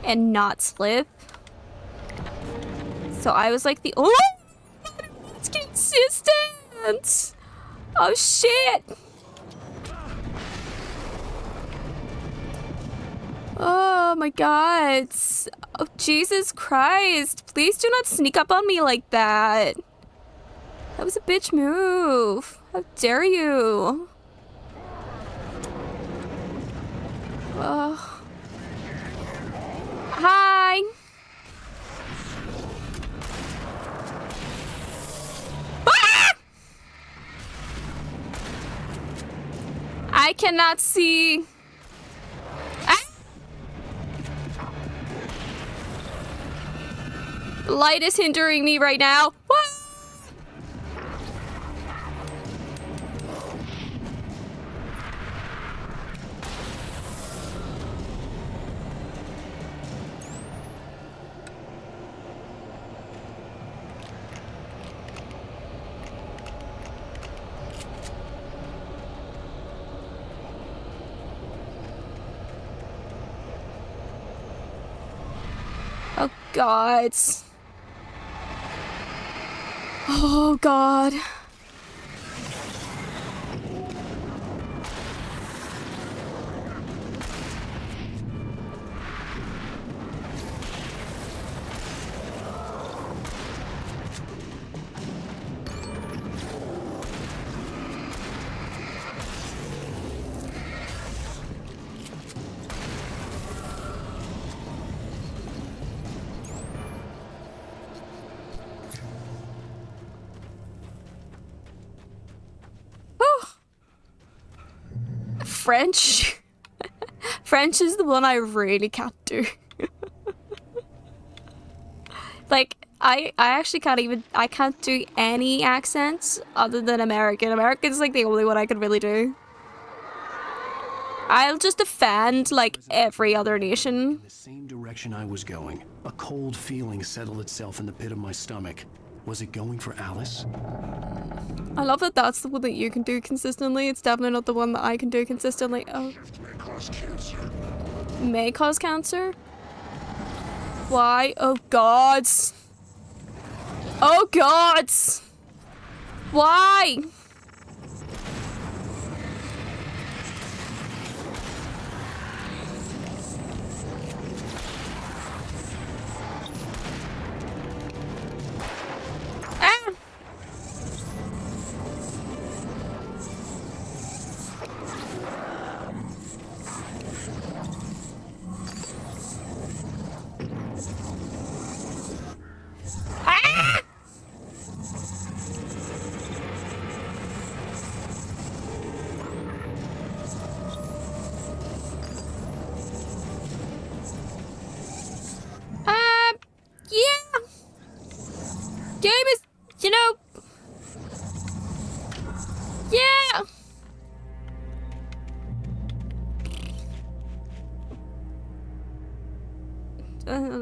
and not slip. So I was like the only one that's consistent. Oh shit. Oh my god. Oh, Jesus Christ. Please do not sneak up on me like that. That was a bitch move. How dare you? Oh. Hi. Ah! I cannot see. Ah! The light is hindering me right now. What? Oh god. Oh god. French. French is the one I really can't do. Like, I actually I can't do any accents other than American. American's like the only one I can really do. I'll just offend like every other nation. The same direction I was going. A cold feeling settled itself in the pit of my stomach. Was it going for Alice? I love that that's the one that you can do consistently. It's definitely not the one that I can do consistently. Oh. May cause cancer? Why? Oh gods. Oh gods. Why? Ah. Ah! Yeah. Game is, you know. Yeah.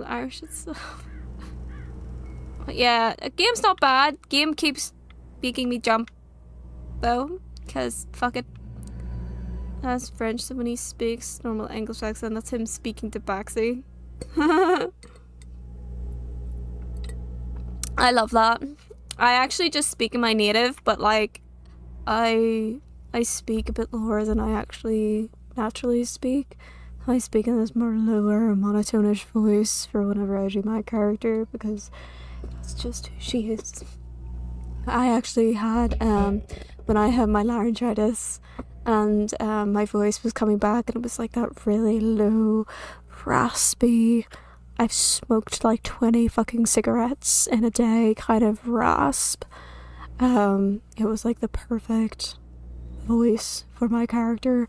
Irish itself. Yeah, game's not bad. Game keeps making me jump, though, because fuck it. That's French, so when he speaks normal English accent, that's him speaking to Baxi. I love that. I actually just speak in my native, but like, I speak a bit lower than I actually naturally speak. I speak in this more lower, monotonish voice for whenever I do my character, because that's just who she is. I actually had, when I had my laryngitis, and my voice was coming back, and it was like that really low, raspy, I've smoked like 20 fucking cigarettes in a day kind of rasp. It was like the perfect voice for my character,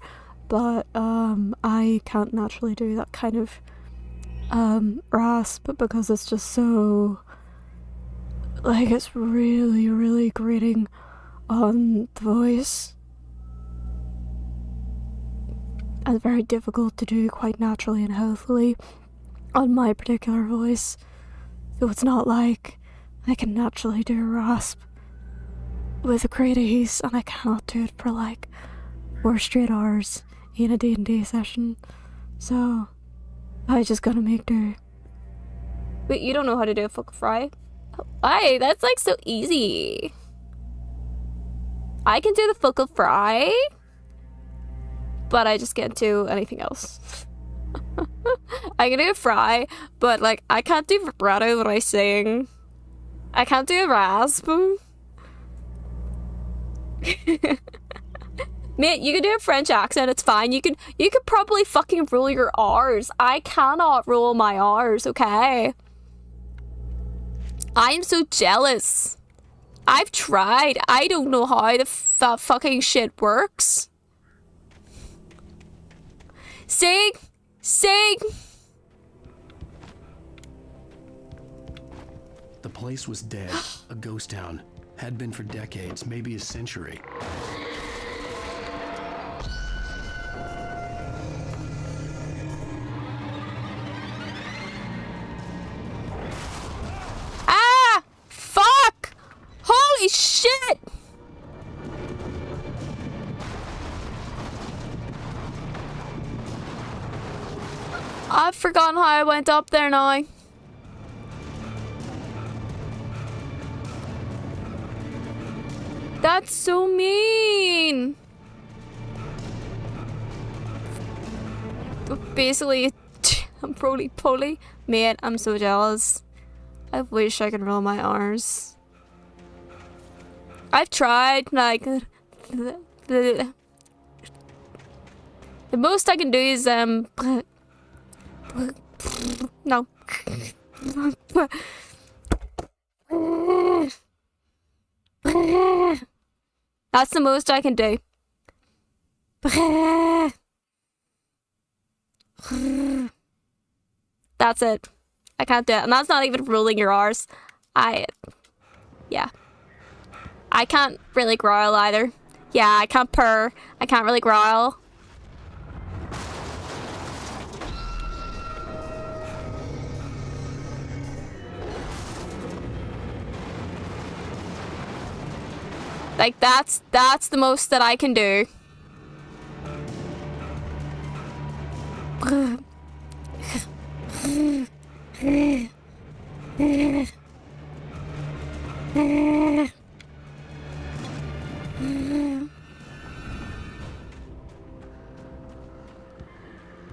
but I can't naturally do that kind of rasp because it's just so, like, it's really, really grating on the voice. And very difficult to do quite naturally and healthily on my particular voice. So it's not like I can naturally do a rasp with a great ease, and I cannot do it for like 4 straight hours in a D&D session. So I just gotta make do. Wait, you don't know how to do a fuck fry? Why? That's like so easy. I can do the fuckle fry, but I just can't do anything else. I can do a fry, but like I can't do vibrato when I sing. I can't do a rasp. Mate, you can do a French accent, it's fine. You could probably fucking rule your R's. I cannot rule my R's, okay? I am so jealous. I've tried. I don't know how the fucking shit works. Sing! Sing! The place was dead, a ghost town. Had been for decades, maybe a century. Ah! Fuck! Holy shit! I've forgotten how I went up there now. That's so mean. But basically, I'm roly-poly. Mate, I'm so jealous. I wish I could roll my R's. I've tried, like, the most I can do is, no. That's the most I can do. That's it. I can't do it. And that's not even ruling your R's. Yeah. I can't really growl either. Yeah, I can't purr. I can't really growl. Like, that's the most that I can do.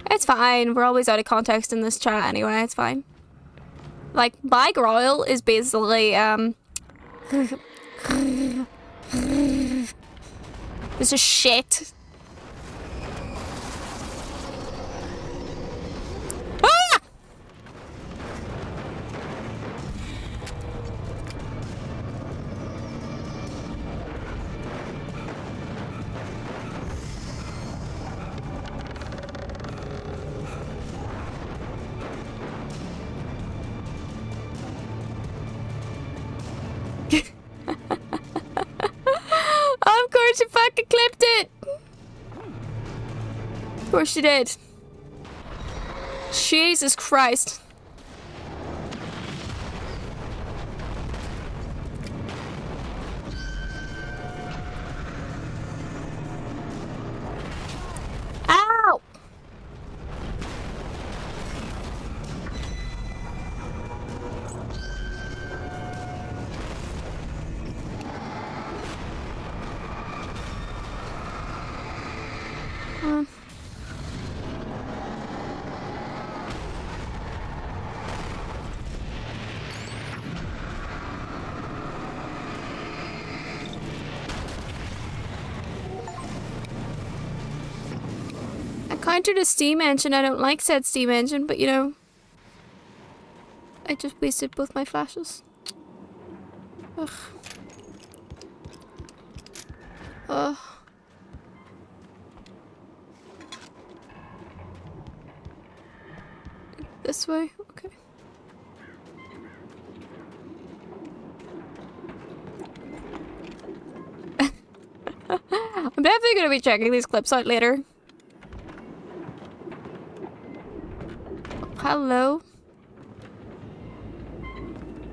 It's fine. We're always out of context in this chat anyway. It's fine. Like, my growl is basically, this is shit. Ah! Of course you fucking clipped it! Of course you did. Jesus Christ. Ow! I entered a steam engine. I don't like said steam engine, but you know, I just wasted both my flashes. Ugh. Ugh. This way? Okay. I'm definitely gonna be checking these clips out later. Hello.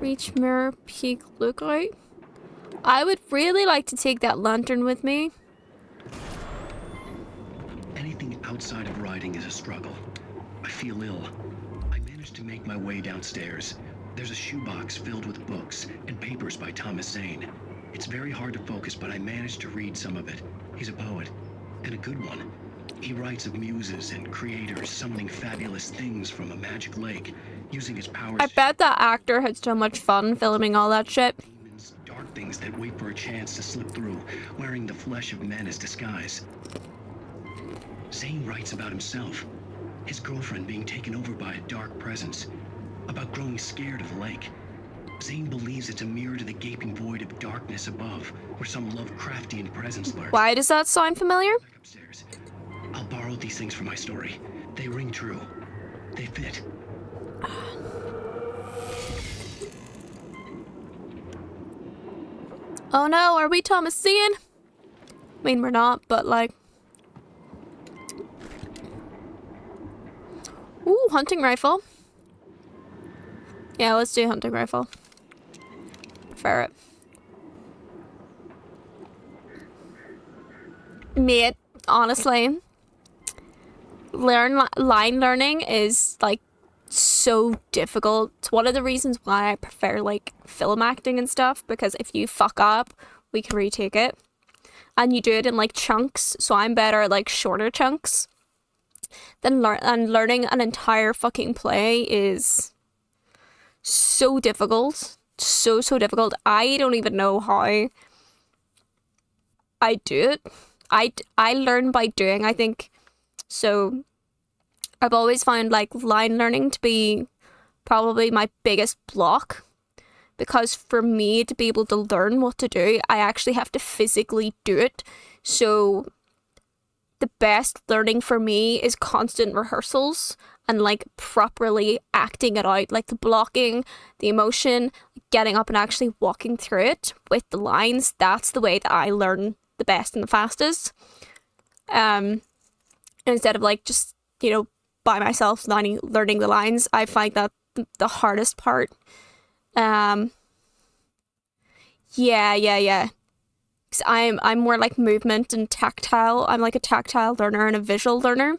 Reach Mirror Peak Lookout. I would really like to take that lantern with me. Anything outside of riding is a struggle. I feel ill. I managed to make my way downstairs. There's a shoebox filled with books and papers by Thomas Zane. It's very hard to focus, but I managed to read some of it. He's a poet, and a good one. He writes of muses and creators summoning fabulous things from a magic lake, using his powers. I bet that actor had so much fun filming all that shit. Dark things that wait for a chance to slip through, wearing the flesh of men as disguise. Zane writes about himself, his girlfriend being taken over by a dark presence, about growing scared of the lake. Zane believes it's a mirror to the gaping void of darkness above, where some Lovecraftian presence lurks. Why does that sound familiar? Upstairs. I'll borrow these things for my story. They ring true. They fit. Oh no, are we Thomasine? I mean, we're not, but like... Ooh, hunting rifle. Yeah, let's do hunting rifle. Prefer it. Mate, honestly, line learning is like so difficult. It's one of the reasons why I prefer like film acting and stuff, because if you fuck up, we can retake it. And you do it in like chunks, so I'm better at like shorter chunks. Then learning an entire fucking play is so difficult. So difficult. I don't even know how I do it. I learn by doing, I think. So I've always found like line learning to be probably my biggest block, because for me to be able to learn what to do, I actually have to physically do it. So the best learning for me is constant rehearsals and like properly acting it out, like the blocking, the emotion, getting up and actually walking through it with the lines. That's the way that I learn the best and the fastest. Instead of like just, you know, by myself learning the lines, I find that the hardest part. Yeah. Cause I'm more like movement and tactile. I'm like a tactile learner and a visual learner.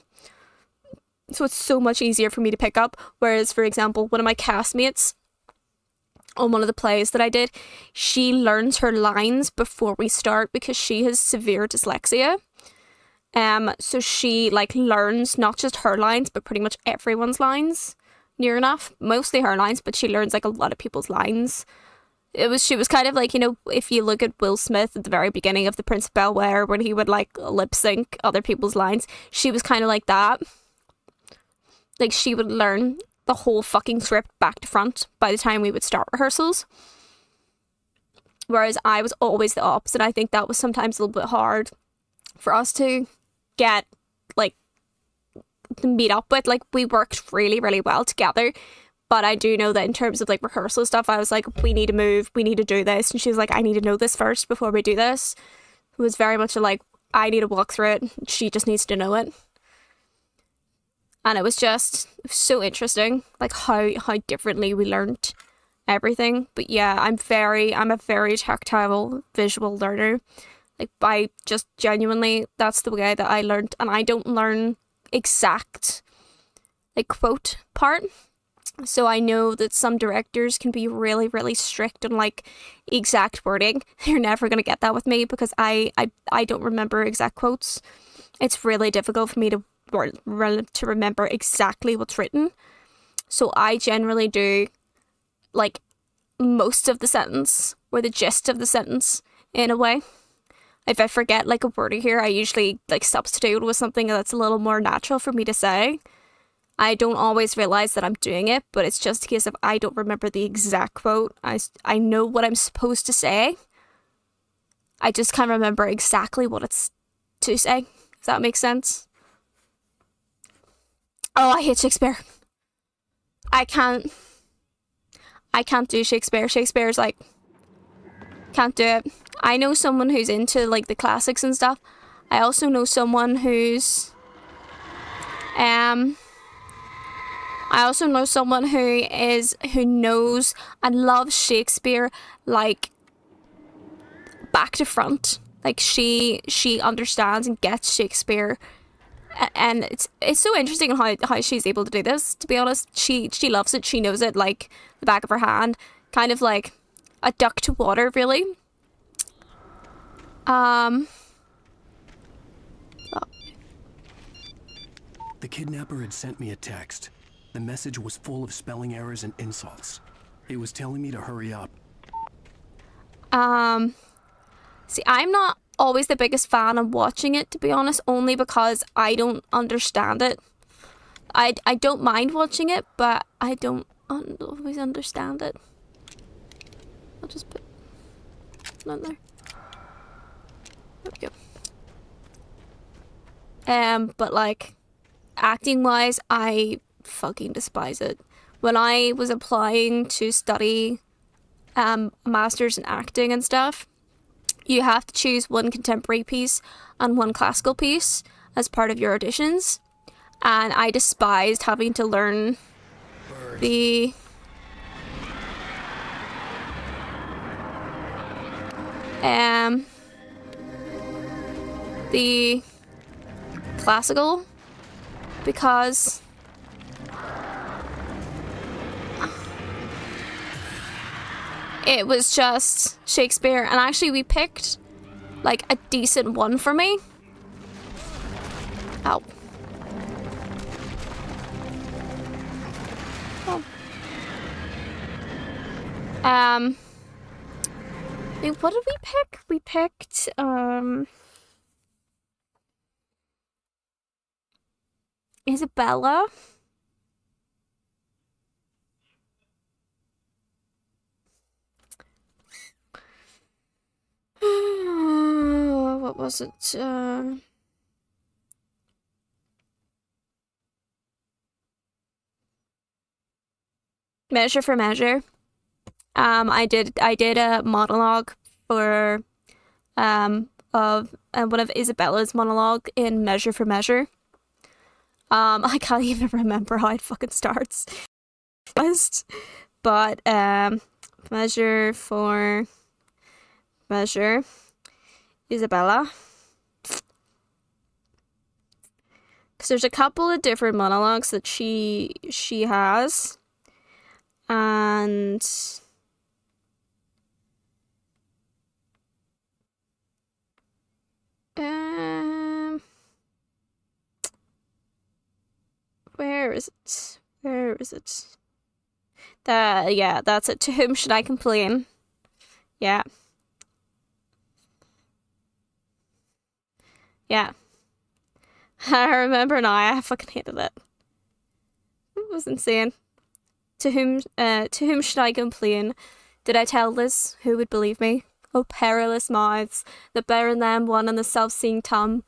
So it's so much easier for me to pick up. Whereas, for example, one of my castmates on one of the plays that I did, she learns her lines before we start because she has severe dyslexia. So she like learns not just her lines, but pretty much everyone's lines near enough. Mostly her lines, but she learns like a lot of people's lines. She was kind of like, you know, if you look at Will Smith at the very beginning of The Prince of Bel-Air, when he would like lip sync other people's lines, she was kind of like that. Like she would learn the whole fucking script back to front by the time we would start rehearsals. Whereas I was always the opposite. I think that was sometimes a little bit hard for us to get, like, to meet up with. Like, we worked really, really well together. But I do know that in terms of, like, rehearsal stuff, I was like, we need to move, we need to do this. And she was like, I need to know this first before we do this. It was very much like, I need to walk through it. She just needs to know it. And it was so interesting, like, how differently we learned everything. But yeah, I'm a very tactile visual learner. Like, by just genuinely, that's the way that I learned. And I don't learn exact, like, quote part. So I know that some directors can be really, really strict on, like, exact wording. You're never going to get that with me because I don't remember exact quotes. It's really difficult for me to remember exactly what's written. So I generally do, like, most of the sentence or the gist of the sentence in a way. If I forget like a word here, I usually like substitute with something that's a little more natural for me to say. I don't always realize that I'm doing it, but it's just in case if I don't remember the exact quote. I know what I'm supposed to say. I just can't remember exactly what it's to say, if that makes sense. Oh, I hate Shakespeare. I can't do Shakespeare. Shakespeare's like, can't do it. I know someone who's into like the classics and stuff. I also know someone who knows and loves Shakespeare like back to front. Like she understands and gets Shakespeare. And it's so interesting how she's able to do this, to be honest. She loves it, she knows it like the back of her hand. Kind of like a duck to water, really. The kidnapper had sent me a text. The message was full of spelling errors and insults. It was telling me to hurry up. See, I'm not always the biggest fan of watching it, to be honest, only because I don't understand it. I don't mind watching it, but I don't always understand it. I'll just put it on there. There we go. But like, acting wise, I fucking despise it. When I was applying to study a master's in acting and stuff, you have to choose one contemporary piece and one classical piece as part of your auditions. And I despised having to learn the classical, because it was just Shakespeare, and actually we picked like a decent one for me. Ow. Oh. Wait, what did we pick? We picked Isabella. What was it? Measure for Measure. I did a monologue for of one of Isabella's monologue in Measure for Measure. I can't even remember how it fucking starts. But Measure for Measure, Isabella. Because there's a couple of different monologues that she has, and where is it? Where is it? Yeah, that's it. To Whom Should I Complain? Yeah. Yeah. I remember now. I fucking hated it. It was insane. To whom should I complain? Did I tell this? Who would believe me? Oh, perilous mouths, that bear in them one and the self-seeing tongue,